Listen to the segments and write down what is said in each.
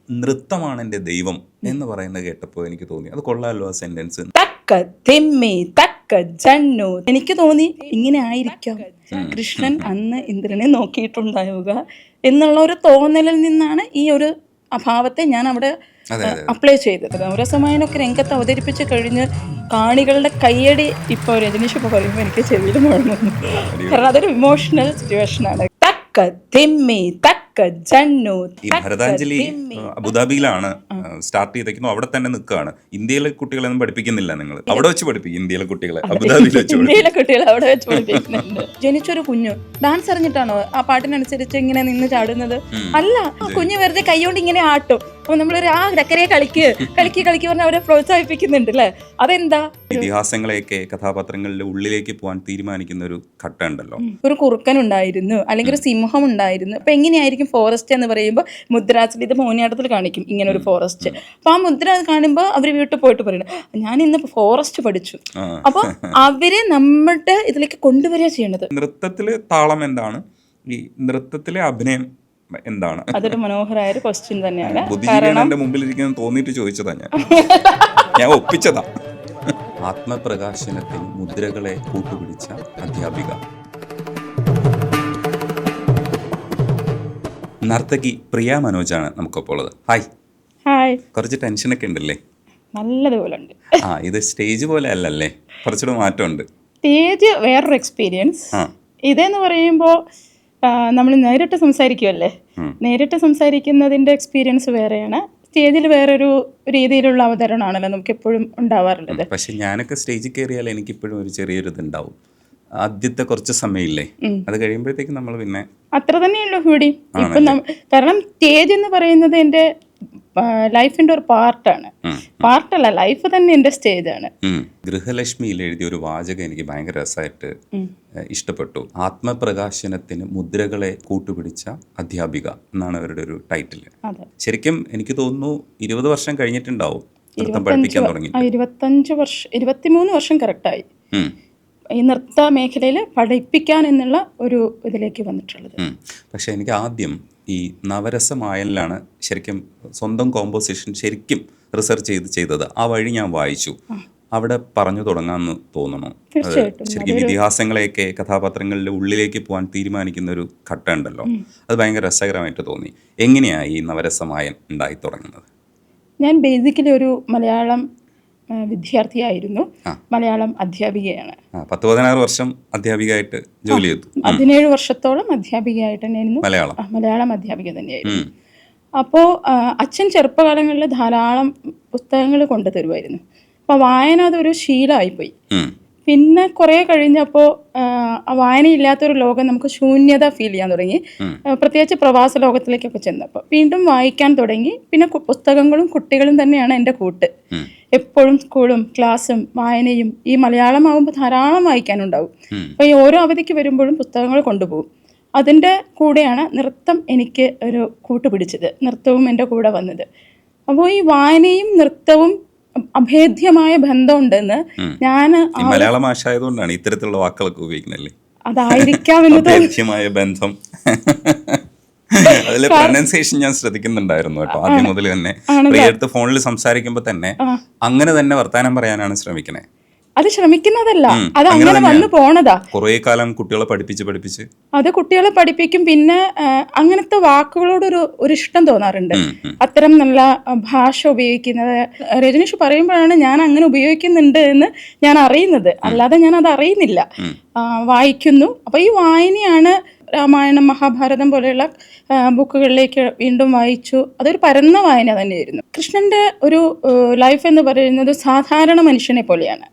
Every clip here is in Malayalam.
നൃത്തമാണ് എൻ്റെ ദൈവം എന്ന് പറയുന്നത് കേട്ടപ്പോൾ എനിക്ക് തോന്നി അത് കൊള്ളാമല്ലോ ആ സെന്റൻസ്. തക്ക തെമ്മി തക്ക ജന്നു. എനിക്ക് തോന്നി ഇങ്ങനെ ആയിരിക്കാം കൃഷ്ണൻ അന്ന് ഇന്ദ്രനെ നോക്കിയിട്ടുണ്ടാവുക എന്നുള്ള ഒരു തോന്നലിൽ നിന്നാണ് ഈ ഒരു അഭാവത്തെ ഞാൻ അവിടെ അപ്ലൈ ചെയ്തത്. നവരസമായനൊക്കെ രംഗത്ത് അവതരിപ്പിച്ച് കഴിഞ്ഞ് കാണികളുടെ കയ്യടി ഇപ്പോൾ രജനീഷ് ഇപ്പോൾ പറയുമ്പോൾ എനിക്ക് ചെവിയിൽ മുഴങ്ങുന്നു. കാരണം അതൊരു ഇമോഷണൽ സിറ്റുവേഷനാണ്. തക്ക തെമ്മി തക്ക ജന്നു. ഈ ഭരതാഞ്ജലി അബുദാബിയിലാണ് സ്റ്റാർട്ട് ചെയ്തേക്കുന്നു, അവിടെ തന്നെ നിൽക്കുകയാണ്. ഇന്ത്യയിലെ കുട്ടികളൊന്നും പഠിപ്പിക്കുന്നില്ല, നിങ്ങൾ അവിടെ വെച്ച് പഠിപ്പിക്കും ഇന്ത്യയിലെ കുട്ടികളെ, അബുദാബിയിൽ വെച്ച് ഇന്ത്യയിലെ കുട്ടികളെ അവിടെ വെച്ച് പഠിപ്പിക്കുന്നുണ്ട്. ജനിച്ചൊരു കുഞ്ഞു ഡാൻസ് അറിഞ്ഞിട്ടാണോ ആ പാട്ടിനനുസരിച്ച് ഇങ്ങനെ നിന്ന് ചാടുന്നത്? അല്ല, കുഞ്ഞു വെറുതെ കൈകൊണ്ട് ഇങ്ങനെ ആട്ടും. അപ്പൊ നമ്മളൊരു ആ രക്കരെ കളിക്ക് പറഞ്ഞ അവരെ പ്രോത്സാഹിപ്പിക്കുന്നുണ്ട് അല്ലേ? അതെന്താ? ഇതിഹാസങ്ങളെയൊക്കെ കഥാപാത്രങ്ങളുടെ ഉള്ളിലേക്ക് പോകാൻ തീരുമാനിക്കുന്ന ഒരു ഘട്ടം ഉണ്ടല്ലോ. ഒരു കുറുക്കൻ ഉണ്ടായിരുന്നു, അല്ലെങ്കിൽ ഒരു സിംഹം ഉണ്ടായിരുന്നു. അപ്പൊ എങ്ങനെയായിരിക്കും ഫോറസ്റ്റ് എന്ന് പറയുമ്പോൾ മുദ്രാസിൽ ഇത് മോഹിനിയാട്ടത്തിൽ കാണിക്കും ഇങ്ങനെ ഒരു ഫോറസ്റ്റ്. അപ്പൊ ആ മുദ്ര കാണുമ്പോൾ അവര് വീട്ടിൽ പോയിട്ട് പറയുന്നത് ഞാൻ ഇന്ന് ഫോറസ്റ്റ് പഠിച്ചു. അപ്പൊ അവരെ നമ്മുടെ ഇതിലേക്ക് കൊണ്ടുവരിക ചെയ്യേണ്ടത്. നൃത്തത്തില് താളം എന്താണ്, ഈ നൃത്തത്തിലെ അഭിനയം എന്താണ്? അതൊരു മനോഹരമായ ഒരു ക്വസ്റ്റ്യൻ തന്നെയാണ്. എന്റെ മുമ്പിലിരിക്കുന്ന തോന്നിയിട്ട് ചോദിച്ചതാ, ഞാൻ ഒപ്പിച്ചതാ. ആത്മപ്രകാശനത്തിന് മുദ്രകളെ കൂട്ടുപിടിച്ച അധ്യാപിക. നർത്തകി പ്രിയ മനോജാണ് നമുക്കൊപ്പോൾ ഉള്ളത്. ഹായ്. ഹായ്. കുറച്ച് ടെൻഷനൊക്കെ ഉണ്ടല്ലേ? നല്ലതുപോലെ ഉണ്ട്. ഇത് സ്റ്റേജ് പോലെ അല്ലല്ലേ, കുറച്ചുകൂടെ മാറ്റമുണ്ട്. സ്റ്റേജ് വേറൊരു എക്സ്പീരിയൻസ്. ഇതെന്ന് പറയുമ്പോൾ നമ്മൾ നേരിട്ട് സംസാരിക്കുമല്ലേ, നേരിട്ട് സംസാരിക്കുന്നതിൻ്റെ എക്സ്പീരിയൻസ് വേറെയാണ്. സ്റ്റേജിൽ വേറൊരു രീതിയിലുള്ള അവതരണമാണല്ലോ നമുക്ക് എപ്പോഴും ഉണ്ടാവാറുള്ളത്. പക്ഷെ ഞാനൊക്കെ സ്റ്റേജിൽ കയറിയാൽ എനിക്കിപ്പോഴും ഒരു ചെറിയൊരു ഇതുണ്ടാവും. ആദ്യത്തെ കുറച്ച് സമയമില്ലേ, അത് കഴിയുമ്പോഴത്തേക്ക് നമ്മൾ പിന്നെ അത്ര തന്നെയുള്ളൂ ഇവിടെ. ഇപ്പം കാരണം സ്റ്റേജ് എന്ന് പറയുന്നത് എൻ്റെ ലൈഫിൻ്റെ ഒരു പാർട്ടല്ല, ലൈഫ് തന്നെ എൻ്റെ സ്റ്റേജാണ്. ഗൃഹലക്ഷ്മിയിൽ എഴുതിയ ഒരു വാചകം എനിക്ക് ഭയങ്കര രസമായിട്ട് ഇഷ്ടപ്പെട്ടു. ആത്മപ്രകാശനത്തിന് മുദ്രകളെ കൂട്ടുപിടിച്ച അധ്യാപിക എന്നാണ് അവരുടെ ഒരു ടൈറ്റിൽ. ശരിക്കും എനിക്ക് തോന്നുന്നു 20 വർഷം കഴിഞ്ഞിട്ടുണ്ടാവും നൃത്തം പഠിപ്പിക്കാൻ തുടങ്ങി. 23 വർഷം കറക്റ്റായി ഈ നൃത്ത മേഖലയിൽ പഠിപ്പിക്കാൻ എന്നുള്ള ഒരു ഇതിലേക്ക് വന്നിട്ടുള്ളത്. പക്ഷെ എനിക്ക് ആദ്യം ഈ നവരസമായലിലാണ് ശരിക്കും സ്വന്തം കോമ്പോസിഷൻ ശരിക്കും റിസർച്ച് ചെയ്തത്. ആ വഴി ഞാൻ വായിച്ചു, അവിടെ പറഞ്ഞു തുടങ്ങാമെന്ന് തോന്നുന്നു. ശരിക്കും ഇതിഹാസങ്ങളെയൊക്കെ കഥാപാത്രങ്ങളുടെ ഉള്ളിലേക്ക് പോകാൻ തീരുമാനിക്കുന്ന ഒരു ഘട്ടം ഉണ്ടല്ലോ, അത് ഭയങ്കര രസകരമായിട്ട് തോന്നി. എങ്ങനെയാണ് ഈ നവരസമായൻ ഉണ്ടായി തുടങ്ങുന്നത്? ഞാൻ ബേസിക്കലി ഒരു മലയാളം വിദ്യാർത്ഥിയായിരുന്നു, മലയാളം അധ്യാപികയാണ്. 16 വർഷം അധ്യാപികയായിട്ട് ജോലി ചെയ്തു. 17 വർഷത്തോളം അധ്യാപികയായിട്ട് തന്നെയായിരുന്നു, മലയാളം അധ്യാപിക തന്നെയായിരുന്നു. അപ്പോൾ അച്ഛൻ ചെറുപ്പകാലങ്ങളിൽ ധാരാളം പുസ്തകങ്ങൾ കൊണ്ടുതരുമായിരുന്നു. അപ്പോൾ വായന അതൊരു ശീലമായിപ്പോയി. പിന്നെ കുറേ കഴിഞ്ഞപ്പോൾ വായനയില്ലാത്തൊരു ലോകം നമുക്ക് ശൂന്യത ഫീൽ ചെയ്യാൻ തുടങ്ങി. പ്രത്യേകിച്ച് പ്രവാസ ലോകത്തിലേക്കൊക്കെ ചെന്നപ്പോൾ വീണ്ടും വായിക്കാൻ തുടങ്ങി. പിന്നെ പുസ്തകങ്ങളും കുട്ടികളും തന്നെയാണ് എൻ്റെ കൂട്ട്. എപ്പോഴും സ്കൂളും ക്ലാസ്സും വായനയും. ഈ മലയാളം ആകുമ്പോൾ ധാരാളം വായിക്കാനുണ്ടാവും. അപ്പോൾ ഈ ഓരോ അവധിക്ക് വരുമ്പോഴും പുസ്തകങ്ങൾ കൊണ്ടുപോകും. അതിൻ്റെ കൂടെയാണ് നൃത്തം എനിക്ക് ഒരു കൂട്ടുപിടിച്ചത്, നൃത്തവും എൻ്റെ കൂടെ വന്നത്. അപ്പോൾ ഈ വായനയും നൃത്തവും അഭേദ്യമായ ബന്ധമുണ്ടെന്ന് ഞാൻ മലയാള ഭാഷ ആയതുകൊണ്ടാണ് ഇത്തരത്തിലുള്ള വാക്കുകളൊക്കെ ഉപയോഗിക്കുന്നല്ലേ, അതായിരിക്കാമെന്ന് ബന്ധം. അതിലെ പ്രൊനൗൺസിയേഷൻ ഞാൻ ശ്രദ്ധിക്കുന്നുണ്ടായിരുന്നു കേട്ടോ, ആദ്യം മുതൽ തന്നെ. പ്രിയടുത്ത് ഫോണിൽ സംസാരിക്കുമ്പോൾ തന്നെ അങ്ങനെ തന്നെ വർത്താനം പറയാനാണ് ശ്രമിക്കണേ. അത് ശ്രമിക്കുന്നതല്ല, അത് അങ്ങനെ വന്നു പോണതാ. കുറേ കാലം കുട്ടികളെ പഠിപ്പിച്ച് അത് കുട്ടികളെ പഠിപ്പിക്കും. പിന്നെ അങ്ങനത്തെ വാക്കുകളോടൊരു ഇഷ്ടം തോന്നാറുണ്ട്, അത്തരം നല്ല ഭാഷ ഉപയോഗിക്കുന്നത്. രജനീഷ് പറയുമ്പോഴാണ് ഞാൻ അങ്ങനെ ഉപയോഗിക്കുന്നുണ്ട് എന്ന് ഞാൻ അറിയുന്നത്, അല്ലാതെ ഞാൻ അത് അറിയുന്നില്ല. വായിക്കുന്നു. അപ്പോൾ ഈ വായനയാണ് രാമായണം മഹാഭാരതം പോലെയുള്ള ബുക്കുകളിലേക്ക് വീണ്ടും വായിച്ചു. അതൊരു പരന്ന വായന തന്നെയായിരുന്നു. കൃഷ്ണന്റെ ഒരു ലൈഫ് എന്ന് പറയുന്നത് സാധാരണ മനുഷ്യനെ പോലെയാണ്.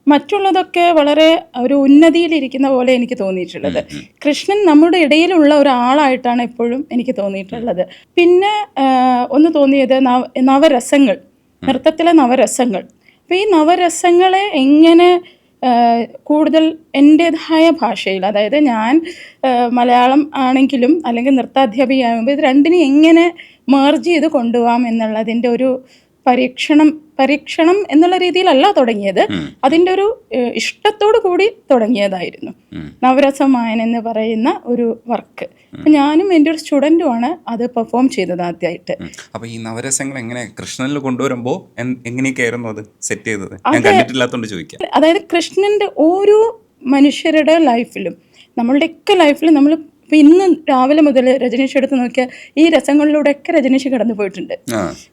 മറ്റുള്ളതൊക്കെ വളരെ ഒരു ഉന്നതിയിലിരിക്കുന്ന പോലെ എനിക്ക് തോന്നിയിട്ടുള്ളത്. കൃഷ്ണൻ നമ്മുടെ ഇടയിലുള്ള ഒരാളായിട്ടാണ് എപ്പോഴും എനിക്ക് തോന്നിയിട്ടുള്ളത്. പിന്നെ ഒന്ന് തോന്നിയത് നവരസങ്ങൾ, നൃത്തത്തിലെ നവരസങ്ങൾ. അപ്പോൾ ഈ നവരസങ്ങളെ എങ്ങനെ കൂടുതൽ എൻ്റേതായ ഭാഷയിൽ, അതായത് ഞാൻ മലയാളം ആണെങ്കിലും അല്ലെങ്കിൽ നൃത്താധ്യാപികയാകുമ്പോൾ ഇത് രണ്ടിനും എങ്ങനെ മെർജ് ചെയ്ത് കൊണ്ടുപോകാം എന്നുള്ളതിൻ്റെ ഒരു പരീക്ഷണം എന്നുള്ള രീതിയിലല്ല തുടങ്ങിയത്. അതിൻ്റെ ഒരു ഇഷ്ടത്തോടു കൂടി തുടങ്ങിയതായിരുന്നു നവരസമായൻ എന്ന് പറയുന്ന ഒരു വർക്ക്. ഞാനും എൻ്റെ ഒരു സ്റ്റുഡൻറ്റുമാണ് അത് പെർഫോം ചെയ്തത് ആദ്യമായിട്ട്. അപ്പോൾ ഈ നവരസങ്ങൾ എങ്ങനെ കൃഷ്ണനിൽ കൊണ്ടുവരുമ്പോൾ എങ്ങനെയൊക്കെയായിരുന്നു അത് സെറ്റ് ചെയ്തത്? ഞാൻ കണ്ടിട്ടില്ലാത്തതുകൊണ്ട് ചോദിക്കാം. അതായത് കൃഷ്ണൻ്റെ ഓരോ മനുഷ്യരുടെ ലൈഫിലും, നമ്മളുടെയൊക്കെ ലൈഫിലും, നമ്മൾ ഇപ്പം ഇന്ന് രാവിലെ മുതൽ രജനീഷ് എടുത്ത് നോക്കിയാൽ ഈ രസങ്ങളിലൂടെയൊക്കെ രജനീഷ് കടന്നു പോയിട്ടുണ്ട്.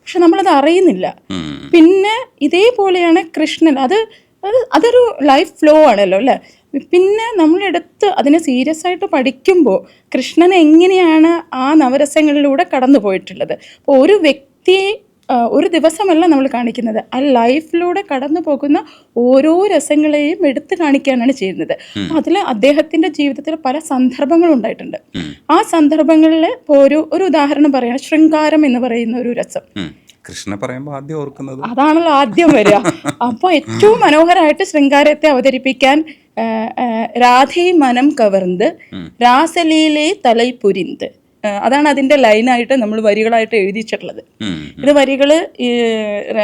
പക്ഷെ നമ്മളത് അറിയുന്നില്ല. പിന്നെ ഇതേപോലെയാണ് കൃഷ്ണൻ. അതൊരു ലൈഫ് ഫ്ലോ ആണല്ലോ അല്ലേ. പിന്നെ നമ്മളെടുത്ത് അതിനെ സീരിയസ് ആയിട്ട് പഠിക്കുമ്പോൾ കൃഷ്ണൻ എങ്ങനെയാണ് ആ നവരസങ്ങളിലൂടെ കടന്നു പോയിട്ടുള്ളത്. അപ്പോൾ ഒരു വ്യക്തിയെ ഒരു ദിവസമല്ല നമ്മൾ കാണിക്കുന്നത്, ആ ലൈഫിലൂടെ കടന്നു പോകുന്ന ഓരോ രസങ്ങളെയും എടുത്തു കാണിക്കുകയാണ് ചെയ്യുന്നത്. അതിൽ അദ്ദേഹത്തിന്റെ ജീവിതത്തിൽ പല സന്ദർഭങ്ങളും ഉണ്ടായിട്ടുണ്ട്. ആ സന്ദർഭങ്ങളിൽ ഒരു ഉദാഹരണം പറയാണ്, ശൃംഗാരം എന്ന് പറയുന്ന ഒരു രസം. കൃഷ്ണ പറയുമ്പോൾ ആദ്യം ഓർക്കുന്നത് അതാണല്ലോ ആദ്യം വരിക. അപ്പോൾ ഏറ്റവും മനോഹരമായിട്ട് ശൃംഗാരത്തെ അവതരിപ്പിക്കാൻ രാധേ മനം കവർന്ന് രാസലീലേ തലൈ പുരിന്ത്, അതാണ് അതിൻ്റെ ലൈനായിട്ട് നമ്മൾ വരികളായിട്ട് എഴുതിച്ചിട്ടുള്ളത്. ഇത് വരികൾ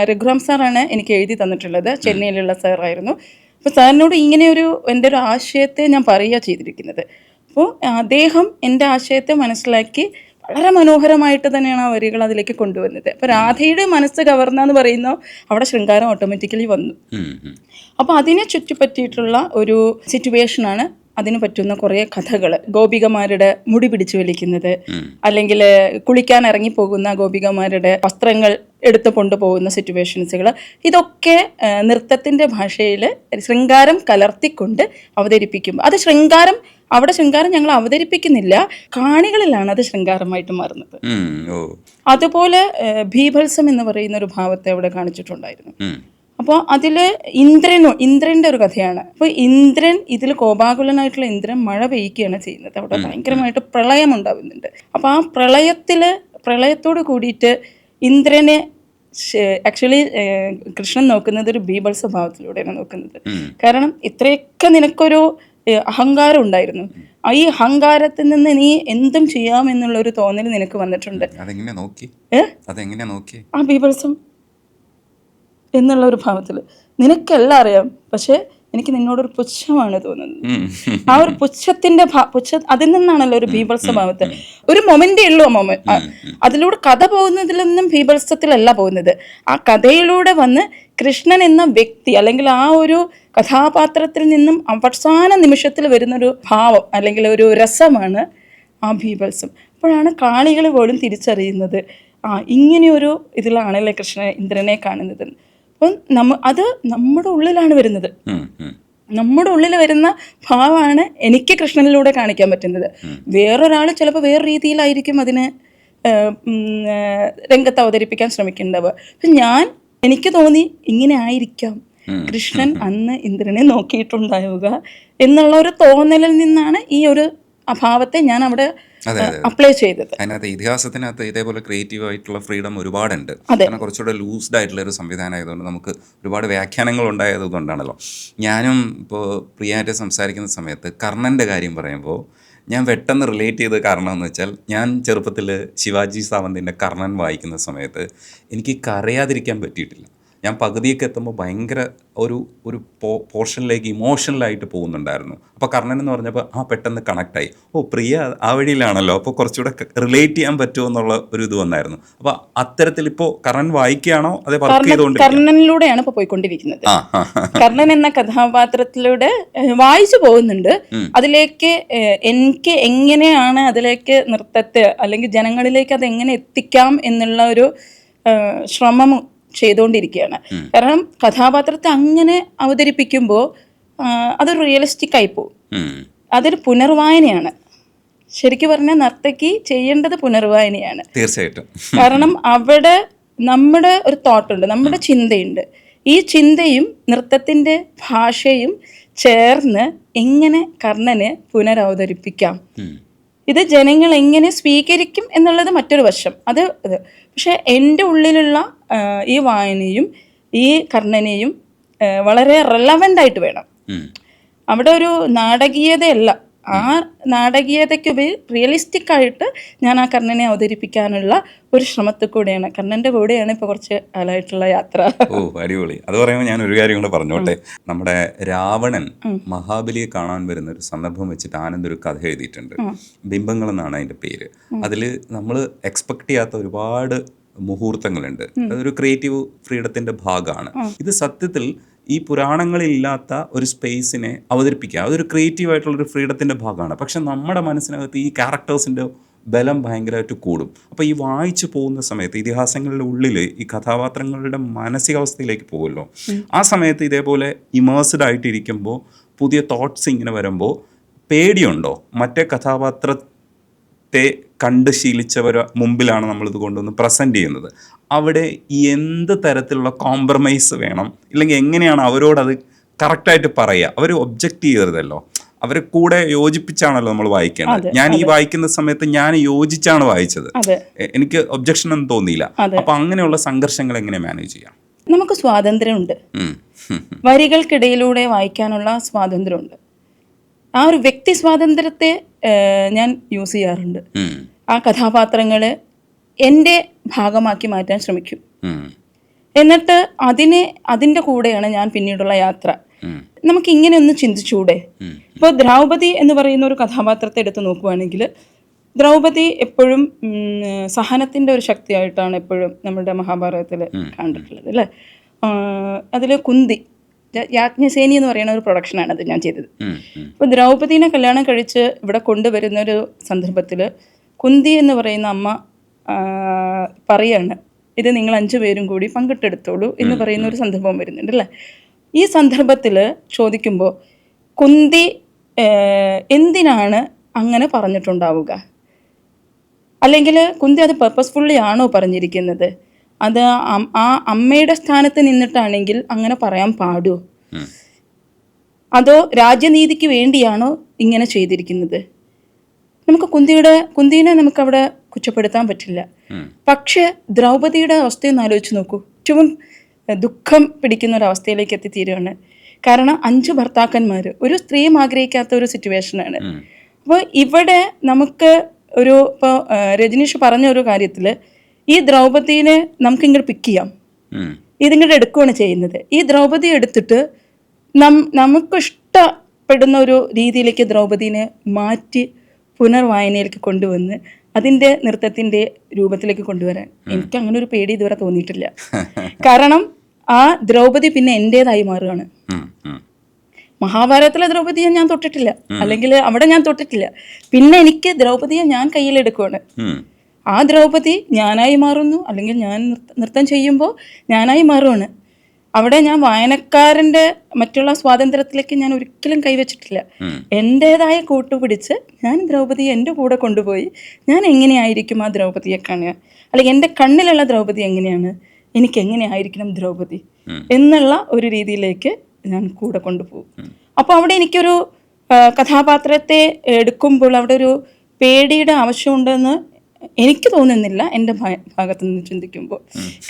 രഘുറാം സാറാണ് എനിക്ക് എഴുതി തന്നിട്ടുള്ളത്. ചെന്നൈയിലുള്ള സാറായിരുന്നു. അപ്പോൾ സാറിനോട് ഇങ്ങനെയൊരു എൻ്റെ ഒരു ആശയത്തെ ഞാൻ പറയുക ചെയ്തിരിക്കുന്നത്. അപ്പോൾ അദ്ദേഹം എൻ്റെ ആശയത്തെ മനസ്സിലാക്കി വളരെ മനോഹരമായിട്ട് തന്നെയാണ് ആ വരികൾ അതിലേക്ക് കൊണ്ടുവന്നത്. അപ്പോൾ രാധയുടെ മനസ്സ് കവർന്നെന്ന് പറയുന്ന അവിടെ ശൃംഗാരം ഓട്ടോമാറ്റിക്കലി വന്നു. അപ്പോൾ അതിനെ ചുറ്റിപ്പറ്റിയിട്ടുള്ള ഒരു സിറ്റുവേഷനാണ്. അതിന് പറ്റുന്ന കുറേ കഥകൾ, ഗോപികമാരുടെ മുടി പിടിച്ചു വലിക്കുന്നത്, അല്ലെങ്കിൽ കുളിക്കാൻ ഇറങ്ങിപ്പോകുന്ന ഗോപികമാരുടെ വസ്ത്രങ്ങൾ എടുത്തു കൊണ്ടുപോകുന്ന സിറ്റുവേഷൻസുകൾ, ഇതൊക്കെ നൃത്തത്തിൻ്റെ ഭാഷയിൽ ശൃംഗാരം കലർത്തിക്കൊണ്ട് അവതരിപ്പിക്കുമ്പോൾ അത് അവിടെ ശൃംഗാരം ഞങ്ങൾ അവതരിപ്പിക്കുന്നില്ല, കാണികളിലാണ് അത് ശൃംഗാരമായിട്ട് മാറുന്നത്. അതുപോലെ ഭീഭത്സം എന്ന് പറയുന്ന ഒരു ഭാവത്തെ അവിടെ കാണിച്ചിട്ടുണ്ടായിരുന്നു. അപ്പോൾ അതിൽ ഇന്ദ്രൻ്റെ ഒരു കഥയാണ്. അപ്പോൾ ഇന്ദ്രൻ ഇതിൽ കോപാകുലനായിട്ടുള്ള ഇന്ദ്രൻ മഴ പെയ്യുകയാണ് ചെയ്യുന്നത്. അവിടെ ഭയങ്കരമായിട്ട് പ്രളയം ഉണ്ടാകുന്നുണ്ട്. അപ്പോൾ ആ പ്രളയത്തോട് കൂടിയിട്ട് ഇന്ദ്രനെ ആക്ച്വലി കൃഷ്ണൻ നോക്കുന്നത് ഒരു ബീഭത്സ ഭാവത്തിലൂടെയാണ് നോക്കുന്നത്. കാരണം ഇത്രയൊക്കെ നിനക്കൊരു അഹങ്കാരം ഉണ്ടായിരുന്നു, ഈ അഹങ്കാരത്തിൽ നിന്ന് നീ എന്തും ചെയ്യാമെന്നുള്ള ഒരു തോന്നൽ നിനക്ക് വന്നിട്ടുണ്ട്. ആ ബീഭത്സം എന്നുള്ള ഒരു ഭാവത്തിൽ നിനക്കെല്ലാം അറിയാം, പക്ഷെ എനിക്ക് നിന്നോടൊരു പുച്ഛമാണ് തോന്നുന്നത്. ആ ഒരു പുച്ഛത്തിന്റെ അതിൽ നിന്നാണല്ലോ ഒരു ബീഭത്സ ഭാവത്തിൽ ഒരു മൊമെന്റേ ഉള്ളൂ. അതിലൂടെ കഥ പോകുന്നതിൽ നിന്നും ബീഭത്സത്തിലല്ല പോകുന്നത്. ആ കഥയിലൂടെ വന്ന് കൃഷ്ണൻ എന്ന വ്യക്തി അല്ലെങ്കിൽ ആ ഒരു കഥാപാത്രത്തിൽ നിന്നും അവസാന നിമിഷത്തിൽ വരുന്നൊരു ഭാവം അല്ലെങ്കിൽ ഒരു രസമാണ് ആ ബീഭത്സം. അപ്പോഴാണ് കാണികൾ പോലും തിരിച്ചറിയുന്നത്, ഇങ്ങനെയൊരു ഇതിലാണല്ലേ ഇന്ദ്രനെ കാണുന്നത്. അപ്പം അത് നമ്മുടെ ഉള്ളിലാണ് വരുന്നത്. നമ്മുടെ ഉള്ളിൽ വരുന്ന ഭാവമാണ് എനിക്ക് കൃഷ്ണനിലൂടെ കാണിക്കാൻ പറ്റുന്നത്. വേറൊരാൾ ചിലപ്പോൾ വേറെ രീതിയിലായിരിക്കും അതിനെ രംഗത്ത് അവതരിപ്പിക്കാൻ ശ്രമിക്കേണ്ടത്. അപ്പം എനിക്ക് തോന്നി ഇങ്ങനെ ആയിരിക്കാം കൃഷ്ണൻ അന്ന് ഇന്ദ്രനെ നോക്കിയിട്ടുണ്ടാവുക എന്നുള്ള ഒരു തോന്നലിൽ നിന്നാണ് ഈ ഒരു അഭാവത്തെ ഞാൻ അവിടെ അപ്ലൈ ചെയ്തത്. അതിനകത്ത് ഇതിഹാസത്തിനകത്ത് ഇതേപോലെ ക്രിയേറ്റീവ് ആയിട്ടുള്ള ഫ്രീഡം ഒരുപാടുണ്ട്. കാരണം കുറച്ചുകൂടെ ലൂസ്ഡ് ആയിട്ടുള്ള ഒരു സംവിധാനം ആയതുകൊണ്ട് നമുക്ക് ഒരുപാട് വ്യാഖ്യാനങ്ങൾ ഉണ്ടായതുകൊണ്ടാണല്ലോ. ഞാനും ഇപ്പോൾ പ്രിയായിട്ട് സംസാരിക്കുന്ന സമയത്ത് കർണൻ്റെ കാര്യം പറയുമ്പോൾ ഞാൻ പെട്ടെന്ന് റിലേറ്റ് ചെയ്ത കാരണം എന്ന് വെച്ചാൽ, ഞാൻ ചെറുപ്പത്തിൽ ശിവാജി സാവന്തിൻ്റെ കർണൻ വായിക്കുന്ന സമയത്ത് എനിക്ക് കരയാതിരിക്കാൻ പറ്റിയിട്ടില്ല. ഞാൻ പകുതിയൊക്കെ എത്തുമ്പോൾ ഭയങ്കര ഒരു പോർഷനിലേക്ക് ഇമോഷണലായിട്ട് പോകുന്നുണ്ടായിരുന്നു. അപ്പോൾ കർണൻ എന്ന് പറഞ്ഞപ്പോൾ പെട്ടെന്ന് കണക്റ്റായി, പ്രിയ ആ വഴിയിലാണല്ലോ, അപ്പോൾ കുറച്ചുകൂടെ റിലേറ്റ് ചെയ്യാൻ പറ്റുമോ എന്നുള്ള ഒരു ഇത് വന്നായിരുന്നു. അപ്പോൾ അത്തരത്തിൽ ഇപ്പോൾ കർണൻ വായിക്കുകയാണോ അതേ വർക്ക് ചെയ്തുകൊണ്ട്? കർണനിലൂടെയാണ് ഇപ്പോൾ പോയിക്കൊണ്ടിരിക്കുന്നത്. കർണൻ എന്ന കഥാപാത്രത്തിലൂടെ വായിച്ചു പോകുന്നുണ്ട്. അതിലേക്ക് എനിക്ക് എങ്ങനെയാണ് അതിലേക്ക് നൃത്തത്തെ അല്ലെങ്കിൽ ജനങ്ങളിലേക്ക് അത് എങ്ങനെ എത്തിക്കാം എന്നുള്ള ഒരു ശ്രമം ചെയ്തുകൊണ്ടിരിക്കുകയാണ്. കാരണം കഥാപാത്രത്തെ അങ്ങനെ അവതരിപ്പിക്കുമ്പോൾ അതൊരു റിയലിസ്റ്റിക് ആയി പോകും. അതൊരു പുനർവായനയാണ്. ശരിക്കും പറഞ്ഞാൽ നർത്തകി ചെയ്യേണ്ടത് പുനർവായനയാണ്. തീർച്ചയായിട്ടും. കാരണം അവിടെ നമ്മുടെ ഒരു തോട്ടുണ്ട്, നമ്മുടെ ചിന്തയുണ്ട്. ഈ ചിന്തയും നൃത്തത്തിൻ്റെ ഭാഷയും ചേർന്ന് എങ്ങനെ കർണനെ പുനരവതരിപ്പിക്കാം, ഇത് ജനങ്ങൾ എങ്ങനെ സ്വീകരിക്കും എന്നുള്ളത് മറ്റൊരു വശം. പക്ഷെ എൻ്റെ ഉള്ളിലുള്ള ഈ വായനയും ഈ കർണനെയും വളരെ റെലവൻ്റ് ആയിട്ട് വേണം. അവിടെ ഒരു നാടകീയതയല്ല, ആ നാടകീയതയ്ക്ക് റിയലിസ്റ്റിക് ആയിട്ട് ഞാൻ ആ കർണനെ അവതരിപ്പിക്കാനുള്ള ഒരു ശ്രമത്തിൽ കൂടെയാണ്, കർണന്റെ കൂടെയാണ് ഇപ്പൊ കുറച്ച് കാലമായിട്ടുള്ള യാത്ര. ഓ അടിപൊളി. അത് പറയുമ്പോൾ ഞാൻ ഒരു കാര്യം കൂടെ പറഞ്ഞോട്ടെ. നമ്മുടെ രാവണൻ മഹാബലിയെ കാണാൻ വരുന്ന ഒരു സന്ദർഭം വെച്ചിട്ട് ആനന്ദ് ഒരു കഥ എഴുതിയിട്ടുണ്ട്. ബിംബങ്ങൾ എന്നാണ് അതിന്റെ പേര്. അതിൽ നമ്മൾ എക്സ്പെക്ട് ചെയ്യാത്ത ഒരുപാട് മുഹൂർത്തങ്ങളുണ്ട്. അതൊരു ക്രിയേറ്റീവ് ഫ്രീഡത്തിന്റെ ഭാഗമാണ്. ഇത് സത്യത്തിൽ ഈ പുരാണങ്ങളില്ലാത്ത ഒരു സ്പേസിനെ അവതരിപ്പിക്കുക, അതൊരു ക്രിയേറ്റീവ് ആയിട്ടുള്ളൊരു ഫ്രീഡത്തിൻ്റെ ഭാഗമാണ്. പക്ഷെ നമ്മുടെ മനസ്സിനകത്ത് ഈ ക്യാരക്ടേഴ്സിൻ്റെ ബലം ഭയങ്കരമായിട്ട് കൂടും. അപ്പോൾ ഈ വായിച്ചു പോകുന്ന സമയത്ത് ഇതിഹാസങ്ങളുടെ ഉള്ളിൽ ഈ കഥാപാത്രങ്ങളുടെ മാനസികാവസ്ഥയിലേക്ക് പോകുമല്ലോ, ആ സമയത്ത് ഇതേപോലെ ഇമേഴ്സ്ഡ് ആയിട്ടിരിക്കുമ്പോൾ പുതിയ തോട്ട്സ് ഇങ്ങനെ വരുമ്പോൾ പേടിയുണ്ടോ? മറ്റേ കഥാപാത്രത്തെ കണ്ട് ശീലിച്ചവർ മുമ്പിലാണ് നമ്മളിത് കൊണ്ടുവന്ന് പ്രസൻറ്റ് ചെയ്യുന്നത്. അവിടെ എന്ത് തരത്തിലുള്ള കോംപ്രമൈസ് വേണം, ഇല്ലെങ്കിൽ എങ്ങനെയാണ് അവരോടത് കറക്റ്റായിട്ട് പറയുക? അവർ ഒബ്ജക്റ്റ് ചെയ്യരുതല്ലോ, അവരെ കൂടെ യോജിപ്പിച്ചാണല്ലോ നമ്മൾ വായിക്കേണ്ടത്. ഞാൻ ഈ വായിക്കുന്ന സമയത്ത് ഞാൻ യോജിച്ചാണ് വായിച്ചത്, എനിക്ക് ഒബ്ജക്ഷൻ ഒന്നും തോന്നിയില്ല. അപ്പൊ അങ്ങനെയുള്ള സംഘർഷങ്ങൾ എങ്ങനെ മാനേജ് ചെയ്യാം? നമുക്ക് സ്വാതന്ത്ര്യമുണ്ട്, വരികൾക്കിടയിലൂടെ വായിക്കാനുള്ള സ്വാതന്ത്ര്യമുണ്ട്. ആ ഒരു വ്യക്തി സ്വാതന്ത്ര്യത്തെ ഞാൻ യൂസ് ചെയ്യാറുണ്ട്. ആ കഥാപാത്രങ്ങളെ എൻ്റെ ഭാഗമാക്കി മാറ്റാൻ ശ്രമിക്കും. എന്നിട്ട് അതിൻ്റെ കൂടെയാണ് ഞാൻ പിന്നീടുള്ള യാത്ര. നമുക്ക് ഇങ്ങനെ ഒന്ന് ചിന്തിച്ചൂടെ? ഇപ്പോൾ ദ്രൗപദി എന്ന് പറയുന്ന ഒരു കഥാപാത്രത്തെ എടുത്ത് നോക്കുവാണെങ്കിൽ, ദ്രൗപദി എപ്പോഴും സഹനത്തിൻ്റെ ഒരു ശക്തിയായിട്ടാണ് എപ്പോഴും നമ്മുടെ മഹാഭാരതത്തിൽ കണ്ടിട്ടുള്ളത് അല്ലേ. അതിൽ കുന്തി, യാജ്ഞസേനി എന്ന് പറയുന്ന ഒരു പ്രൊഡക്ഷനാണ് അത് ഞാൻ ചെയ്തത്. അപ്പോൾ ദ്രൗപദീനെ കല്യാണം കഴിച്ച് ഇവിടെ കൊണ്ടുവരുന്ന ഒരു സന്ദർഭത്തിൽ കുന്തി എന്ന് പറയുന്ന അമ്മ പറയാണ്, ഇത് നിങ്ങൾ 5 പേരും കൂടി പങ്കിട്ടെടുത്തോളൂ എന്ന് പറയുന്ന ഒരു സന്ദർഭം വരുന്നുണ്ട് അല്ലേ. ഈ സന്ദർഭത്തിൽ ചോദിക്കുമ്പോൾ കുന്തി എന്തിനാണ് അങ്ങനെ പറഞ്ഞിട്ടുണ്ടാവുക? അല്ലെങ്കിൽ കുന്തി അത് പർപ്പസ്ഫുള്ളി ആണോ പറഞ്ഞിരിക്കുന്നത്? അത് ആ അമ്മയുടെ സ്ഥാനത്ത് നിന്നിട്ടാണെങ്കിൽ അങ്ങനെ പറയാൻ പാടുമോ? അതോ രാജ്യനീതിക്ക് വേണ്ടിയാണോ ഇങ്ങനെ ചെയ്തിരിക്കുന്നത്? നമുക്ക് കുന്തിനെ നമുക്കവിടെ കുറ്റപ്പെടുത്താൻ പറ്റില്ല. പക്ഷെ ദ്രൗപദിയുടെ അവസ്ഥയൊന്ന് ആലോചിച്ച് നോക്കൂ. ഏറ്റവും ദുഃഖം പിടിക്കുന്ന ഒരു അവസ്ഥയിലേക്ക് എത്തിത്തീരുകയാണ്. കാരണം 5 ഭർത്താക്കന്മാർ, ഒരു സ്ത്രീയും ആഗ്രഹിക്കാത്ത ഒരു സിറ്റുവേഷനാണ്. അപ്പോൾ ഇവിടെ നമുക്ക് ഇപ്പോൾ രജനീഷ് പറഞ്ഞ ഒരു കാര്യത്തിൽ ഈ ദ്രൗപദീനെ നമുക്ക് ഇങ്ങോട്ട് പിക്ക് ചെയ്യാം, ഇതിങ്ങോട്ട് എടുക്കുകയാണ് ചെയ്യുന്നത്. ഈ ദ്രൗപദി എടുത്തിട്ട് നമുക്ക് ഇഷ്ടപ്പെടുന്ന ഒരു രീതിയിലേക്ക് ദ്രൗപദീനെ മാറ്റി പുനർവായനയിലേക്ക് കൊണ്ടുവന്ന് അതിൻ്റെ നൃത്തത്തിൻ്റെ രൂപത്തിലേക്ക് കൊണ്ടുവരാൻ എനിക്ക് അങ്ങനെ ഒരു പേടി ഇതുവരെ തോന്നിയിട്ടില്ല. കാരണം ആ ദ്രൗപദി പിന്നെ എൻ്റേതായി മാറുകയാണ്. മഹാഭാരതത്തിലെ ദ്രൗപദിയെ ഞാൻ തൊട്ടിട്ടില്ല, അല്ലെങ്കിൽ അവിടെ ഞാൻ തൊട്ടിട്ടില്ല. പിന്നെ എനിക്ക് ദ്രൗപദിയെ ഞാൻ കയ്യിലെടുക്കുകയാണ്. ആ ദ്രൗപദി ഞാനായി മാറുന്നു, അല്ലെങ്കിൽ ഞാൻ നൃത്തം ചെയ്യുമ്പോൾ ഞാനായി മാറുകയാണ്. അവിടെ ഞാൻ വായനക്കാരൻ്റെ മറ്റുള്ള സ്വാതന്ത്ര്യത്തിലേക്ക് ഞാൻ ഒരിക്കലും കൈവച്ചിട്ടില്ല. എൻ്റേതായ കൂട്ടുപിടിച്ച് ഞാൻ ദ്രൗപദിയെ എൻ്റെ കൂടെ കൊണ്ടുപോയി ഞാൻ എങ്ങനെയായിരിക്കും ആ ദ്രൗപദിയെ കാണുക, അല്ലെങ്കിൽ എൻ്റെ കണ്ണിലുള്ള ദ്രൗപദി എങ്ങനെയാണ്, എനിക്ക് എങ്ങനെയായിരിക്കണം ദ്രൗപദി എന്നുള്ള ഒരു രീതിയിലേക്ക് ഞാൻ കൂടെ കൊണ്ടുപോകും. അപ്പോൾ അവിടെ എനിക്കൊരു കഥാപാത്രത്തെ എടുക്കുമ്പോൾ അവിടെ ഒരു പേടിയുടെ ആവശ്യമുണ്ടെന്ന് എനിക്ക് തോന്നുന്നില്ല എൻ്റെ ഭാഗത്തു നിന്ന് ചിന്തിക്കുമ്പോൾ.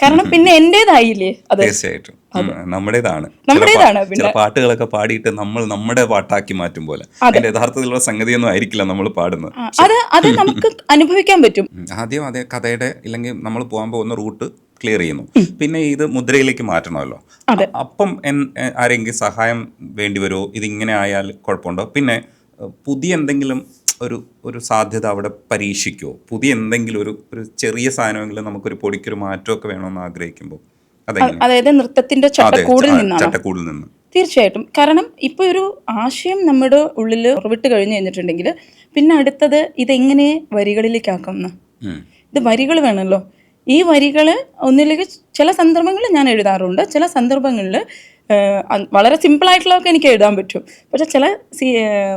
കാരണം പിന്നെ എൻ്റേതായില്ലേ അത്. തീർച്ചയായിട്ടും നമ്മുടേതാണ്. ചില പാട്ടുകളൊക്കെ പാടിയിട്ട് നമ്മൾ നമ്മുടെ പാട്ടാക്കി മാറ്റും പോലെ അതിന്റെ യഥാർത്ഥത്തിലുള്ള സംഗതിയൊന്നും ആയിരിക്കില്ല നമ്മൾ പാടുന്നത്. അത് നമുക്ക് അനുഭവിക്കാൻ പറ്റും. ആദ്യം അതേ കഥയുടെ ഇല്ലെങ്കിൽ നമ്മൾ പോകാൻ പോകുന്ന റൂട്ട് ക്ലിയർ ചെയ്യുന്നു, പിന്നെ ഇത് മുദ്രയിലേക്ക് മാറ്റണമല്ലോ. അപ്പം ആരെങ്കിലും സഹായം വേണ്ടി വരുമോ? ഇതിങ്ങനെ ആയാൽ കുഴപ്പമുണ്ടോ? പിന്നെ പുതിയ എന്തെങ്കിലും ഒരു സാധ്യത അവിടെ പരീക്ഷിക്കുമോ? പുതിയ എന്തെങ്കിലും ഒരു ചെറിയ സാധനമെങ്കിലും നമുക്കൊരു പൊടിക്കൊരു മാറ്റമൊക്കെ വേണമെന്ന് ആഗ്രഹിക്കുമ്പോൾ അതായത് നൃത്തത്തിന്റെ ചട്ടക്കൂടിൽ നിന്ന് തീർച്ചയായിട്ടും. കാരണം ഇപ്പോൾ ഒരു ആശയം നമ്മുടെ ഉള്ളിൽ ഉറവിട്ട് കഴിഞ്ഞു കഴിഞ്ഞിട്ടുണ്ടെങ്കിൽ പിന്നെ അടുത്തത് ഇതെങ്ങനെ വരികളിലേക്കാക്കാം. ഇത് വരികൾ വേണമല്ലോ. ഈ വരികൾ ഒന്നിലേക്ക് ചില സന്ദർഭങ്ങളിൽ ഞാൻ എഴുതാറുണ്ട്, ചില സന്ദർഭങ്ങളിൽ വളരെ സിമ്പിളായിട്ടുള്ളതൊക്കെ എനിക്ക് എഴുതാൻ പറ്റും. പക്ഷെ ചില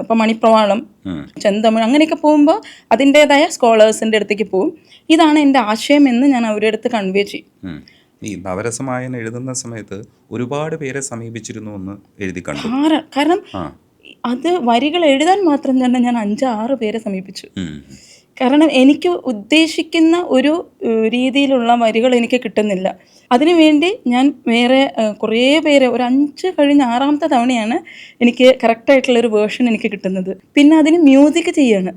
ഇപ്പോൾ മണിപ്രവാളം, ചെന്തമിഴ് അങ്ങനെയൊക്കെ പോകുമ്പോൾ അതിൻ്റെതായ സ്കോളേഴ്സിൻ്റെ അടുത്തേക്ക് പോകും. ഇതാണ് എൻ്റെ ആശയം എന്ന് ഞാൻ അവരുടെ അടുത്ത് കൺവേ ചെയ്യും. ഈ നവരസമായൻ എഴുതുന്ന സമയത്ത് ഒരുപാട് പേരെ സമീപിച്ചിരുന്നു എന്ന് എഴുതി കണ്ടു. കാരണം അത് വരികൾ എഴുതാൻ മാത്രം തന്നെ ഞാൻ 5-6 പേരെ സമീപിച്ചു. കാരണം എനിക്ക് ഉദ്ദേശിക്കുന്ന ഒരു രീതിയിലുള്ള വരികൾ എനിക്ക് കിട്ടുന്നില്ല. അതിനുവേണ്ടി ഞാൻ വേറെ കുറേ പേര് ഒരു 5 കഴിഞ്ഞ 6ാമത്തെ തവണയാണ് എനിക്ക് കറക്റ്റായിട്ടുള്ളൊരു വേർഷൻ എനിക്ക് കിട്ടുന്നത്. പിന്നെ അതിന് മ്യൂസിക് ചെയ്യാണ്.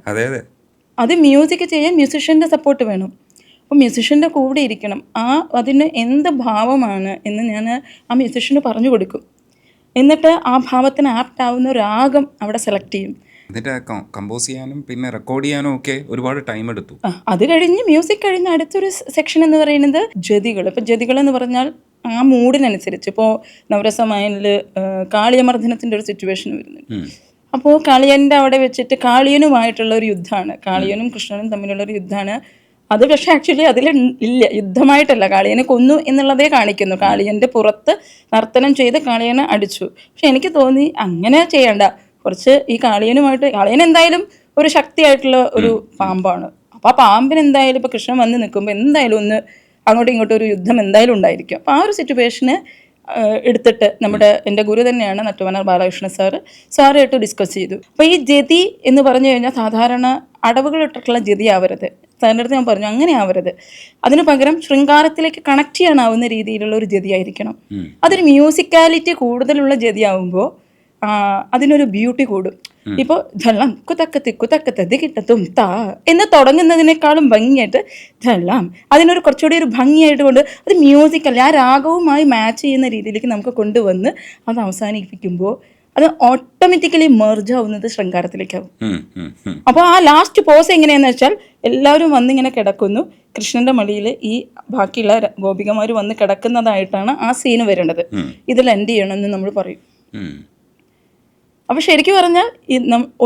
അത് മ്യൂസിക് ചെയ്യാൻ മ്യൂസിഷ്യൻ്റെ സപ്പോർട്ട് വേണം. അപ്പോൾ മ്യൂസിഷ്യൻ്റെ കൂടെ ഇരിക്കണം. അതിന് എന്ത് ഭാവമാണ് എന്ന് ഞാൻ ആ മ്യൂസിഷ്യന് പറഞ്ഞു കൊടുക്കും. എന്നിട്ട് ആ ഭാവത്തിന് ആപ്റ്റാവുന്ന രാഗം അവിടെ സെലക്ട് ചെയ്യും. എന്നിട്ട് കമ്പോസ് ചെയ്യാനും പിന്നെ റെക്കോർഡ് ചെയ്യാനും ഒക്കെ ഒരുപാട് ടൈം എടുത്തു. അത് കഴിഞ്ഞ് മ്യൂസിക് കഴിഞ്ഞ് അടുത്തൊരു സെക്ഷൻ എന്ന് പറയുന്നത് ജതികൾ. ഇപ്പോൾ ജതികൾ എന്ന് പറഞ്ഞാൽ ആ മൂഡിനനുസരിച്ച് ഇപ്പോൾ നവരസമായനിൽ കാളിയമർദ്ദനത്തിൻ്റെ ഒരു സിറ്റുവേഷൻ വരുന്നുണ്ട്. അപ്പോൾ കാളിയൻ്റെ അവിടെ വെച്ചിട്ട് കാളിയനുമായിട്ടുള്ള ഒരു യുദ്ധമാണ്. കാളിയനും കൃഷ്ണനും തമ്മിലുള്ളൊരു യുദ്ധമാണ്. അത് പക്ഷേ ആക്ച്വലി അതിൽ ഇല്ല, യുദ്ധമായിട്ടല്ല, കാളിയനെ കൊന്നു എന്നുള്ളതേ കാണിക്കുന്നു. കാളിയൻ്റെ പുറത്ത് നർത്തനം ചെയ്ത് കാളിയനെ അടിച്ചു. പക്ഷെ എനിക്ക് തോന്നി അങ്ങനെ ചെയ്യണ്ട, കുറച്ച് ഈ കാളിയൻ എന്തായാലും ഒരു ശക്തിയായിട്ടുള്ള ഒരു പാമ്പാണ്. അപ്പോൾ ആ പാമ്പിന് എന്തായാലും ഇപ്പോൾ കൃഷ്ണൻ വന്ന് നിൽക്കുമ്പോൾ എന്തായാലും ഒന്ന് അങ്ങോട്ടും ഇങ്ങോട്ടും ഒരു യുദ്ധം എന്തായാലും ഉണ്ടായിരിക്കും. അപ്പോൾ ആ ഒരു സിറ്റുവേഷന് എടുത്തിട്ട് എൻ്റെ ഗുരു തന്നെയാണ് നട്ടുവനാർ ബാലകൃഷ്ണ സാറായിട്ട് ഡിസ്കസ് ചെയ്തു. അപ്പോൾ ഈ ജതി എന്ന് പറഞ്ഞു കഴിഞ്ഞാൽ സാധാരണ അടവുകളിട്ടിട്ടുള്ള ജതി ആവരുത്. സാറിൻ്റെ അടുത്ത് ഞാൻ പറഞ്ഞു അങ്ങനെ ആവരുത്. അതിന് പകരം ശൃംഗാരത്തിലേക്ക് കണക്ട് ചെയ്യാനാവുന്ന രീതിയിലുള്ള ഒരു ജതി ആയിരിക്കണം. അതൊരു മ്യൂസിക്കാലിറ്റി കൂടുതലുള്ള ജതി ആവുമ്പോൾ അതിനൊരു ബ്യൂട്ടി കൂടും. ഇപ്പോൾ ധല്ലാം കുതക്കത്തി കിട്ടത്തും താ എന്ന് തുടങ്ങുന്നതിനേക്കാളും ഭംഗിയായിട്ട് ധല്ലാം അതിനൊരു കുറച്ചുകൂടി ഒരു ഭംഗിയായിട്ട് കൊണ്ട് അത് മ്യൂസിക്കല്ല ആ രാഗവുമായി മാച്ച് ചെയ്യുന്ന രീതിയിലേക്ക് നമുക്ക് കൊണ്ടുവന്ന് അത് അവസാനിപ്പിക്കുമ്പോൾ അത് ഓട്ടോമാറ്റിക്കലി മെർജ് ആവുന്നത് ശൃംഗാരത്തിലേക്കാവും. അപ്പോൾ ആ ലാസ്റ്റ് പോസ് എങ്ങനെയാണെന്ന് വെച്ചാൽ എല്ലാവരും വന്നിങ്ങനെ കിടക്കുന്നു, കൃഷ്ണന്റെ മടിയിൽ ഈ ബാക്കിയുള്ള ഗോപികമാർ വന്ന് കിടക്കുന്നതായിട്ടാണ് ആ സീന് വരേണ്ടത്. ഇതിൽ എൻഡ് ചെയ്യണമെന്ന് നമ്മൾ പറയും. അപ്പോൾ ശരിക്കും പറഞ്ഞാൽ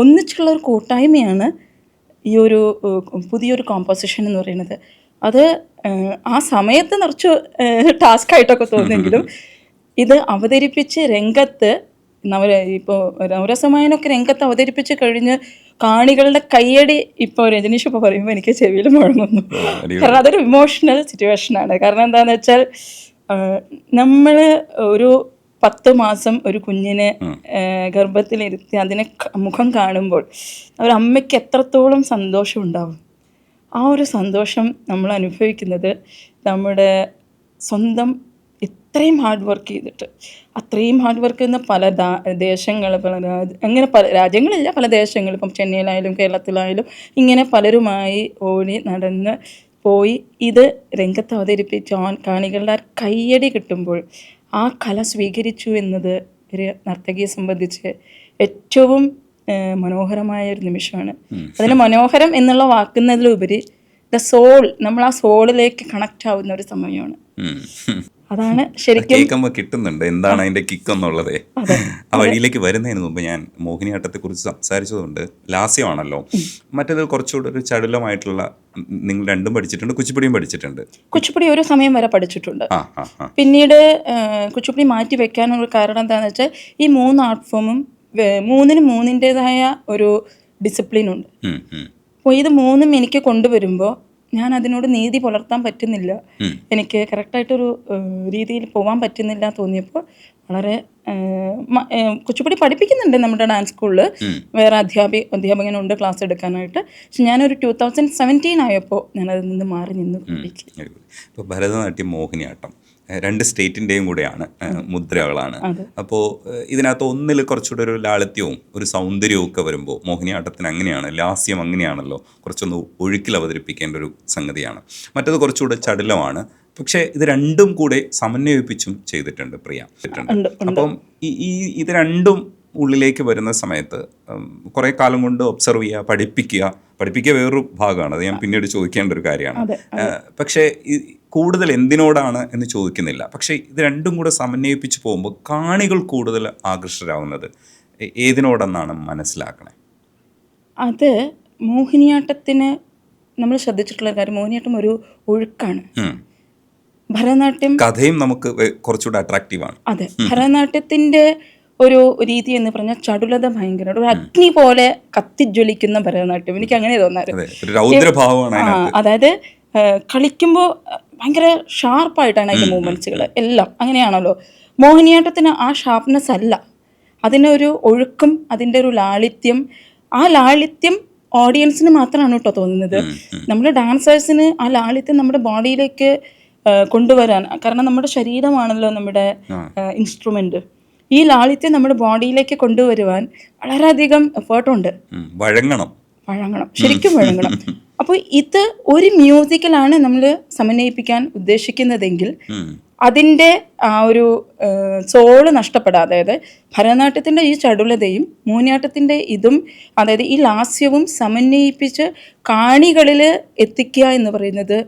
ഒന്നിച്ചുള്ള ഒരു കൂട്ടായ്മയാണ് ഈ ഒരു പുതിയൊരു കോമ്പോസിഷൻ എന്ന് പറയുന്നത്. അത് ആ സമയത്ത് നിറച്ച് ടാസ്ക്കായിട്ടൊക്കെ തോന്നുമെങ്കിലും ഇത് അവതരിപ്പിച്ച് രംഗത്ത് ഇപ്പോൾ നവരസമായനൊക്കെ രംഗത്ത് അവതരിപ്പിച്ച് കഴിഞ്ഞ് കാണികളുടെ കയ്യടി ഇപ്പോൾ രജനീഷ് ഇപ്പോൾ പറയുമ്പോൾ എനിക്ക് ചെവിയിൽ മുഴങ്ങുന്നു. കാരണം അതൊരു ഇമോഷണൽ സിറ്റുവേഷനാണ്. കാരണം എന്താണെന്ന് വെച്ചാൽ നമ്മൾ ഒരു 10 മാസം ഒരു കുഞ്ഞിനെ ഗർഭത്തിലിരുത്തി അതിനെ മുഖം കാണുമ്പോൾ ഒരു അമ്മയ്ക്ക് എത്രത്തോളം സന്തോഷം ഉണ്ടാവും. ആ ഒരു സന്തോഷം നമ്മൾ അനുഭവിക്കുന്നത് നമ്മുടെ സ്വന്തം ഇത്രയും ഹാർഡ് വർക്ക് ചെയ്തിട്ട് അത്രയും ഹാർഡ് വർക്ക് ചെയ്യുന്ന പല ദേശങ്ങൾ അങ്ങനെ പല രാജ്യങ്ങളില്ല, പല ദേശങ്ങൾ, ഇപ്പം ചെന്നൈയിലായാലും കേരളത്തിലായാലും ഇങ്ങനെ പലരുമായി ഓടി നടന്ന് പോയി ഇത് രംഗത്ത് അവതരിപ്പിച്ച് കാണികളുടെ കയ്യടി കിട്ടുമ്പോൾ ആ കല സ്വീകരിച്ചു എന്നത് ഒരു നർത്തകിയെ സംബന്ധിച്ച് ഏറ്റവും മനോഹരമായ ഒരു നിമിഷമാണ്. അതിന് മനോഹരം എന്നുള്ള വാക്കുന്നതിലുപരി സോൾ, നമ്മൾ ആ സോളിലേക്ക് കണക്റ്റ് ആവുന്ന ഒരു സമയമാണ്. അതാണ് ശരിക്കും കിട്ടുന്നുണ്ട് എന്താണ് അതിന്റെ കിക്ക് എന്നുള്ളത്. ആ വഴിയിലേക്ക് വരുന്നതിന് മുമ്പ് ഞാൻ മോഹിനിയാട്ടത്തെ കുറിച്ച് സംസാരിച്ചതുകൊണ്ട് ലാസ്യമാണല്ലോ, മറ്റേത് കുറച്ചുകൂടെ ഒരു ചടുലമായിട്ടുള്ള, നിങ്ങൾ രണ്ടും പഠിച്ചിട്ടുണ്ട്, കുച്ചിപ്പുടിയും പഠിച്ചിട്ടുണ്ട്. കുച്ചിപ്പുടി ഒരു സമയം വരെ പഠിച്ചിട്ടുണ്ട്. പിന്നീട് കുച്ചിപ്പുടി മാറ്റി വെക്കാനുള്ള കാരണം എന്താണെന്ന് വെച്ചാൽ ഈ 3 ആർട്ട് ഫോമും മൂന്നിൻ്റെതായ ഒരു ഡിസിപ്ലിൻ ഉണ്ട്. അപ്പോൾ ഇത് 3ഉം എനിക്ക് കൊണ്ടുവരുമ്പോൾ ഞാൻ അതിനോട് നീതി പുലർത്താൻ പറ്റുന്നില്ല, എനിക്ക് കറക്റ്റായിട്ടൊരു രീതിയിൽ പോകാൻ പറ്റുന്നില്ല തോന്നിയപ്പോൾ വളരെ കുച്ചിപ്പുടി പഠിപ്പിക്കുന്നുണ്ട് നമ്മുടെ ഡാൻസ് സ്കൂളിൽ, വേറെ അധ്യാപകനുണ്ട് ക്ലാസ് എടുക്കാനായിട്ട്. പക്ഷെ ഞാനൊരു 2017 ആയപ്പോൾ ഞാനതിൽ നിന്ന് മാറി നിന്ന് പഠിക്കും. ഇപ്പോൾ ഭരതനാട്യം, മോഹിനിയാട്ടം 2 സ്റ്റേറ്റിൻ്റെയും കൂടെയാണ് മുദ്രകളാണ്. അപ്പോൾ ഇതിനകത്ത് ഒന്നിൽ കുറച്ചുകൂടെ ഒരു ലാളിത്യവും ഒരു സൗന്ദര്യവും ഒക്കെ വരുമ്പോൾ മോഹിനിയാട്ടത്തിന് അങ്ങനെയാണ്, ലാസ്യം അങ്ങനെയാണല്ലോ, കുറച്ചൊന്ന് ഒഴുക്കിൽ അവതരിപ്പിക്കേണ്ട ഒരു സംഗതിയാണ്. മറ്റത് കുറച്ചുകൂടെ ചടുലമാണ്. പക്ഷേ ഇത് രണ്ടും കൂടെ സമന്വയിപ്പിച്ചും ചെയ്തിട്ടുണ്ട് പ്രിയ. അപ്പം ഇത് രണ്ടും ഉള്ളിലേക്ക് വരുന്ന സമയത്ത് കുറേ കാലം കൊണ്ട് ഒബ്സർവ് ചെയ്യുക, പഠിപ്പിക്കുക വേറൊരു ഭാഗമാണ്, അത് ഞാൻ പിന്നീട് ചോദിക്കേണ്ട ഒരു കാര്യമാണ്. പക്ഷേ കൂടുതൽ എന്തിനോടാണ് എന്ന് ചോദിക്കുന്നില്ല, പക്ഷേ ഇത് രണ്ടും കൂടെ സമന്വയിപ്പിച്ച് പോകുമ്പോൾ കാണികൾ കൂടുതൽ ആകർഷകരാകുന്നത് ഏതിനോടെന്നാണ് മനസ്സിലാക്കണേ? അത് മോഹിനിയാട്ടത്തിന് നമ്മൾ ശ്രദ്ധിച്ചിട്ടുള്ള കാര്യം, മോഹിനിയാട്ടം ഒരു ഒഴുക്കാണ്. ഭരതനാട്യം കഥയും നമുക്ക് കുറച്ചുകൂടെ അട്രാക്റ്റീവാണ്. അതെ, ഭരതനാട്യത്തിൻ്റെ ഒരു രീതി എന്ന് പറഞ്ഞാൽ ചടുലത ഭയങ്കര, ഒരു അഗ്നി പോലെ കത്തിജ്വലിക്കുന്ന ഭരതനാട്യം, എനിക്ക് അങ്ങനെ തോന്നാറ്. അതായത് കളിക്കുമ്പോൾ ഭയങ്കര ഷാർപ്പായിട്ടാണ് അതിൻ്റെ മൂവ്മെൻറ്റ്സുകൾ എല്ലാം, അങ്ങനെയാണല്ലോ. മോഹിനിയാട്ടത്തിന് ആ ഷാർപ്നെസ് അല്ല, അതിനൊരു ഒഴുക്കും അതിൻ്റെ ഒരു ലാളിത്യം, ആ ലാളിത്യം ഓഡിയൻസിന് മാത്രമാണ് കേട്ടോ തോന്നുന്നത്. നമ്മൾ ഡാൻസേഴ്സിന് ആ ലാളിത്യം നമ്മുടെ ബോഡിയിലേക്ക് കൊണ്ടുവരാൻ, കാരണം നമ്മുടെ ശരീരമാണല്ലോ നമ്മുടെ ഇൻസ്ട്രുമെന്റ്, ഈ ലാളിത്യം നമ്മുടെ ബോഡിയിലേക്ക് കൊണ്ടുവരുവാൻ വളരെയധികം എഫേർട്ടുണ്ട്. വഴങ്ങണം, ശരിക്കും വഴങ്ങണം. അപ്പോൾ ഇത് ഒരു മ്യൂസിക്കിലാണ് നമ്മൾ സമന്വയിപ്പിക്കാൻ ഉദ്ദേശിക്കുന്നതെങ്കിൽ അതിൻ്റെ ആ ഒരു സോള് നഷ്ടപ്പെടാതെ, അതായത് ഭരതനാട്യത്തിൻ്റെ ഈ ചടുലതയും മോഹിനിയാട്ടത്തിൻ്റെ ഇതും, അതായത് ഈ ലാസ്യവും സമന്വയിപ്പിച്ച് കാണികളിൽ എത്തിക്കുക എന്ന് പറയുന്നത്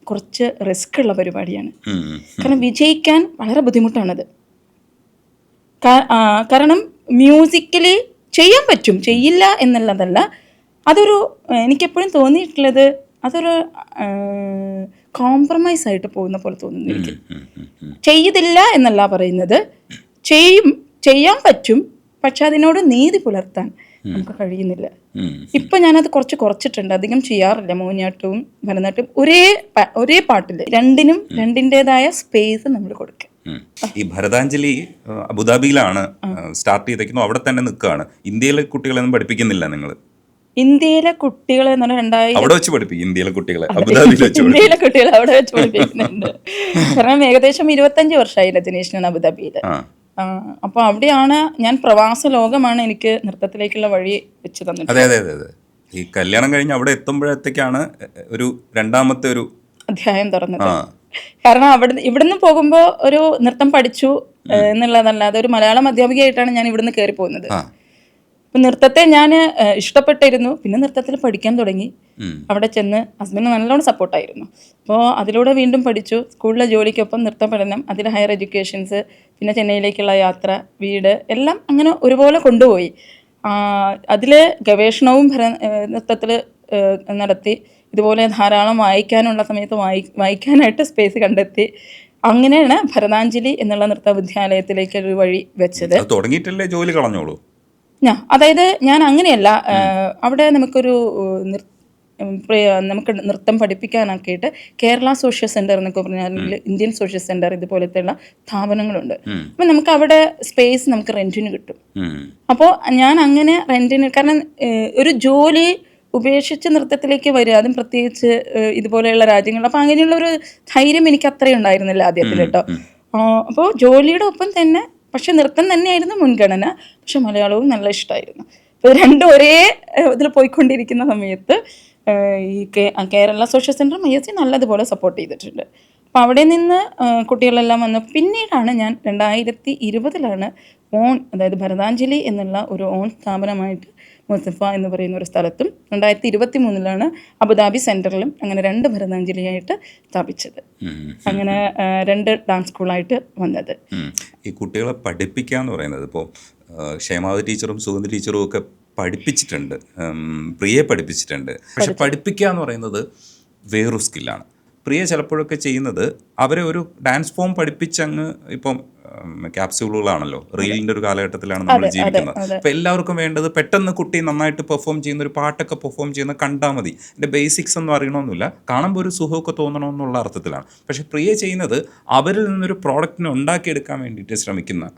കുറച്ച് റിസ്ക് ഉള്ള പരിപാടിയാണ്. കാരണം വിജയിക്കാൻ വളരെ ബുദ്ധിമുട്ടാണത്. കാരണം മ്യൂസിക്കലി ചെയ്യാൻ പറ്റും, ചെയ്യില്ല എന്നുള്ളതല്ല. അതൊരു എനിക്കെപ്പോഴും തോന്നിയിട്ടുള്ളത് അതൊരു കോംപ്രമൈസ് ആയിട്ട് പോകുന്ന പോലെ തോന്നുന്നു എനിക്ക്. ചെയ്തില്ല എന്നല്ല പറയുന്നത്, ചെയ്യാൻ പറ്റും, പക്ഷെ അതിനോട് നീതി പുലർത്താൻ നമുക്ക് കഴിയുന്നില്ല. ഇപ്പൊ ഞാനത് കുറച്ചിട്ടുണ്ട്, അധികം ചെയ്യാറില്ല. മോഹിനിയാട്ടവും ഭരതനാട്യവും ഒരേ പാട്ടിൽ രണ്ടിൻ്റെതായ സ്പേസ് നമ്മൾ കൊടുക്കുക. ഈ ഭരതാഞ്ജലി അബുദാബിയിലാണ് സ്റ്റാർട്ട് ചെയ്തേക്കുന്നത്, അവിടെ തന്നെ നിൽക്കുകയാണ്. ഇന്ത്യയിലെ കുട്ടികളെയൊന്നും പഠിപ്പിക്കുന്നില്ല നിങ്ങൾ? ഇന്ത്യയിലെ കുട്ടികളെ എന്ന് പറഞ്ഞാൽ അവിടെ വെച്ച് പഠിപ്പിക്കും. ഇന്ത്യയിലെ കുട്ടികളെ അബുദാബിയിൽ വെച്ച് ഇന്ത്യയിലെ കുട്ടികളെ അവിടെ വെച്ച് പഠിപ്പിക്കുന്നുണ്ട്. കാരണം ഏകദേശം 25 വർഷമായി രജനീഷിനാണ് അബുദാബിയിൽ. അപ്പൊ അവിടെയാണ് ഞാൻ, പ്രവാസ ലോകമാണ് എനിക്ക് നൃത്തത്തിലേക്കുള്ള വഴി വെച്ച് തന്നിട്ട്. അതെ അതെ അതെ അതെ. ഈ കല്യാണം കഴിഞ്ഞ് അവിടെ എത്തുമ്പോഴത്തേക്കാണ് ഒരു രണ്ടാമത്തെ ഒരു അധ്യായം തുറന്നത്. കാരണം ഇവിടുന്ന് പോകുമ്പോൾ ഒരു നൃത്തം പഠിച്ചു എന്നുള്ളതല്ലാതെ ഒരു മലയാളം അധ്യാപികയായിട്ടാണ് ഞാൻ ഇവിടുന്ന് കയറി പോകുന്നത്. അപ്പം നൃത്തത്തെ ഞാൻ ഇഷ്ടപ്പെട്ടിരുന്നു, പിന്നെ നൃത്തത്തിൽ പഠിക്കാൻ തുടങ്ങി. അവിടെ ചെന്ന് ഹസ്ബൻഡ് നല്ലോണം സപ്പോർട്ടായിരുന്നു. അപ്പോൾ അതിലൂടെ വീണ്ടും പഠിച്ചു. സ്കൂളിലെ ജോലിക്കൊപ്പം നൃത്ത പഠനം, അതിൽ ഹയർ എഡ്യൂക്കേഷൻസ്, പിന്നെ ചെന്നൈയിലേക്കുള്ള യാത്ര, വീട്, എല്ലാം അങ്ങനെ ഒരുപോലെ കൊണ്ടുപോയി. അതിൽ ഗവേഷണവും നൃത്തത്തിൽ നടത്തി. ഇതുപോലെ ധാരാളം വായിക്കാനുള്ള സമയത്ത് വായിക്കാനായിട്ട് സ്പേസ് കണ്ടെത്തി. അങ്ങനെയാണ് ഭരതാഞ്ജലി എന്നുള്ള നൃത്ത വിദ്യാലയത്തിലേക്ക് ഒരു വഴി വെച്ചത്. തുടങ്ങിയിട്ടല്ലേ ജോലി കളഞ്ഞോളൂ? അതായത് ഞാൻ അങ്ങനെയല്ല, അവിടെ നമുക്ക് നൃത്തം പഠിപ്പിക്കാനാക്കിയിട്ട് കേരള സോഷ്യൽ സെന്റർ എന്നൊക്കെ പറഞ്ഞാൽ ഇന്ത്യൻ സോഷ്യൽ സെന്റർ ഇതുപോലത്തെയുള്ള സ്ഥാപനങ്ങളുണ്ട്. അപ്പം നമുക്ക് അവിടെ സ്പേസ് നമുക്ക് റെന്റിന് കിട്ടും. അപ്പോൾ ഞാൻ അങ്ങനെ റെന്റിന്, കാരണം ഒരു ജോലി ഉപേക്ഷിച്ച് നൃത്തത്തിലേക്ക് വരിക, അതും പ്രത്യേകിച്ച് ഇതുപോലെയുള്ള രാജ്യങ്ങൾ, അപ്പോൾ അങ്ങനെയുള്ള ഒരു ധൈര്യം എനിക്ക് അത്രയും ഉണ്ടായിരുന്നില്ല ആദ്യത്തിൽ കേട്ടോ. അപ്പോൾ ജോലിയുടെ ഒപ്പം തന്നെ, പക്ഷെ നൃത്തം തന്നെയായിരുന്നു മുൻഗണന, പക്ഷെ മലയാളവും നല്ല ഇഷ്ടമായിരുന്നു. അപ്പോൾ രണ്ടും ഒരേ ഇതിൽ പോയിക്കൊണ്ടിരിക്കുന്ന സമയത്ത് ഈ കേരള സോഷ്യൽ സെൻറ്റർ ISC നല്ലതുപോലെ സപ്പോർട്ട് ചെയ്തിട്ടുണ്ട്. അപ്പോൾ അവിടെ നിന്ന് കുട്ടികളെല്ലാം വന്ന് പിന്നീടാണ് ഞാൻ 2020 ഓൺ, അതായത് ഭരതാഞ്ജലി എന്നുള്ള ഒരു ഓൺ സ്ഥാപനമായിട്ട് മുസഫ എന്ന് പറയുന്ന ഒരു സ്ഥലത്തും 2023 അബുദാബി സെൻറ്ററിലും അങ്ങനെ 2 ഭരതാഞ്ജലിയായിട്ട് സ്ഥാപിച്ചത്. അങ്ങനെ 2 ഡാൻസ് സ്കൂളായിട്ട് വന്നത്. ഈ കുട്ടികളെ പഠിപ്പിക്കുക എന്ന് പറയുന്നത് ഇപ്പോൾ ക്ഷേമാവതി ടീച്ചറും സുഗന്ധി ടീച്ചറും ഒക്കെ പഠിപ്പിച്ചിട്ടുണ്ട്, പ്രിയെ പഠിപ്പിച്ചിട്ടുണ്ട്. പക്ഷെ പഠിപ്പിക്കുക എന്ന് പറയുന്നത് വേറൊരു സ്കില്ലാണ്. പ്രിയ ചിലപ്പോഴൊക്കെ ചെയ്യുന്നത് അവരെ ഒരു ഡാൻസ് ഫോം പഠിപ്പിച്ചങ്ങ്, ഇപ്പം ക്യാപ്സ്യൂളുകളാണല്ലോ, റീലിൻ്റെ ഒരു കാലഘട്ടത്തിലാണ് നമ്മൾ ജീവിക്കുന്നത്. അപ്പോൾ എല്ലാവർക്കും വേണ്ടത് പെട്ടെന്ന് കുട്ടി നന്നായിട്ട് പെർഫോം ചെയ്യുന്ന ഒരു പാട്ടൊക്കെ പെർഫോം ചെയ്യുന്ന കണ്ടാൽ മതി, എൻ്റെ ബേസിക്സ് ഒന്നും അറിയണമെന്നില്ല, കാണുമ്പോൾ ഒരു സുഖമൊക്കെ തോന്നണമെന്നുള്ള അർത്ഥത്തിലാണ്. പക്ഷെ പ്രിയ ചെയ്യുന്നത് അവരിൽ നിന്നൊരു പ്രോഡക്റ്റിനെ ഉണ്ടാക്കിയെടുക്കാൻ വേണ്ടിയിട്ട് ശ്രമിക്കുന്ന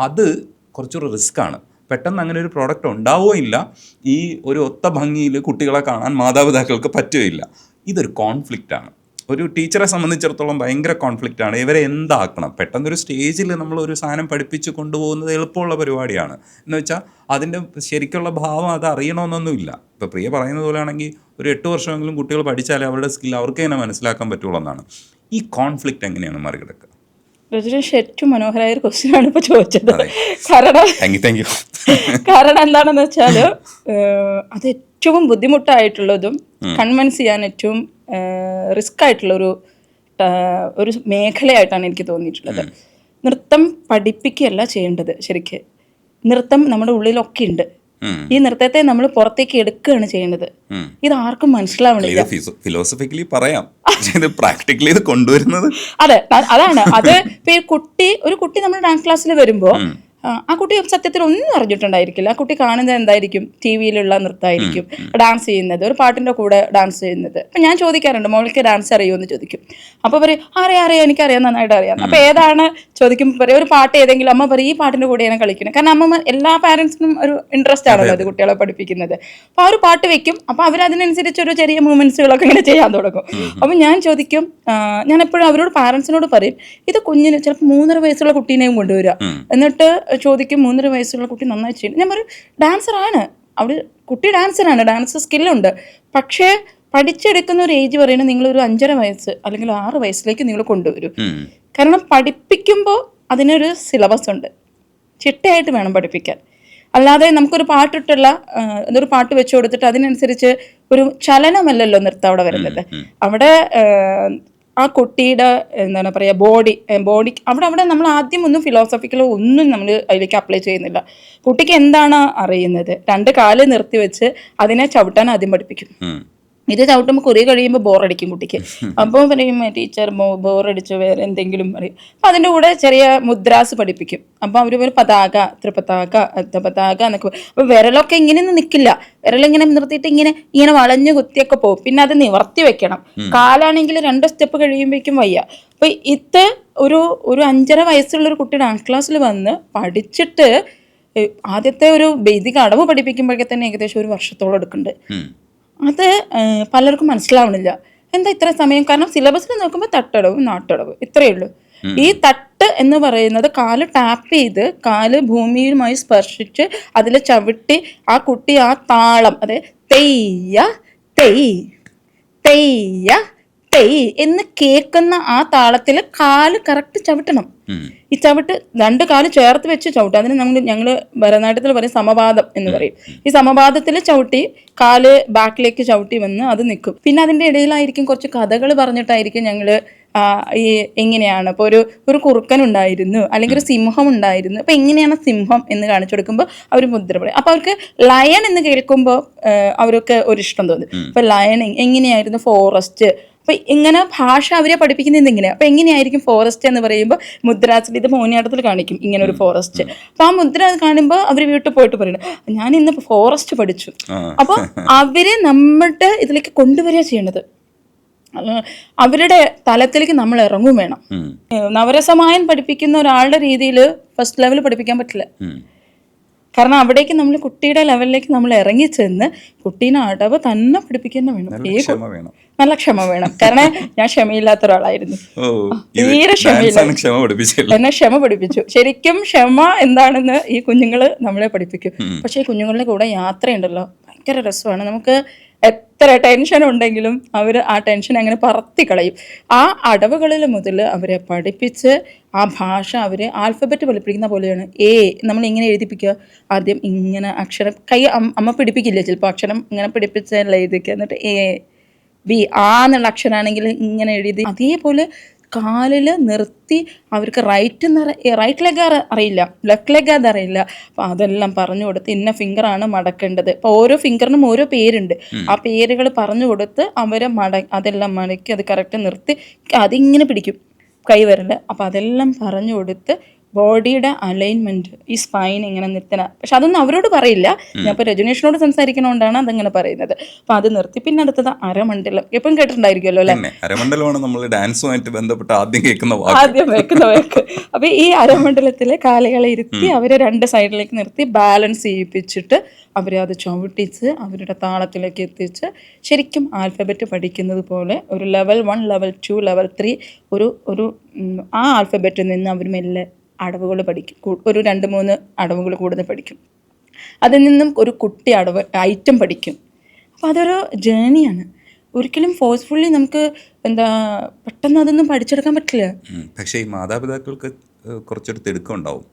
അത് കുറച്ചൊരു റിസ്ക്കാണ്. പെട്ടെന്ന് അങ്ങനെ ഒരു പ്രോഡക്റ്റ് ഉണ്ടാവുകയില്ല. ഈ ഒരു ഒത്ത ഭംഗിയിൽ കുട്ടികളെ കാണാൻ മാതാപിതാക്കൾക്ക് പറ്റുകയില്ല. ഇതൊരു കോൺഫ്ലിക്റ്റാണ്. ഒരു ടീച്ചറെ സംബന്ധിച്ചിടത്തോളം ഭയങ്കര കോൺഫ്ലിക്റ്റാണ്. ഇവരെ എന്താക്കണം? പെട്ടെന്നൊരു സ്റ്റേജിൽ നമ്മൾ ഒരു സാധനം പഠിപ്പിച്ച് കൊണ്ടുപോകുന്നത് എളുപ്പമുള്ള പരിപാടിയാണ്. എന്ന് വെച്ചാൽ അതിൻ്റെ ശരിക്കുള്ള ഭാവം അത് അറിയണമെന്നൊന്നുമില്ല. ഇപ്പോൾ പ്രിയ പറയുന്നത് പോലെ ആണെങ്കിൽ ഒരു 8 വർഷമെങ്കിലും കുട്ടികൾ പഠിച്ചാലേ അവരുടെ സ്കിൽ അവർക്ക് തന്നെ മനസ്സിലാക്കാൻ പറ്റുള്ളൂ എന്നാണ്. ഈ കോൺഫ്ലിക്റ്റ് എങ്ങനെയാണ് മറികടക്കുക? രജനീഷ് ഏറ്റവും മനോഹരമായ ഒരു ക്വസ്റ്റ്യനാണ് ഇപ്പോൾ ചോദിച്ചത്. കാരണം എന്താണെന്ന് വെച്ചാൽ അത് ഏറ്റവും ബുദ്ധിമുട്ടായിട്ടുള്ളതും കൺവിൻസ് ചെയ്യാൻ ഏറ്റവും റിസ്ക് ആയിട്ടുള്ള ഒരു മേഖലയായിട്ടാണ് എനിക്ക് തോന്നിയിട്ടുള്ളത്. നൃത്തം പഠിപ്പിക്കുകയല്ല ചെയ്യേണ്ടത്. ശരിക്ക് നൃത്തം നമ്മുടെ ഉള്ളിലൊക്കെ ഉണ്ട്. ഈ നൃത്തത്തെ നമ്മൾ പുറത്തേക്ക് എടുക്കുകയാണ് ചെയ്യേണ്ടത്. ഇത് ആർക്കും മനസ്സിലാവണില്ല. ഫിലോസഫിക്കലി പറയാം, പ്രാക്ടിക്കലി ഇത് കൊണ്ടുവരുന്നത് അതെ, അതാണ് അത്. ഇപ്പൊ ഒരു കുട്ടി നമ്മുടെ ഡാൻസ് ക്ലാസ്സിൽ വരുമ്പോൾ ആ കുട്ടി സത്യത്തിൽ ഒന്നും അറിഞ്ഞിട്ടുണ്ടായിരിക്കില്ല. ആ കുട്ടി കാണുന്നത് എന്തായിരിക്കും, ടി വിയിലുള്ള നൃത്തമായിരിക്കും, ഡാൻസ് ചെയ്യുന്നത്, ഒരു പാട്ടിൻ്റെ കൂടെ ഡാൻസ് ചെയ്യുന്നത്. അപ്പം ഞാൻ ചോദിക്കാറുണ്ട്, മോൾക്ക് ഡാൻസ് അറിയുമോ എന്ന് ചോദിക്കും. അപ്പോൾ പറയും അറിയാം, എനിക്കറിയാം, നന്നായിട്ട് അറിയാം. അപ്പോൾ ഏതാണ് ചോദിക്കുമ്പോൾ പറയും ഒരു പാട്ട് ഏതെങ്കിലും. അമ്മ പറയും ഈ പാട്ടിൻ്റെ കൂടെയാണ് കളിക്കുന്നത്. കാരണം അമ്മ എല്ലാ പാരൻസിനും ഒരു ഇൻട്രസ്റ്റ് ആണല്ലോ അത് കുട്ടികളെ പഠിപ്പിക്കുന്നത്. അപ്പോൾ ആ ഒരു പാട്ട് വെക്കും. അപ്പോൾ അവരതിനനുസരിച്ച് ഒരു ചെറിയ മൂവ്മെന്റ്സുകളൊക്കെ ഇങ്ങനെ ചെയ്യാൻ തുടങ്ങും. അപ്പം ഞാൻ ചോദിക്കും, ഞാൻ എപ്പോഴും അവരോട് പാരൻസിനോട് പറയും, ഇത് കുഞ്ഞിന് ചിലപ്പോൾ 3.5 വയസ്സുള്ള കുട്ടീനെയും കൊണ്ടുവരിക. എന്നിട്ട് ചോദിക്കും 3.5 വയസ്സുള്ള കുട്ടി നന്നായി ചെയ്യും. ഞാൻ പറയും ഡാൻസറാണ്, അവിടെ കുട്ടി ഡാൻസറാണ്, ഡാൻസ് സ്കില്ലുണ്ട്. പക്ഷേ പഠിച്ചെടുക്കുന്ന ഒരു ഏജ് പറയുന്നത് നിങ്ങളൊരു 5.5 വയസ്സ് അല്ലെങ്കിൽ 6 വയസ്സിലേക്ക് നിങ്ങൾ കൊണ്ടുവരും. കാരണം പഠിപ്പിക്കുമ്പോൾ അതിനൊരു സിലബസ് ഉണ്ട്, ചിട്ടയായിട്ട് വേണം പഠിപ്പിക്കാൻ. അല്ലാതെ നമുക്കൊരു പാട്ടിട്ടുള്ള ഒരു പാട്ട് വെച്ച് കൊടുത്തിട്ട് അതിനനുസരിച്ച് ഒരു ചലനമല്ലല്ലോ നൃത്തം അവിടെ വരുന്നത്. അവിടെ ആ കുട്ടിയുടെ എന്താണ് പറയുക ബോഡി അവിടെ നമ്മൾ ആദ്യം ഒന്നും ഫിലോസഫിക്കലോ ഒന്നും നമ്മൾ അതിലേക്ക് അപ്ലൈ ചെയ്യുന്നില്ല. കുട്ടിക്ക് എന്താണ് അറിയുന്നത്, 2 കാല് നിർത്തി വെച്ച് അതിനെ ചവിട്ടാൻ ആദ്യം പഠിപ്പിക്കും. ഇത് ചവിട്ടുമ്പോൾ കുറേ കഴിയുമ്പോൾ ബോറടിക്കും കുട്ടിക്ക്. അപ്പോൾ പറയും ടീച്ചർ ബോറടിച്ചു, വേറെ എന്തെങ്കിലും പറയും. അപ്പം അതിൻ്റെ കൂടെ ചെറിയ മുദ്രാസ് പഠിപ്പിക്കും. അപ്പോൾ അവർ ഒരു പതാക, ത്രിപതാക, അർദ്ധപതാക എന്നൊക്കെ. അപ്പോൾ വിരലൊക്കെ ഇങ്ങനെയൊന്നും നിൽക്കില്ല, വിരലിങ്ങനെ നിർത്തിയിട്ട് ഇങ്ങനെ വളഞ്ഞു കുത്തിയൊക്കെ പോകും. പിന്നെ അത് നിവർത്തി വെക്കണം. കാലാണെങ്കിൽ 2 സ്റ്റെപ്പ് കഴിയുമ്പോഴേക്കും വയ്യ. അപ്പോൾ ഇത് ഒരു 5.5 വയസ്സുള്ളൊരു കുട്ടി ഡാൻസ് ക്ലാസ്സിൽ വന്ന് പഠിച്ചിട്ട് ആദ്യത്തെ ഒരു ബേസിക് അടവ് പഠിപ്പിക്കുമ്പോഴേക്ക് തന്നെ ഏകദേശം 1 വർഷത്തോളം എടുക്കുന്നുണ്ട്. അത് പലർക്കും മനസ്സിലാവണില്ല. എന്താ ഇത്ര സമയം? കാരണം സിലബസിൽ നോക്കുമ്പോൾ തട്ടടവ്, നാട്ടടവ് ഇത്രയേ ഉള്ളൂ. ഈ തട്ട് എന്ന് പറയുന്നത് കാല് ടാപ്പ് ചെയ്ത് കാല് ഭൂമിയുമായി സ്പർശിച്ച് അതിൽ ചവിട്ടി ആ കുട്ടി ആ താളം, അതെ തെയ്യ തെയ് തെയ്യ തെയ് എന്ന് കേൾക്കുന്ന ആ താളത്തിൽ കാല് കറക്റ്റ് ചവിട്ടണം. ഈ ചവിട്ട് 2 കാല് ചേർത്ത് വെച്ച് ചവിട്ടും. അതിന് ഞങ്ങൾ ഭരതനാട്യത്തിൽ പറയും സമപാദം എന്ന് പറയും. ഈ സമപാദത്തിൽ ചവിട്ടി കാല് ബാക്കിലേക്ക് ചവിട്ടി വന്ന് അത് നിൽക്കും. പിന്നെ അതിൻ്റെ ഇടയിലായിരിക്കും കുറച്ച് കഥകൾ പറഞ്ഞിട്ടായിരിക്കും ഞങ്ങൾ ഈ എങ്ങനെയാണ് ഇപ്പോൾ ഒരു കുറുക്കൻ ഉണ്ടായിരുന്നു അല്ലെങ്കിൽ ഒരു സിംഹം ഉണ്ടായിരുന്നു, അപ്പോൾ എങ്ങനെയാണ് സിംഹം എന്ന് കാണിച്ചു കൊടുക്കുമ്പോൾ അവർ മുദ്ര പറയും. അപ്പോൾ അവർക്ക് ലയൺ എന്ന് കേൾക്കുമ്പോൾ അവർക്ക് ഒരു ഇഷ്ടം തോന്നും. അപ്പോൾ ലയൺ എങ്ങനെയായിരുന്നു, ഫോറസ്റ്റ്. അപ്പോൾ ഇങ്ങനെ ഭാഷ അവരെ പഠിപ്പിക്കുന്നത് എങ്ങനെയാണ്. അപ്പോൾ എങ്ങനെയായിരിക്കും ഫോറസ്റ്റ് എന്ന് പറയുമ്പോൾ മുദ്രാസിൽ ഇത് മോഹിനിയാട്ടത്തിൽ കാണിക്കും ഇങ്ങനെ ഒരു ഫോറസ്റ്റ്. അപ്പോൾ ആ മുദ്ര കാണുമ്പോൾ അവർ വീട്ടിൽ പോയിട്ട് പറയുന്നത് ഞാൻ ഇന്ന് ഫോറസ്റ്റ് പഠിച്ചു. അപ്പോൾ അവരെ നമ്മുടെ ഇതിലേക്ക് കൊണ്ടുവരിക ചെയ്യണത്. അവരുടെ തലത്തിലേക്ക് നമ്മൾ ഇറങ്ങും വേണം. നവരസമായൻ പഠിപ്പിക്കുന്ന ഒരാളുടെ രീതിയിൽ ഫസ്റ്റ് ലെവൽ പഠിപ്പിക്കാൻ പറ്റില്ല. കാരണം അവിടേക്ക് നമ്മൾ കുട്ടിയുടെ ലെവലിലേക്ക് നമ്മൾ ഇറങ്ങി ചെന്ന് കുട്ടീനെ അടവ് തന്നെ പഠിപ്പിക്കുന്ന വേണം. നല്ല ക്ഷമ വേണം. കാരണം ഞാൻ ക്ഷമയില്ലാത്ത ഒരാളായിരുന്നു, തീരെ ക്ഷമയില്ല. എന്നെ ക്ഷമ പഠിപ്പിച്ചു. ശരിക്കും ക്ഷമ എന്താണെന്ന് ഈ കുഞ്ഞുങ്ങൾ നമ്മളെ പഠിപ്പിക്കും. പക്ഷേ ഈ കുഞ്ഞുങ്ങളുടെ കൂടെ യാത്രയുണ്ടല്ലോ, ഭയങ്കര രസമാണ്. നമുക്ക് എത്ര ടെൻഷൻ ഉണ്ടെങ്കിലും അവർ ആ ടെൻഷൻ അങ്ങനെ പറത്തി കളയും. ആ അടവുകളിൽ മുതൽ അവരെ പഠിപ്പിച്ച് ആ ഭാഷ അവർ ആൽഫബറ്റ് പഠിപ്പിക്കുന്ന പോലെയാണ്. നമ്മൾ ഇങ്ങനെ എഴുതിപ്പിക്കുക, ആദ്യം ഇങ്ങനെ അക്ഷരം അമ്മ പിടിപ്പിക്കില്ല ചിലപ്പോൾ, അക്ഷരം ഇങ്ങനെ പിടിപ്പിച്ചല്ല എഴുതിക്കുക. എന്നിട്ട് ബി എന്നുള്ള അക്ഷരമാണെങ്കിൽ ഇങ്ങനെ എഴുതി അതേപോലെ കാലിൽ നിർത്തി അവർക്ക് റൈറ്റ് ലെഗ് അറിയില്ല, ലെഫ്റ്റ് ലെഗ് അതറിയില്ല. അപ്പോൾ അതെല്ലാം പറഞ്ഞു കൊടുത്ത് ഇന്ന ഫിംഗറാണ് മടക്കേണ്ടത്. അപ്പോൾ ഓരോ ഫിംഗറിനും ഓരോ പേരുണ്ട്. ആ പേരുകൾ പറഞ്ഞു കൊടുത്ത് അവരെ അതെല്ലാം മടക്കി അത് കറക്റ്റ് നിർത്തി അതിങ്ങനെ പിടിക്കും കൈവിരൽ. അപ്പോൾ അതെല്ലാം പറഞ്ഞു കൊടുത്ത് ബോഡിയുടെ അലൈൻമെൻറ്റ്, ഈ സ്പൈൻ ഇങ്ങനെ നിർത്തണം. പക്ഷെ അതൊന്നും അവരോട് പറയില്ല. ഞാൻ ഇപ്പോൾ രജനീഷിനോട് സംസാരിക്കണോണ്ടാണ് അതങ്ങനെ പറയുന്നത്. അപ്പോൾ അത് നിർത്തി. പിന്നെ അടുത്തത് അരമണ്ഡലം. എപ്പം കേട്ടിട്ടുണ്ടായിരിക്കുമല്ലോ അല്ലേ? അരമണ്ഡലമാണ് നമ്മൾ ഡാൻസുമായിട്ട് ബന്ധപ്പെട്ട് ആദ്യം കേൾക്കുന്ന വാക്ക്. അപ്പോൾ ഈ അരമണ്ഡലത്തിലെ കാലുകളെ ഇരുത്തി അവരെ 2 സൈഡിലേക്ക് നിർത്തി ബാലൻസ് ചെയ്യിപ്പിച്ചിട്ട് അവരെ അത് ചവിട്ടിച്ച് അവരുടെ താളത്തിലേക്ക് എത്തിച്ച് ശരിക്കും ആൽഫബറ്റ് പഠിക്കുന്നത് പോലെ ഒരു ലെവൽ 1, ലെവൽ 2, ലെവൽ 3 ഒരു ആ ആൽഫബറ്റിൽ നിന്ന് അവർ മെല്ലെ അടവുകൾ പഠിക്കും. ഒരു 2-3 അടവുകൾ കൂടുതൽ പഠിക്കും. അതിൽ നിന്നും ഒരു കുട്ടി അടവ് ഐറ്റം പഠിക്കും. അപ്പോൾ അതൊരു ജേണിയാണ്. ഒരിക്കലും ഫോഴ്സ്ഫുള്ളി നമുക്ക് പെട്ടെന്ന് അതൊന്നും പഠിച്ചെടുക്കാൻ പറ്റില്ല. പക്ഷേ ഈ മാതാപിതാക്കൾക്ക് കുറച്ചൊരു തിടുക്കം ഉണ്ടാവും.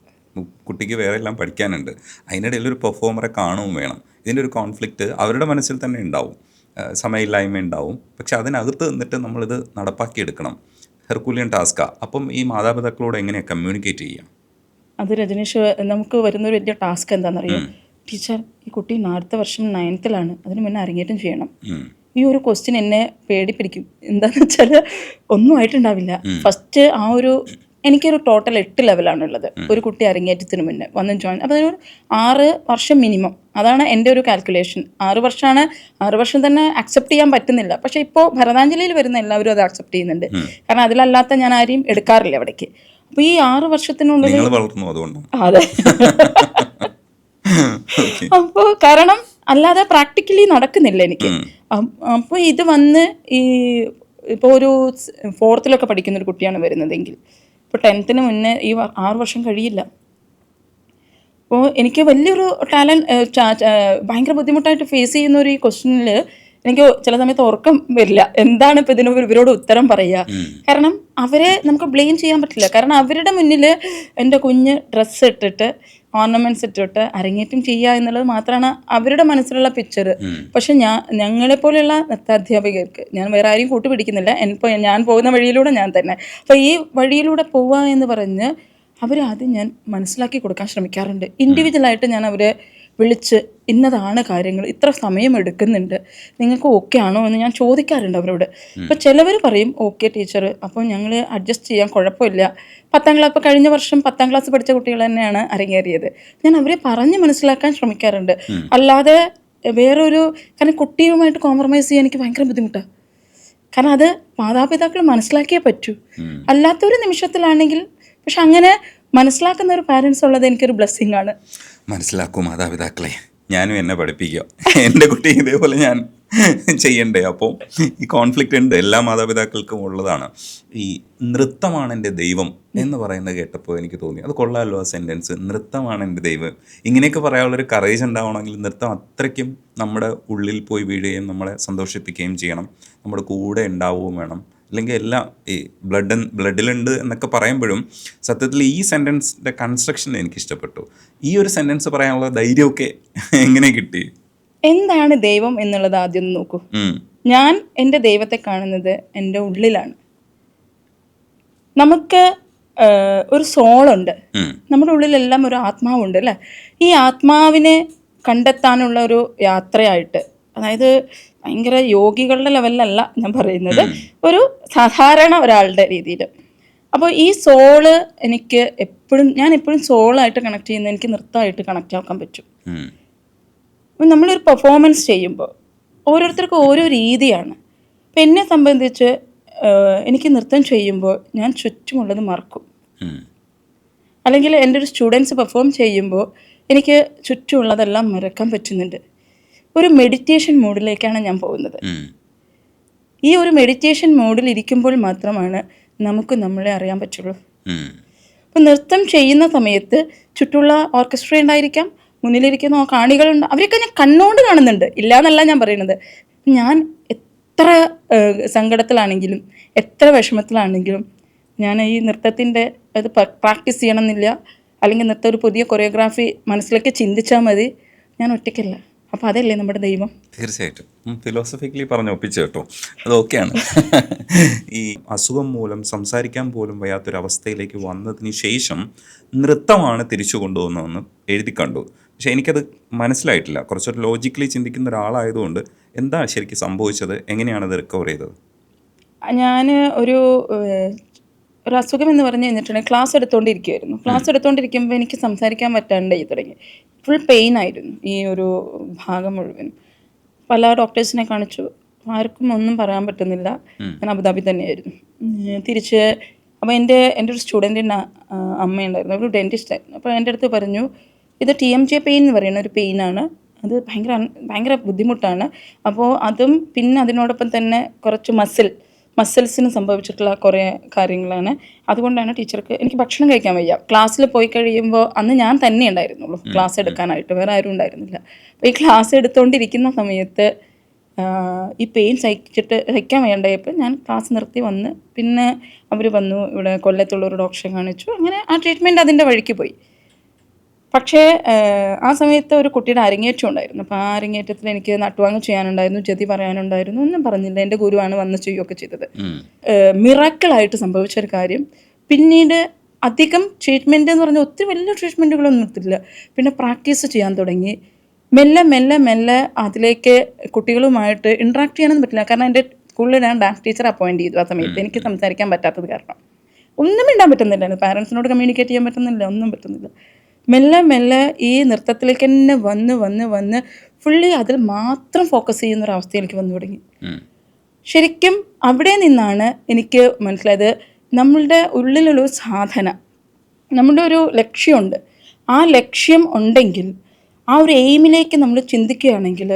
കുട്ടിക്ക് വേറെ എല്ലാം പഠിക്കാനുണ്ട്, അതിനിടയിൽ ഒരു പെർഫോമറെ കാണുകയും വേണം. ഇതിൻ്റെ ഒരു കോൺഫ്ലിക്റ്റ് അവരുടെ മനസ്സിൽ തന്നെ ഉണ്ടാവും, സമയമില്ലായ്മ ഉണ്ടാവും. പക്ഷെ അതിനകത്ത് നിന്നിട്ട് നമ്മളിത് നടപ്പാക്കിയെടുക്കണം. ഹെർക്കുലിയൻ ടാസ്കാണ്. അപ്പം ഈ മാതാപിതാക്കളോട് എങ്ങനെയാണ് കമ്മ്യൂണിക്കേറ്റ് ചെയ്യുക? അത് രജനീഷ്, നമുക്ക് വരുന്നൊരു വലിയ ടാസ്ക് എന്താണെന്നറിയാം? ടീച്ചർ, ഈ കുട്ടി അടുത്ത വർഷം 9th-ലാണ്, അതിന് മുന്നേ അരങ്ങേറ്റം ചെയ്യണം. ഈ ഒരു ക്വസ്റ്റ്യൻ എന്നെ പേടിപ്പിടിക്കും. എന്താണെന്ന് വെച്ചാൽ ഒന്നും ആയിട്ടുണ്ടാവില്ല. ഫസ്റ്റ് ആ ഒരു എനിക്കൊരു ടോട്ടൽ 8 ലെവലാണുള്ളത്. ഒരു കുട്ടി അരങ്ങേറ്റത്തിന് മുന്നേ വന്ന് ജോയിൻ. അപ്പോൾ അതിനൊരു 6 വർഷം മിനിമം. അതാണ് എൻ്റെ ഒരു കാൽക്കുലേഷൻ. 6 വർഷമാണ്. 6 വർഷം തന്നെ അക്സെപ്റ്റ് ചെയ്യാൻ പറ്റുന്നില്ല. പക്ഷേ ഇപ്പോൾ ഭരതാഞ്ജലിയിൽ വരുന്ന എല്ലാവരും അത് അക്സെപ്റ്റ് ചെയ്യുന്നുണ്ട്. കാരണം അതിലല്ലാത്ത ഞാൻ ആരെയും എടുക്കാറില്ല അവിടേക്ക്. അപ്പോൾ ഈ 6 വർഷത്തിനുള്ളിൽ അതെ. അപ്പോൾ കാരണം അല്ലാതെ പ്രാക്ടിക്കലി നടക്കുന്നില്ല എനിക്ക്. അപ്പോൾ ഇത് വന്ന് ഈ ഇപ്പോൾ ഒരു 4th പഠിക്കുന്ന ഒരു കുട്ടിയാണ് വരുന്നതെങ്കിൽ ഇപ്പോൾ 10th മുന്നേ ഈ 6 വർഷം കഴിയില്ല. അപ്പോൾ എനിക്ക് വലിയൊരു ഭയങ്കര ബുദ്ധിമുട്ടായിട്ട് ഫേസ് ചെയ്യുന്ന ഒരു ഈ ക്വസ്റ്റ്യനിൽ എനിക്ക് ചില സമയത്ത് ഉറക്കം വരില്ല. എന്താണ് ഇപ്പോൾ ഇവരോട് ഉത്തരം പറയുക? കാരണം അവരെ നമുക്ക് ബ്ലെയിം ചെയ്യാൻ പറ്റില്ല. കാരണം അവരുടെ മുന്നിൽ എൻ്റെ കുഞ്ഞ് ഡ്രസ്സ് ഇട്ടിട്ട് ഓർണമെന്റ്സ് ഇട്ടിട്ട് അരങ്ങേറ്റം ചെയ്യുക എന്നുള്ളത് മാത്രമാണ് അവരുടെ മനസ്സിലുള്ള പിക്ചർ. പക്ഷെ ഞങ്ങളെപ്പോലെയുള്ള നൃത്താധ്യാപകർക്ക്, ഞാൻ വേറെ ആരെയും കൂട്ടുപിടിക്കുന്നില്ല, ഞാൻ പോകുന്ന വഴിയിലൂടെ ഞാൻ തന്നെ. അപ്പോൾ ഈ വഴിയിലൂടെ പോവുക എന്ന് പറഞ്ഞ് അവരാദ്യം ഞാൻ മനസ്സിലാക്കി കൊടുക്കാൻ ശ്രമിക്കാറുണ്ട്. ഇൻഡിവിജ്വലായിട്ട് ഞാൻ അവരെ വിളിച്ച് ഇന്നതാണ് കാര്യങ്ങൾ, ഇത്ര സമയം എടുക്കുന്നുണ്ട്, നിങ്ങൾക്ക് ഓക്കെ ആണോ എന്ന് ഞാൻ ചോദിക്കാറുണ്ട് അവരോട്. അപ്പോൾ ചിലവർ പറയും ഓക്കെ ടീച്ചർ, അപ്പോൾ ഞങ്ങൾ അഡ്ജസ്റ്റ് ചെയ്യാൻ കുഴപ്പമില്ല. 10ാം ക്ലാസ്, ഇപ്പോൾ കഴിഞ്ഞ വർഷം 10ാം ക്ലാസ് പഠിച്ച കുട്ടികൾ തന്നെയാണ് അരങ്ങേറിയത്. ഞാൻ അവരെ പറഞ്ഞ് മനസ്സിലാക്കാൻ ശ്രമിക്കാറുണ്ട്. അല്ലാതെ വേറൊരു, കാരണം കുട്ടിയുമായിട്ട് കോംപ്രമൈസ് ചെയ്യാൻ എനിക്ക് ഭയങ്കര ബുദ്ധിമുട്ടാണ്. കാരണം അത് മാതാപിതാക്കൾ മനസ്സിലാക്കിയേ പറ്റൂ. അല്ലാത്തൊരു നിമിഷത്തിലാണെങ്കിൽ, പക്ഷെ അങ്ങനെ മനസ്സിലാക്കുന്ന ഒരു പാരൻസ് ഉള്ളത് എനിക്കൊരു ബ്ലെസ്സിങ് ആണ്. മനസ്സിലാക്കൂ മാതാപിതാക്കളെ, ഞാനും എന്നെ പഠിപ്പിക്കുക, എൻ്റെ കുട്ടി ഇതേപോലെ ഞാൻ ചെയ്യണ്ടേ? അപ്പോൾ ഈ കോൺഫ്ലിക്റ്റ് ഉണ്ട്, എല്ലാ മാതാപിതാക്കൾക്കും ഉള്ളതാണ്. ഈ നൃത്തമാണ് എൻ്റെ ദൈവം എന്ന് പറയുന്നത് കേട്ടപ്പോൾ എനിക്ക് തോന്നി അത് കൊള്ളാമല്ലോ ആ സെൻറ്റൻസ്. നൃത്തമാണ് എൻ്റെ ദൈവം, ഇങ്ങനെയൊക്കെ പറയാനുള്ളൊരു കറേജ് ഉണ്ടാവണമെങ്കിൽ നൃത്തം അത്രയ്ക്കും നമ്മുടെ ഉള്ളിൽ പോയി വീഴുകയും നമ്മളെ സന്തോഷിപ്പിക്കുകയും ചെയ്യണം, നമ്മുടെ കൂടെ ഉണ്ടാവുകയും വേണം. അല്ലെങ്കിൽ എല്ലാം ഈ ബ്ലഡിലുണ്ട് എന്നൊക്കെ പറയുമ്പോഴും സത്യത്തിൽ ഈ സെൻറ്റൻസിൻ്റെ കൺസ്ട്രക്ഷൻ എനിക്ക് ഇഷ്ടപ്പെട്ടു. ഈ ഒരു സെൻറ്റൻസ് പറയാനുള്ള ധൈര്യമൊക്കെ എങ്ങനെ കിട്ടി? എന്താണ് ദൈവം എന്നുള്ളത് ആദ്യം നോക്കൂ. ഞാൻ എൻ്റെ ദൈവത്തെ കാണുന്നത് എൻ്റെ ഉള്ളിലാണ്. നമുക്ക് ഒരു സോളുണ്ട്, നമ്മുടെ ഉള്ളിലെല്ലാം ഒരു ആത്മാവുണ്ട് അല്ലേ? ഈ ആത്മാവിനെ കണ്ടെത്താനുള്ള ഒരു യാത്രയായിട്ട്, അതായത് ഭയങ്കര യോഗികളുടെ ലെവലിലല്ല ഞാൻ പറയുന്നത്, ഒരു സാധാരണ ഒരാളുടെ രീതിയിൽ. അപ്പോൾ ഈ സോള് എനിക്ക് ഞാൻ എപ്പോഴും സോളായിട്ട് കണക്ട് ചെയ്യുന്നത് എനിക്ക് നൃത്തമായിട്ട് കണക്റ്റ് ആക്കാൻ പറ്റും. അപ്പം നമ്മളൊരു പെർഫോമൻസ് ചെയ്യുമ്പോൾ ഓരോരുത്തർക്കും ഓരോ രീതിയാണ്. അപ്പം എന്നെ സംബന്ധിച്ച് എനിക്ക് നൃത്തം ചെയ്യുമ്പോൾ ഞാൻ ചുറ്റുമുള്ളത് മറക്കും. അല്ലെങ്കിൽ എൻ്റെ ഒരു സ്റ്റുഡൻസ് പെർഫോം ചെയ്യുമ്പോൾ എനിക്ക് ചുറ്റുമുള്ളതെല്ലാം മറക്കാൻ പറ്റുന്നുണ്ട്. ഒരു മെഡിറ്റേഷൻ മോഡിലേക്കാണ് ഞാൻ പോകുന്നത്. ഈ ഒരു മെഡിറ്റേഷൻ മോഡിൽ ഇരിക്കുമ്പോൾ മാത്രമാണ് നമുക്ക് നമ്മളെ അറിയാൻ പറ്റുള്ളൂ. അപ്പം നൃത്തം ചെയ്യുന്ന സമയത്ത് ചുറ്റുള്ള ഓർക്കസ്ട്ര ഉണ്ടായിരിക്കാം, മുന്നിലിരിക്കുന്ന കാണികളുണ്ട്, അവരൊക്കെ ഞാൻ കണ്ണുകൊണ്ട് കാണുന്നുണ്ട്, ഇല്ല എന്നല്ല ഞാൻ പറയുന്നത്. ഞാൻ എത്ര സങ്കടത്തിലാണെങ്കിലും എത്ര വിഷമത്തിലാണെങ്കിലും ഞാൻ ഈ നൃത്തത്തിൻ്റെ അത് പ്രാക്ടീസ് ചെയ്യണമെന്നില്ല, അല്ലെങ്കിൽ നൃത്തം ഒരു പുതിയ കൊറിയോഗ്രാഫി മനസ്സിലേക്ക് ചിന്തിച്ചാൽ മതി, ഞാൻ ഒറ്റയ്ക്കല്ല. അപ്പോൾ അതല്ലേ നമ്മുടെ ദൈവം. തീർച്ചയായിട്ടും ഫിലോസഫിക്കലി പറഞ്ഞ് ഒപ്പിച്ചു കേട്ടോ, അത് ഓക്കെയാണ്. ഈ അസുഖം മൂലം സംസാരിക്കാൻ പോലും വയ്യാത്തൊരവസ്ഥയിലേക്ക് വന്നതിന് ശേഷം നൃത്തമാണ് തിരിച്ചു കൊണ്ടുവന്നതെന്ന് എഴുതി കണ്ടു. പക്ഷേ എനിക്കത് മനസ്സിലായിട്ടില്ല. കുറച്ചൊരു ലോജിക്കലി ചിന്തിക്കുന്ന ഒരാളായതുകൊണ്ട് എന്താ ശരിക്കും സംഭവിച്ചത്, എങ്ങനെയാണത് റിക്കവർ ചെയ്തത്? ഞാൻ ഒരു അസുഖം എന്ന് പറഞ്ഞു കഴിഞ്ഞിട്ടുണ്ടെങ്കിൽ ക്ലാസ് എടുത്തുകൊണ്ടിരിക്കുമായിരുന്നു. ക്ലാസ് എടുത്തുകൊണ്ടിരിക്കുമ്പോൾ എനിക്ക് സംസാരിക്കാൻ പറ്റാണ്ടായി തുടങ്ങി. ഫുൾ പെയിൻ ആയിരുന്നു ഈ ഒരു ഭാഗം മുഴുവനും. പല ഡോക്ടേഴ്സിനെ കാണിച്ചു, ആർക്കും ഒന്നും പറയാൻ പറ്റുന്നില്ല. ഞാൻ അബുദാബി തന്നെയായിരുന്നു. തിരിച്ച് അപ്പോൾ എൻ്റെ ഒരു സ്റ്റുഡൻറ്റിൻ്റെ അമ്മയുണ്ടായിരുന്നു, ഒരു ഡെൻറ്റിസ്റ്റ് ആയിരുന്നു. അപ്പോൾ എൻ്റെ അടുത്ത് പറഞ്ഞു, ഇത് TMJ പെയിൻ എന്ന് പറയുന്ന ഒരു പെയിനാണ്, അത് ഭയങ്കര ബുദ്ധിമുട്ടാണ്. അപ്പോൾ അതും പിന്നെ അതിനോടൊപ്പം തന്നെ കുറച്ച് മസിൽസിന് സംഭവിച്ചിട്ടുള്ള കുറേ കാര്യങ്ങളാണ്. അതുകൊണ്ടാണ് ടീച്ചർക്ക് എനിക്ക് ഭക്ഷണം കഴിക്കാൻ വയ്യ. ക്ലാസ്സിൽ പോയി കഴിയുമ്പോൾ അന്ന് ഞാൻ തന്നെ ഉണ്ടായിരുന്നുള്ളൂ ക്ലാസ് എടുക്കാനായിട്ട്, വേറെ ആരും ഉണ്ടായിരുന്നില്ല. അപ്പോൾ ഈ ക്ലാസ് എടുത്തുകൊണ്ടിരിക്കുന്ന സമയത്ത് ഈ പെയിൻ സഹിക്കാൻ വേണ്ടപ്പോൾ ഞാൻ ക്ലാസ് നിർത്തി വന്ന്, പിന്നെ അവർ വന്നു, ഇവിടെ കൊല്ലത്തുള്ളൊരു ഡോക്ടറെ കാണിച്ചു. അങ്ങനെ ആ ട്രീറ്റ്മെൻറ്റ് അതിൻ്റെ വഴിക്ക് പോയി. പക്ഷേ ആ സമയത്ത് ഒരു കുട്ടിയുടെ അരങ്ങേറ്റം ഉണ്ടായിരുന്നു. അപ്പോൾ ആ അരങ്ങേറ്റത്തിൽ എനിക്ക് നട്ടുവാങ്ങ് ചെയ്യാനുണ്ടായിരുന്നു, ജതി പറയാനുണ്ടായിരുന്നു, ഒന്നും പറഞ്ഞില്ല. എൻ്റെ ഗുരുവാണ് വന്ന് ചെയ്യുകയൊക്കെ ചെയ്തത്. മിറാക്കിളായിട്ട് സംഭവിച്ചൊരു കാര്യം. പിന്നീട് അധികം ട്രീറ്റ്മെൻറ്റ് എന്ന് പറഞ്ഞാൽ ഒത്തിരി വലിയ ട്രീറ്റ്മെൻറ്റുകളൊന്നും എടുത്തില്ല. പിന്നെ പ്രാക്ടീസ് ചെയ്യാൻ തുടങ്ങി. മെല്ലെ അതിലേക്ക് കുട്ടികളുമായിട്ട് ഇൻട്രാക്ട് ചെയ്യാനൊന്നും പറ്റില്ല. കാരണം എൻ്റെ സ്കൂളിൽ ഞാൻ ഡാൻസ് ടീച്ചർ അപ്പോയിൻറ്റ് ചെയ്തു ആ സമയത്ത്, എനിക്ക് സംസാരിക്കാൻ പറ്റാത്തത് കാരണം. ഒന്നും മിണ്ടാൻ പറ്റുന്നില്ലായിരുന്നു. പാരൻസിനോട് കമ്മ്യൂണിക്കേറ്റ് ചെയ്യാൻ പറ്റുന്നില്ല, ഒന്നും പറ്റുന്നില്ല. മെല്ലെ മെല്ലെ ഈ നൃത്തത്തിലേക്ക് തന്നെ വന്ന് വന്ന് വന്ന് ഫുള്ളി അതിൽ മാത്രം ഫോക്കസ് ചെയ്യുന്നൊരവസ്ഥയിലേക്ക് വന്നു തുടങ്ങി. ശരിക്കും അവിടെ നിന്നാണ് എനിക്ക് മനസ്സിലായത്, നമ്മളുടെ ഉള്ളിലുള്ള സാധന, നമ്മുടെ ഒരു ലക്ഷ്യമുണ്ട്. ആ ലക്ഷ്യം ഉണ്ടെങ്കിൽ, ആ ഒരു എയിമിലേക്ക് നമ്മൾ ചിന്തിക്കുകയാണെങ്കിൽ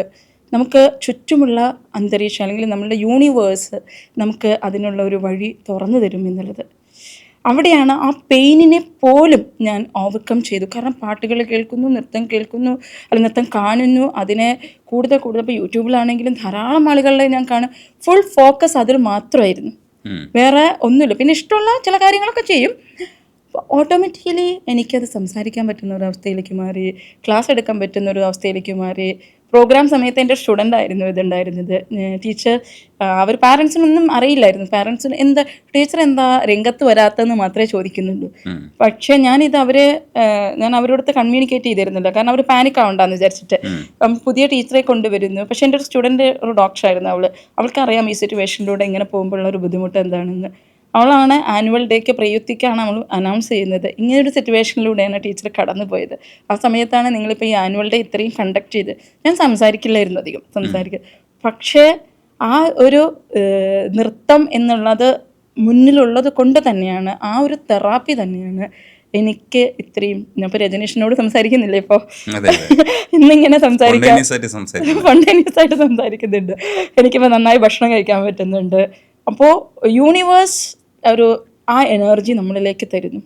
നമുക്ക് ചുറ്റുമുള്ള അന്തരീക്ഷം അല്ലെങ്കിൽ നമ്മളുടെ യൂണിവേഴ്സ് നമുക്ക് അതിനുള്ള ഒരു വഴി തുറന്നു തരും എന്നുള്ളത്. അവിടെയാണ് ആ പെയിനിനെ പോലും ഞാൻ ഓവർകം ചെയ്തു. കാരണം പാട്ടുകൾ കേൾക്കുന്നു, നൃത്തം കേൾക്കുന്നു, അല്ലെങ്കിൽ നൃത്തം കാണുന്നു, അതിനെ കൂടുതൽ ഇപ്പോൾ യൂട്യൂബിലാണെങ്കിലും ധാരാളം ആളുകളിലെ ഞാൻ കാണും, ഫുൾ ഫോക്കസ് അതിൽ മാത്രമായിരുന്നു, വേറെ ഒന്നുമില്ല. പിന്നെ ഇഷ്ടമുള്ള ചില കാര്യങ്ങളൊക്കെ ചെയ്യും. ഓട്ടോമാറ്റിക്കലി എനിക്കത് സംസാരിക്കാൻ പറ്റുന്ന ഒരു അവസ്ഥയിലേക്ക് മാറി, ക്ലാസ് എടുക്കാൻ പറ്റുന്ന ഒരു അവസ്ഥയിലേക്ക് മാറി. പ്രോഗ്രാം സമയത്ത് എൻ്റെ സ്റ്റുഡൻ്റ് ആയിരുന്നു ഇതുണ്ടായിരുന്നത്. ടീച്ചർ, അവർ പാരൻസിനൊന്നും അറിയില്ലായിരുന്നു. പാരൻസിന് എന്താ ടീച്ചർ എന്താ രംഗത്ത് വരാത്തതെന്ന് മാത്രമേ ചോദിക്കുന്നുള്ളൂ. പക്ഷേ ഞാൻ അവരോടത്ത് കമ്മ്യൂണിക്കേറ്റ് ചെയ്തിരുന്നില്ല. കാരണം അവർ പാനിക് ആവണ്ടെന്ന് വിചാരിച്ചിട്ട്. പുതിയ ടീച്ചറെ കൊണ്ടുവരുന്നു. പക്ഷേ എൻ്റെ ഒരു സ്റ്റുഡൻറ്റ് ഒരു ഡോക്ടറായിരുന്നു. അവൾക്കറിയാം ഈ സിറ്റുവേഷനിലൂടെ ഇങ്ങനെ പോകുമ്പോഴുള്ള ഒരു ബുദ്ധിമുട്ട് എന്താണെന്ന്. അവളാണ് ആനുവൽ ഡേക്ക് പ്രയുക്തിക്കാണ് നമ്മൾ അനൗൺസ് ചെയ്യുന്നത്. ഇങ്ങനൊരു സിറ്റുവേഷനിലൂടെയാണ് ടീച്ചർ കടന്നു പോയത്. ആ സമയത്താണ് നിങ്ങളിപ്പോൾ ഈ ആനുവൽ ഡേ ഇത്രയും കണ്ടക്ട് ചെയ്ത്. ഞാൻ സംസാരിക്കില്ലായിരുന്നു, അധികം പക്ഷേ ആ ഒരു നൃത്തം എന്നുള്ളത് മുന്നിലുള്ളത് കൊണ്ട് തന്നെയാണ്, ആ ഒരു തെറാപ്പി തന്നെയാണ് എനിക്ക് ഇത്രയും. ഞാൻ ഇപ്പോൾ രജനീഷിനോട് സംസാരിക്കുന്നില്ല, ഇപ്പോൾ ഇന്നിങ്ങനെ സ്പോണ്ടേനിയസ് ആയിട്ട് സംസാരിക്കുന്നുണ്ട്. എനിക്കിപ്പോൾ നന്നായി ഭക്ഷണം കഴിക്കാൻ പറ്റുന്നുണ്ട്. അപ്പോൾ യൂണിവേഴ്സ് ആ എനർജി നമ്മളിലേക്ക് തരുന്നു.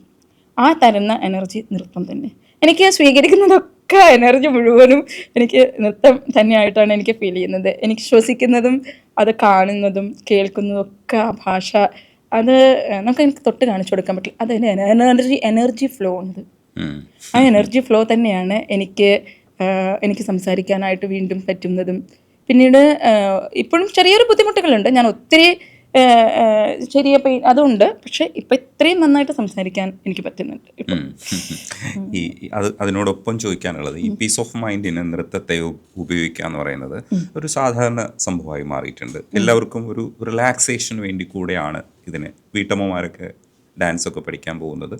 ആ തരുന്ന എനർജി നൃത്തം തന്നെ. എനിക്ക് സ്വീകരിക്കുന്നതൊക്കെ എനർജി മുഴുവനും എനിക്ക് നൃത്തം തന്നെയായിട്ടാണ് എനിക്ക് ഫീൽ ചെയ്യുന്നത്. എനിക്ക് ശ്വസിക്കുന്നതും അത് കാണുന്നതും കേൾക്കുന്നതും ഒക്കെ ആ ഭാഷ, അത് എനിക്ക് തൊട്ട് കാണിച്ചു കൊടുക്കാൻ പറ്റില്ല. അത് എനർജി ഫ്ലോ ഉണ്ട്. ആ എനർജി ഫ്ലോ തന്നെയാണ് എനിക്ക് സംസാരിക്കാനായിട്ട് വീണ്ടും പറ്റുന്നതും. പിന്നീട് ഇപ്പോഴും ചെറിയൊരു ബുദ്ധിമുട്ടുകളുണ്ട്. ഞാൻ ഒത്തിരി ചെറിയ പെയിൻ അതുണ്ട്. പക്ഷെ ഇപ്പം ഇത്രയും നന്നായിട്ട് സംസാരിക്കാൻ എനിക്ക് പറ്റുന്നുണ്ട് ഇപ്പം. അതിനോടൊപ്പം ചോദിക്കാനുള്ളത്, ഈ പീസ് ഓഫ് മൈൻഡിന് നൃത്തത്തെ ഉപയോഗിക്കുക എന്ന് പറയുന്നത് ഒരു സാധാരണ സംഭവമായി മാറിയിട്ടുണ്ട്. എല്ലാവർക്കും ഒരു റിലാക്സേഷന് വേണ്ടി കൂടെയാണ് ഇതിന് വീട്ടമ്മമാരൊക്കെ ഡാൻസൊക്കെ പഠിക്കാൻ പോകുന്നത്.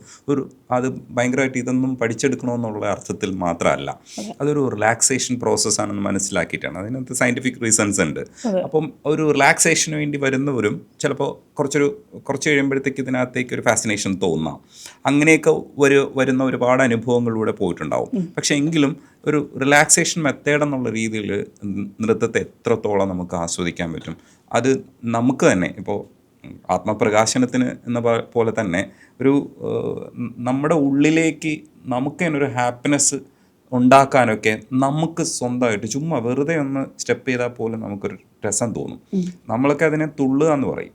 അത് ഭയങ്കരമായിട്ട് ഇതൊന്നും പഠിച്ചെടുക്കണമെന്നുള്ള അർത്ഥത്തിൽ മാത്രമല്ല, അതൊരു റിലാക്സേഷൻ പ്രോസസ്സാണെന്ന് മനസ്സിലാക്കിയിട്ടാണ്. അതിനകത്ത് സയൻറ്റിഫിക് റീസൺസ് ഉണ്ട്. അപ്പം ഒരു റിലാക്സേഷന് വേണ്ടി വരുന്നവരും ചിലപ്പോൾ കുറച്ച് കഴിയുമ്പോഴത്തേക്ക് ഇതിനകത്തേക്ക് ഒരു ഫാസിനേഷൻ തോന്നാം. അങ്ങനെയൊക്കെ വരുന്ന ഒരുപാട് അനുഭവങ്ങളിലൂടെ പോയിട്ടുണ്ടാവും. പക്ഷേ എങ്കിലും ഒരു റിലാക്സേഷൻ മെത്തേഡ് എന്നുള്ള രീതിയിൽ നൃത്തത്തെ എത്രത്തോളം നമുക്ക് ആസ്വദിക്കാൻ പറ്റും, അത് നമുക്ക് തന്നെ ഇപ്പോൾ ആത്മപ്രകാശനത്തിന് എന്ന പോലെ തന്നെ നമ്മുടെ ഉള്ളിലേക്ക് നമുക്ക് തന്നെ ഒരു ഹാപ്പിനെസ് ഉണ്ടാക്കാനൊക്കെ നമുക്ക് സ്വന്തമായിട്ട് ചുമ്മാ വെറുതെ ഒന്ന് സ്റ്റെപ്പ് ചെയ്താൽ പോലും നമുക്കൊരു രസം തോന്നും. നമ്മളൊക്കെ അതിനെ തുള്ളുക എന്ന് പറയും.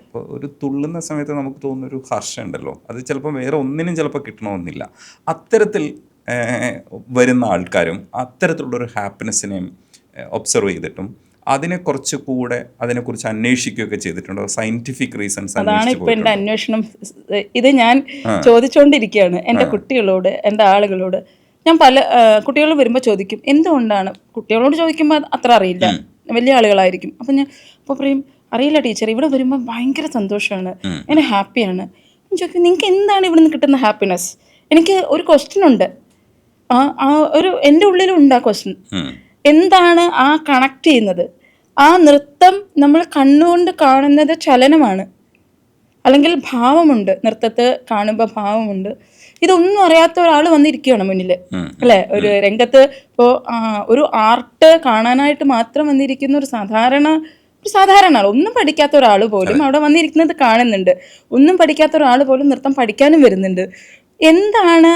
അപ്പോൾ ഒരു തുള്ളുന്ന സമയത്ത് നമുക്ക് തോന്നുന്നൊരു ഹർഷം ഉണ്ടല്ലോ, അത് ചിലപ്പോൾ വേറെ ഒന്നിനും ചിലപ്പോൾ കിട്ടണമെന്നില്ല. അത്തരത്തിൽ വരുന്ന ആൾക്കാരും അത്തരത്തിലുള്ളൊരു ഹാപ്പിനെസ്സിനെയും ഒബ്സർവ് ചെയ്തിട്ടും അതിനെക്കുറിച്ച് അന്വേഷിക്കുകയൊക്കെ ചെയ്തിട്ടുണ്ടോ? സയന്റിഫിക് റീസൺസ് അതാണ് ഇപ്പൊ എൻ്റെ അന്വേഷണം. ഇത് ഞാൻ ചോദിച്ചുകൊണ്ടിരിക്കുകയാണ് എൻ്റെ കുട്ടികളോട്, എൻ്റെ ആളുകളോട്. ഞാൻ പല കുട്ടികൾ വരുമ്പോൾ ചോദിക്കും എന്തുകൊണ്ടാണ്. കുട്ടികളോട് ചോദിക്കുമ്പോൾ അത്ര അറിയില്ല, വലിയ ആളുകളായിരിക്കും. അപ്പം ഞാൻ അപ്പോൾ പറയും അറിയില്ല ടീച്ചർ, ഇവിടെ വരുമ്പോൾ ഭയങ്കര സന്തോഷമാണ്, ഞാൻ ഹാപ്പിയാണ്. ചോദിക്കും നിങ്ങൾക്ക് എന്താണ് ഇവിടെ നിന്ന് കിട്ടുന്ന ഹാപ്പിനെസ്. എനിക്ക് ഒരു ക്വസ്റ്റ്യൻ ഉണ്ട്, എൻ്റെ ഉള്ളിലുണ്ട് ആ ക്വസ്റ്റ്യൻ. എന്താണ് ആ കണക്ട് ചെയ്യുന്നത്? ആ നൃത്തം നമ്മൾ കണ്ണുകൊണ്ട് കാണുന്നത് ചലനമാണ്, അല്ലെങ്കിൽ ഭാവമുണ്ട്. നൃത്തത്തെ കാണുമ്പോൾ ഭാവമുണ്ട്. ഇതൊന്നും അറിയാത്ത ഒരാൾ വന്നിരിക്കുകയാണ് മുന്നിൽ, അല്ലേ? ഒരു രംഗത്ത് ഇപ്പോൾ ഒരു ആർട്ട് കാണാനായിട്ട് മാത്രം വന്നിരിക്കുന്ന ഒരു സാധാരണ ആൾ, ഒന്നും പഠിക്കാത്ത ഒരാൾ പോലും അവിടെ വന്നിരിക്കുന്നത് കാണുന്നുണ്ട്. ഒന്നും പഠിക്കാത്ത ഒരാൾ പോലും നൃത്തം പഠിക്കാനും വരുന്നുണ്ട്. എന്താണ്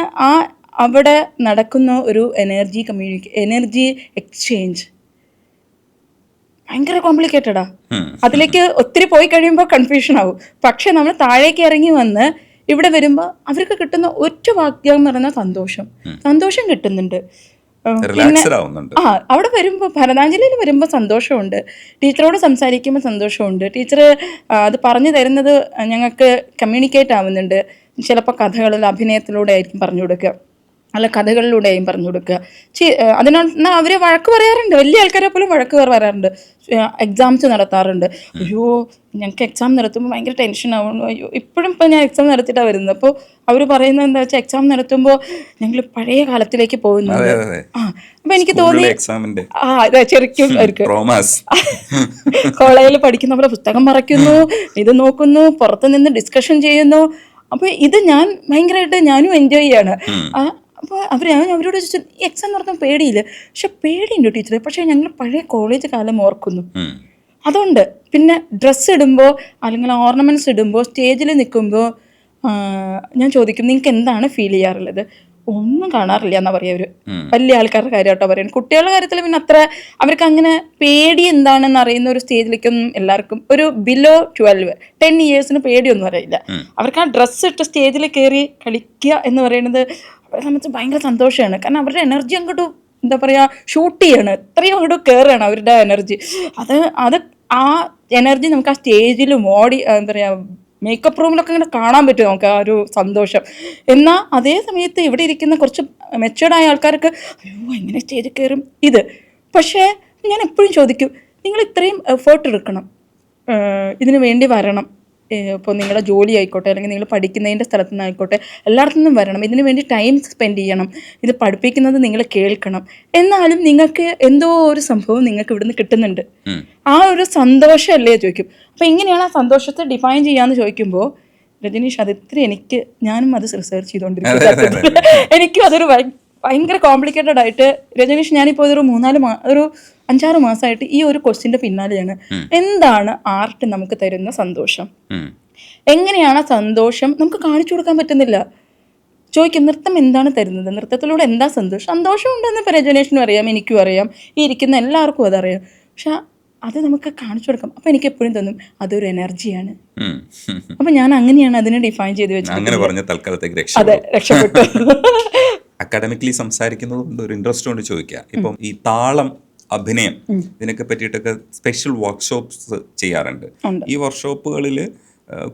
അവിടെ നടക്കുന്ന ഒരു എനർജി എക്സ്ചേഞ്ച് ഭയങ്കര കോംപ്ലിക്കേറ്റഡാ. അതിലേക്ക് ഒത്തിരി പോയി കഴിയുമ്പോൾ കൺഫ്യൂഷൻ ആവും. പക്ഷെ നമ്മൾ താഴേക്ക് ഇറങ്ങി വന്ന് ഇവിടെ വരുമ്പോൾ അവർക്ക് കിട്ടുന്ന ഒറ്റ വാക്യം എന്ന് പറയുന്ന സന്തോഷം കിട്ടുന്നുണ്ട്. പിന്നെ അവിടെ വരുമ്പോൾ ഭരതാഞ്ജലിയിൽ വരുമ്പോൾ സന്തോഷമുണ്ട്, ടീച്ചറോട് സംസാരിക്കുമ്പോൾ സന്തോഷമുണ്ട്. ടീച്ചർ അത് പറഞ്ഞു തരുന്നത് ഞങ്ങൾക്ക് കമ്മ്യൂണിക്കേറ്റ് ആവുന്നുണ്ട്. ചിലപ്പോൾ കഥകളിൽ അഭിനയത്തിലൂടെ ആയിരിക്കും പറഞ്ഞു കൊടുക്കുക. അല്ല കഥകളിലൂടെയും പറഞ്ഞു കൊടുക്കുക. അതിനൊന്ന് അവർ വഴക്ക് പറയാറുണ്ട്, വലിയ ആൾക്കാരെ പോലും വഴക്ക് പറയാറുണ്ട്. എക്സാംസ് നടത്താറുണ്ട്. അയ്യോ ഞങ്ങൾക്ക് എക്സാം നടത്തുമ്പോൾ ഭയങ്കര ടെൻഷൻ ആവുന്നു, അയ്യോ ഇപ്പോഴും ഇപ്പം ഞാൻ എക്സാം നടത്തിയിട്ടാണ് വരുന്നത്. അപ്പോൾ അവർ പറയുന്നത് എന്താ വെച്ചാൽ എക്സാം നടത്തുമ്പോൾ ഞങ്ങൾ പഴയ കാലത്തിലേക്ക് പോകുന്നുണ്ട്. അപ്പം എനിക്ക് തോന്നി അതെ ശരിക്കും കോളേജിൽ പഠിക്കുന്ന പോലെ പുസ്തകം മറയ്ക്കുന്നു, ഇത് നോക്കുന്നു, പുറത്ത് നിന്ന് ഡിസ്കഷൻ ചെയ്യുന്നു. അപ്പോൾ ഇത് ഞാൻ ഭയങ്കരമായിട്ട് ഞാനും എൻജോയ് ചെയ്യാണ്. അപ്പോൾ അവരോട് ചോദിച്ചു ഈ എക്സാം നടത്താൻ പേടിയില്ല. പക്ഷെ പേടിയുണ്ട് ടീച്ചറെ, പക്ഷേ ഞങ്ങൾ പഴയ കോളേജ് കാലം ഓർക്കുന്നു. അതുകൊണ്ട് പിന്നെ ഡ്രസ്സ് ഇടുമ്പോൾ അല്ലെങ്കിൽ ഓർണമെൻറ്റ്സ് ഇടുമ്പോൾ സ്റ്റേജിൽ നിൽക്കുമ്പോൾ ഞാൻ ചോദിക്കും നിങ്ങൾക്ക് എന്താണ് ഫീൽ ചെയ്യാറുള്ളത്? ഒന്നും കാണാറില്ല എന്നാ പറയാ. ഒരു വലിയ ആൾക്കാരുടെ കാര്യമായിട്ടോ പറയുന്നത്. കുട്ടികളുടെ കാര്യത്തിൽ പിന്നെ അത്ര അവർക്ക് അങ്ങനെ പേടി എന്താണെന്ന് അറിയുന്ന ഒരു സ്റ്റേജിലേക്കൊന്നും എല്ലാവർക്കും ഒരു ബിലോ 10 ഇയേഴ്സിന് പേടിയൊന്നും അറിയില്ല. അവർക്ക് ആ ഡ്രസ്സ് ഇട്ട് സ്റ്റേജിൽ കയറി കളിക്കുക എന്ന് പറയുന്നത് അവരെ സംബന്ധിച്ച് ഭയങ്കര സന്തോഷമാണ്. കാരണം അവരുടെ എനർജി അങ്ങോട്ട് എന്താ പറയുക ഷൂട്ട് ചെയ്യാണ്, ഇത്രയും അങ്ങോട്ട് കയറുകയാണ് അവരുടെ എനർജി. അത് ആ എനർജി നമുക്ക് ആ സ്റ്റേജിലും എന്താ പറയുക മേക്കപ്പ് റൂമിലൊക്കെ ഇങ്ങനെ കാണാൻ പറ്റും നമുക്ക് ആ ഒരു സന്തോഷം. എന്നാൽ അതേ സമയത്ത് ഇവിടെ ഇരിക്കുന്ന കുറച്ച് മെച്ചേർഡായ ആൾക്കാർക്ക് അയ്യോ എങ്ങനെ സ്റ്റേജിൽ കയറും ഇത്. പക്ഷേ ഞാൻ എപ്പോഴും ചോദിക്കും നിങ്ങൾ ഇത്രയും എഫേർട്ട് എടുക്കണം, ഇതിനു വേണ്ടി വരണം. ഇപ്പോൾ നിങ്ങളുടെ ജോലി ആയിക്കോട്ടെ അല്ലെങ്കിൽ നിങ്ങൾ പഠിക്കുന്നതിൻ്റെ സ്ഥലത്തു നിന്നായിക്കോട്ടെ എല്ലായിടത്തു നിന്നും വരണം, ഇതിനു വേണ്ടി ടൈം സ്പെൻഡ് ചെയ്യണം, ഇത് പഠിപ്പിക്കുന്നത് നിങ്ങൾ കേൾക്കണം. എന്നാലും നിങ്ങൾക്ക് എന്തോ ഒരു സംഭവം നിങ്ങൾക്ക് ഇവിടുന്ന് കിട്ടുന്നുണ്ട്, ആ ഒരു സന്തോഷമല്ലേ ചോദിക്കും. അപ്പോൾ എങ്ങനെയാണ് ആ സന്തോഷത്തെ ഡിഫൈൻ ചെയ്യാന്ന് ചോദിക്കുമ്പോൾ രജനീഷ് അത് ഇത്ര ഞാനും അത് റിസർച്ച് ചെയ്തുകൊണ്ടിരിക്കും. എനിക്കും അതൊരു ഭയങ്കര കോംപ്ലിക്കേറ്റഡ് ആയിട്ട് രജനീഷ് ഞാനിപ്പോൾ ഒരു 5-6 മാസമായിട്ട് ഈ ഒരു ക്വസ്റ്റ്യൻ്റെ പിന്നാലെയാണ്. എന്താണ് ആർട്ട് നമുക്ക് തരുന്ന സന്തോഷം? എങ്ങനെയാണ് സന്തോഷം നമുക്ക് കാണിച്ചു കൊടുക്കാൻ പറ്റുന്നില്ല? ചോദിക്കും നൃത്തം എന്താണ് തരുന്നത്, നൃത്തത്തിലൂടെ എന്താ സന്തോഷം? സന്തോഷം ഉണ്ടെന്ന് ഇപ്പോൾ രജനീഷിനും അറിയാം, എനിക്കും അറിയാം, ഈ ഇരിക്കുന്ന എല്ലാവർക്കും അതറിയാം. പക്ഷെ അത് നമുക്ക് കാണിച്ചു കൊടുക്കാം. അപ്പം എനിക്ക് എപ്പോഴും തോന്നും അതൊരു എനർജിയാണ്. അപ്പം ഞാൻ അങ്ങനെയാണ് അതിനെ ഡിഫൈൻ ചെയ്ത് വെച്ചത്. അതെ, രക്ഷപ്പെട്ടു. അക്കാഡമിക്കലി സംസാരിക്കുന്നത് കൊണ്ട് ഒരു ഇൻട്രസ്റ്റ് കൊണ്ട് ചോദിക്കുക. ഇപ്പം ഈ താളം, അഭിനയം ഇതിനൊക്കെ പറ്റിയിട്ടൊക്കെ സ്പെഷ്യൽ വർക്ക്ഷോപ്സ് ചെയ്യാറുണ്ട്. ഈ വർക്ക്ഷോപ്പുകളിൽ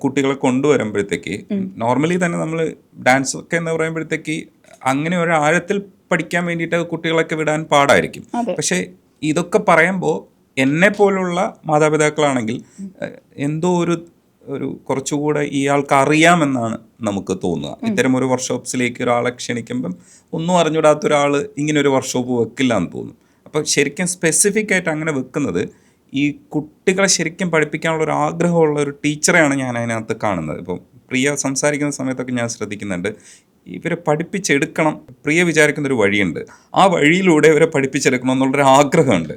കുട്ടികളെ കൊണ്ടുവരുമ്പോഴത്തേക്ക് നോർമലി തന്നെ നമ്മൾ ഡാൻസ് ഒക്കെ എന്ന് പറയുമ്പോഴത്തേക്ക് അങ്ങനെ ഒരു ആഴത്തിൽ പഠിക്കാൻ വേണ്ടിയിട്ട് കുട്ടികളൊക്കെ വിടാൻ പാടായിരിക്കും. പക്ഷെ ഇതൊക്കെ പറയുമ്പോൾ എന്നെ പോലുള്ള മാതാപിതാക്കളാണെങ്കിൽ എന്തോ ഒരു കുറച്ചുകൂടെ ഇയാൾക്ക് അറിയാമെന്നാണ് നമുക്ക് തോന്നുക. ഇത്തരം ഒരു വർക്ക്ഷോപ്സിലേക്ക് ഒരാളെ ക്ഷണിക്കുമ്പം ഒന്നും അറിഞ്ഞൂടാത്ത ഒരാൾ ഇങ്ങനെ ഒരു വർക്ക്ഷോപ്പ് വെക്കില്ല എന്ന് തോന്നും. അപ്പോൾ ശരിക്കും സ്പെസിഫിക് ആയിട്ട് അങ്ങനെ വെക്കുന്നത് ഈ കുട്ടികളെ ശരിക്കും പഠിപ്പിക്കാനുള്ള ഒരു ആഗ്രഹമുള്ള ഒരു ടീച്ചറെയാണ് ഞാൻ അതിനകത്ത് കാണുന്നത്. ഇപ്പം പ്രിയ സംസാരിക്കുന്ന സമയത്തൊക്കെ ഞാൻ ശ്രദ്ധിക്കുന്നുണ്ട്, ഇവരെ പഠിപ്പിച്ചെടുക്കണം. പ്രിയ വിചാരിക്കുന്നൊരു വഴിയുണ്ട്, ആ വഴിയിലൂടെ ഇവരെ പഠിപ്പിച്ചെടുക്കണം എന്നുള്ളൊരു ആഗ്രഹമുണ്ട്.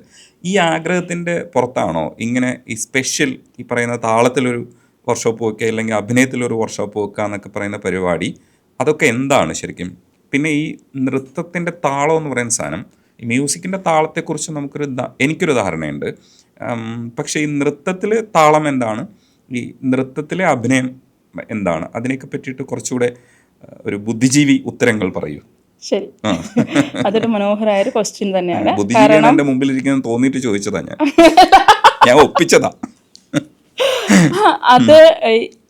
ഈ ആഗ്രഹത്തിൻ്റെ പുറത്താണോ ഇങ്ങനെ ഈ സ്പെഷ്യൽ ഈ പറയുന്ന താളത്തിലൊരു വർക്ക്ഷോപ്പ് വെക്കുക അല്ലെങ്കിൽ അഭിനയത്തിലൊരു വർക്ക്ഷോപ്പ് വെക്കുക എന്നൊക്കെ പറയുന്ന പരിപാടി? അതൊക്കെ എന്താണ് ശരിക്കും? പിന്നെ ഈ നൃത്തത്തിൻ്റെ താളം എന്ന് പറയുന്ന സാധനം, ഈ മ്യൂസിക്കിൻ്റെ താളത്തെക്കുറിച്ച് എനിക്കൊരു ധാരണയുണ്ട്. പക്ഷേ ഈ നൃത്തത്തിൽ താളം എന്താണ്, ഈ നൃത്തത്തിലെ അഭിനയം എന്താണ്, അതിനെയൊക്കെ പറ്റിയിട്ട് കുറച്ചുകൂടെ ഒരു ബുദ്ധിജീവി ഉത്തരങ്ങൾ പറയൂ. ശരി, അതൊരു മനോഹരമായ ഒരു ക്വസ്റ്റ്യൻ തന്നെയാണ്. ബുദ്ധിജീവിയാണ് എൻ്റെ മുമ്പിലിരിക്കുന്നത് തോന്നിയിട്ട് ചോദിച്ചതാ, ഞാൻ ഒപ്പിച്ചതാ. അത്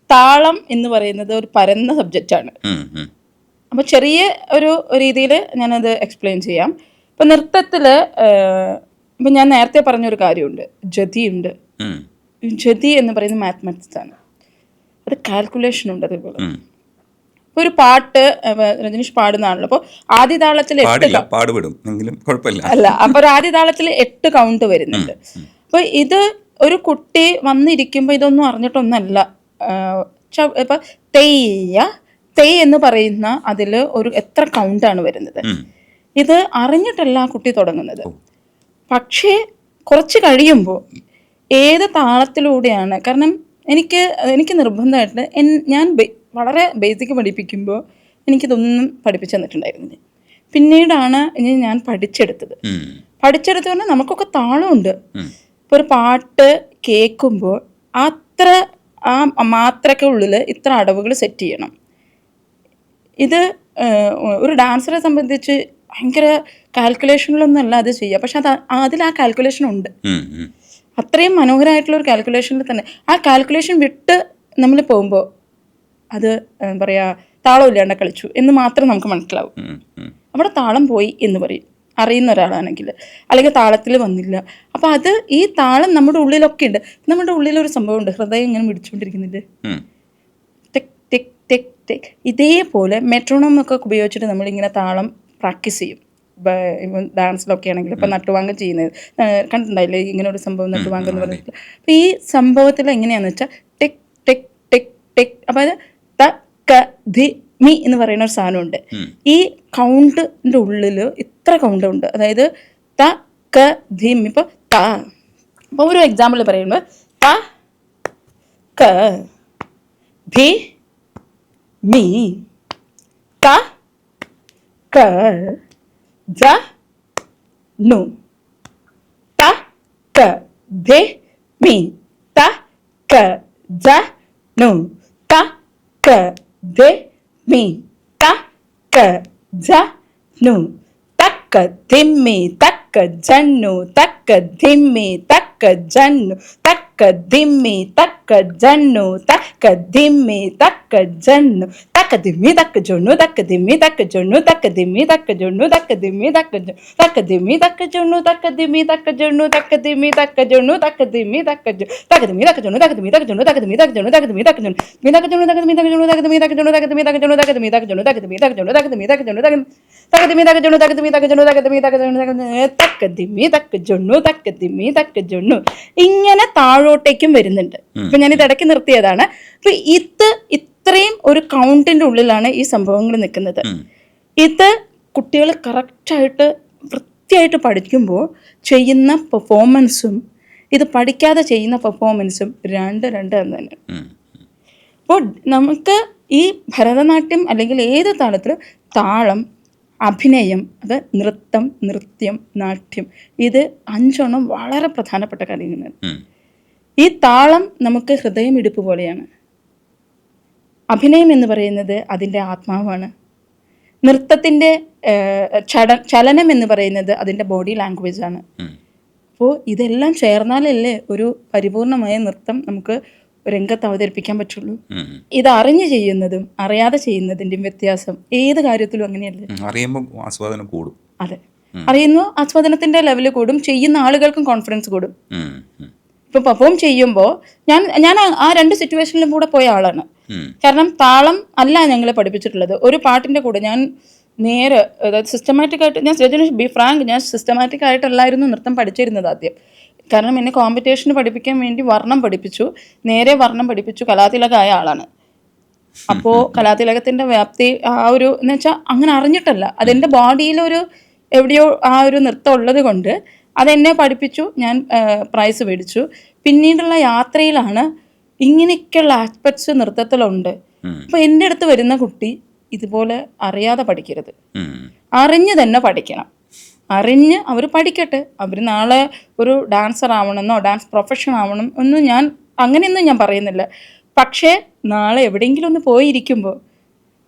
താളം എന്ന് പറയുന്നത് ഒരു പരന്ന സബ്ജക്റ്റാണ്. അപ്പോൾ ചെറിയ ഒരു രീതിയിൽ ഞാനത് എക്സ്പ്ലെയിൻ ചെയ്യാം. ഇപ്പം നൃത്തത്തിൽ ഇപ്പം ഞാൻ നേരത്തെ പറഞ്ഞൊരു കാര്യമുണ്ട്, ജതിയുണ്ട്. ജതി എന്ന് പറയുന്നത് മാത്തമാറ്റിക്സ് ആണ്, അത് കാൽക്കുലേഷൻ ഉണ്ട്. അതേപോലെ ഒരു പാട്ട് രജനീഷ് പാടുന്നതാണല്ലോ, അപ്പോൾ ആദ്യ താളത്തിൽ അല്ല, അപ്പോൾ ഒരു ആദ്യ താളത്തിൽ 8 കൗണ്ട് വരുന്നുണ്ട്. അപ്പോൾ ഇത് ഒരു കുട്ടി വന്നിരിക്കുമ്പോൾ ഇതൊന്നും അറിഞ്ഞിട്ടൊന്നല്ല. ഇപ്പം തെയ് എന്ന് പറയുന്ന അതിൽ എത്ര കൗണ്ടാണ് വരുന്നത്, ഇത് അറിഞ്ഞിട്ടല്ല ആ കുട്ടി തുടങ്ങുന്നത്. പക്ഷേ കുറച്ച് കഴിയുമ്പോൾ ഏത് താളത്തിലൂടെയാണ്, കാരണം എനിക്ക് നിർബന്ധമായിട്ട് ഞാൻ വളരെ ബേസിക് പഠിപ്പിക്കുമ്പോൾ എനിക്കിതൊന്നും പഠിപ്പിച്ചു തന്നിട്ടുണ്ടായിരുന്നില്ല. പിന്നീടാണ് ഞാൻ പഠിച്ചെടുത്തത് പറഞ്ഞാൽ നമുക്കൊക്കെ താളമുണ്ട്. ഇപ്പോൾ ഒരു പാട്ട് കേൾക്കുമ്പോൾ അത്ര ആ മാത്രയ്ക്കുള്ളിൽ ഇത്ര അടവുകൾ സെറ്റ് ചെയ്യണം. ഇത് ഒരു ഡാൻസറെ സംബന്ധിച്ച് ഭയങ്കര കാൽക്കുലേഷനിലൊന്നുമല്ല അത് ചെയ്യുക, പക്ഷെ അതിൽ ആ കാൽക്കുലേഷൻ ഉണ്ട്. അത്രയും മനോഹരമായിട്ടുള്ള ഒരു കാൽക്കുലേഷനിൽ തന്നെ ആ കാൽക്കുലേഷൻ വിട്ട് നമ്മൾ പോകുമ്പോൾ അത് പറയുക താളമില്ലാണ്ട് കളിച്ചു എന്ന് മാത്രം നമുക്ക് മനസ്സിലാവും. അവിടെ താളം പോയി എന്ന് പറയും, അറിയുന്ന ഒരാളാണെങ്കിൽ. അല്ലെങ്കിൽ താളത്തിൽ വന്നില്ല. അപ്പോൾ അത് ഈ താളം നമ്മുടെ ഉള്ളിലൊക്കെ ഉണ്ട്. നമ്മുടെ ഉള്ളിലൊരു സംഭവമുണ്ട്, ഹൃദയം ഇങ്ങനെ മിടിച്ചുകൊണ്ടിരിക്കുന്നുണ്ട്, ടെക് ടെക് ടെക് ടെക്. ഇതേപോലെ മെട്രോണോം ഒക്കെ ഉപയോഗിച്ചിട്ട് നമ്മളിങ്ങനെ താളം പ്രാക്ടീസ് ചെയ്യും. ഡാൻസിലൊക്കെ ആണെങ്കിൽ ഇപ്പം നട്ടുവാങ്കം ചെയ്യുന്നത് കണ്ടിട്ടുണ്ടായില്ലേ, ഇങ്ങനെ ഒരു സംഭവം നട്ടുവാങ്കം എന്ന് പറഞ്ഞിട്ട്. അപ്പം ഈ സംഭവത്തിൽ എങ്ങനെയാണെന്ന് വെച്ചാൽ ടെക് ടെക് ടെക് ടെക്. അപ്പം അത് ത ക ധി മി എന്ന് പറയുന്ന ഒരു സാധനമുണ്ട്. ഈ കൗണ്ടിൻ്റെ ഉള്ളിൽ ഇത്ര കൗണ്ട് ഉണ്ട്. അതായത് ത ക ധി മി. ഇപ്പോൾ ത, അപ്പോൾ ഒരു എക്സാമ്പിൾ പറയുമ്പോൾ ത ക ധി മി ത ക ജ നു ത ക ധി മി ത ക ജ നു ത ക ധി മി ത ക ജ നു തക്ക ധിമ്മി തക്ക ജന്നു തക്ക ധിമ്മി തക്ക ജന്നു തക്ക ധിമ്മി തക്ക ജന്നു തക്ക ധിമ്മി തക്ക ജന്നു തക്ക ധിമ്മി തക്ക ജൊന്നു തക്ക ധിമ്മി തക്ക ജൊന്നു തക്ക ധിമ്മി തക്ക ജൊന്നു തക്ക ധിമ്മി തക്ക ജൊന്നു തക്ക ധിമ്മി തക്ക ജൊന്നു തക്ക ധിമ്മി തക്ക ജൊന്നു തക്ക ധിമ്മി തക്ക ജൊന്നു തക്ക ധിമ്മി തക്ക ജൊ തക്ക ധിമ്മി തക്ക ജൊന്നു തക്ക ധിമ്മി തക്ക ജൊന്നു തക്ക ധിമ്മി തക്ക ജൊന്നു തക്ക ധിമ്മി തക്ക ജൊന്നു മി തക്ക ജൊന്നു തക്ക ധിമ്മി തക്ക ജൊന്നു തക്ക ധിമ്മി തക്ക ജൊന്നു തക്ക ധിമ്മി തക്ക ജൊന്നു തക്ക ധിമ്മി തക്ക ജൊന്നു തക്ക ധിമ്മി തക്ക ജൊന്നു തക്ക ധിമ്മി തക്ക ജൊന്നു തക്ക ധിമ്മി തക്ക ജൊന്നു തക്ക ധിമ്മി തക്ക ജൊന്നു തക്ക ധിമ്മി തക്ക ജൊന്നു തക്ക ധിമ്മി തക്ക ജൊന്നു തക്ക ധിമ്മി തക്ക ജൊന്നു. ഇങ്ങനെ താഴോട്ടേക്കും വരുന്നുണ്ട്. ഇപ്പൊ ഞാനിത് ഇടയ്ക്ക് നിർത്തിയതാണ്. അപ്പൊ ഇത്രയും ഒരു കൗണ്ടിന്റെ ഉള്ളിലാണ് ഈ സംഭവങ്ങൾ നിൽക്കുന്നത്. ഇത് കുട്ടികൾ കറക്റ്റായിട്ട് വൃത്തിയായിട്ട് പഠിക്കുമ്പോൾ ചെയ്യുന്ന പെർഫോമൻസും ഇത് പഠിക്കാതെ ചെയ്യുന്ന പെർഫോമൻസും രണ്ട് തന്നെ. അപ്പോൾ നമുക്ക് ഈ ഭരതനാട്യം അല്ലെങ്കിൽ ഏത് താളത്തിലും താളം, അഭിനയം, അത് നൃത്യം, നാട്യം, ഇത് 5 വളരെ പ്രധാനപ്പെട്ട കാര്യങ്ങളാണ്. ഈ താളം നമുക്ക് ഹൃദയമിടിപ്പ് പോലെയാണ്. അഭിനയം എന്ന് പറയുന്നത് അതിൻ്റെ ആത്മാവാണ്. നൃത്തത്തിൻ്റെ ചലനം എന്ന് പറയുന്നത് അതിൻ്റെ ബോഡി ലാംഗ്വേജ് ആണ്. അപ്പോൾ ഇതെല്ലാം ചേർന്നാലല്ലേ ഒരു പരിപൂർണമായ നൃത്തം നമുക്ക് രംഗത്ത് അവതരിപ്പിക്കാൻ പറ്റുള്ളൂ. ഇത് അറിഞ്ഞു ചെയ്യുന്നതും അറിയാതെ ചെയ്യുന്നതിൻ്റെയും വ്യത്യാസം ഏത് കാര്യത്തിലും അങ്ങനെയല്ലേ. അറിയുമ്പോൾ ആസ്വാദനം കൂടും. അതെ, അറിയുന്നു, ആസ്വാദനത്തിന്റെ ലെവൽ കൂടും, ചെയ്യുന്ന ആളുകൾക്കും കോൺഫിഡൻസ് കൂടും. ഇപ്പൊ പെർഫോം ചെയ്യുമ്പോൾ ഞാൻ ആ 2 സിറ്റുവേഷനിലും കൂടെ പോയ ആളാണ്. കാരണം താളം അല്ല ഞങ്ങളെ പഠിപ്പിച്ചിട്ടുള്ളത്. ഒരു പാട്ടിന്റെ കൂടെ ഞാൻ നേരെ, അതായത് സിസ്റ്റമാറ്റിക് ആയിട്ട്, ഞാൻ ബി ഫ്രാങ്ക്, ഞാൻ സിസ്റ്റമാറ്റിക് ആയിട്ടല്ലായിരുന്നു നൃത്തം പഠിച്ചിരുന്നത് ആദ്യം. കാരണം എന്നെ കോമ്പറ്റീഷന് പഠിപ്പിക്കാൻ വേണ്ടി വർണ്ണം പഠിപ്പിച്ചു, നേരെ വർണ്ണം പഠിപ്പിച്ചു കലാതിലകമായ ആളാണ്. അപ്പോൾ കലാതിലകത്തിൻ്റെ വ്യാപ്തി ആ ഒരു എന്ന് വെച്ചാൽ അങ്ങനെ അറിഞ്ഞിട്ടല്ല, അതെൻ്റെ ബോഡിയിലൊരു എവിടെയോ ആ ഒരു നൃത്തം ഉള്ളത് കൊണ്ട് അതെന്നെ പഠിപ്പിച്ചു. ഞാൻ പ്രൈസ് മേടിച്ചു. പിന്നീടുള്ള യാത്രയിലാണ് ഇങ്ങനെയൊക്കെയുള്ള ആസ്പെക്ട്സ് നൃത്തത്തിലുണ്ട്. അപ്പോൾ എൻ്റെ അടുത്ത് വരുന്ന കുട്ടി ഇതുപോലെ അറിയാതെ പഠിക്കരുത്, അറിഞ്ഞ് തന്നെ പഠിക്കണം. അറിഞ്ഞ് അവർ പഠിക്കട്ടെ. അവർ നാളെ ഒരു ഡാൻസർ ആവണമെന്നോ ഡാൻസ് പ്രൊഫഷൻ ആവണം ഒന്നും അങ്ങനെയൊന്നും ഞാൻ പറയുന്നില്ല. പക്ഷേ നാളെ എവിടെയെങ്കിലും ഒന്ന് പോയിരിക്കുമ്പോൾ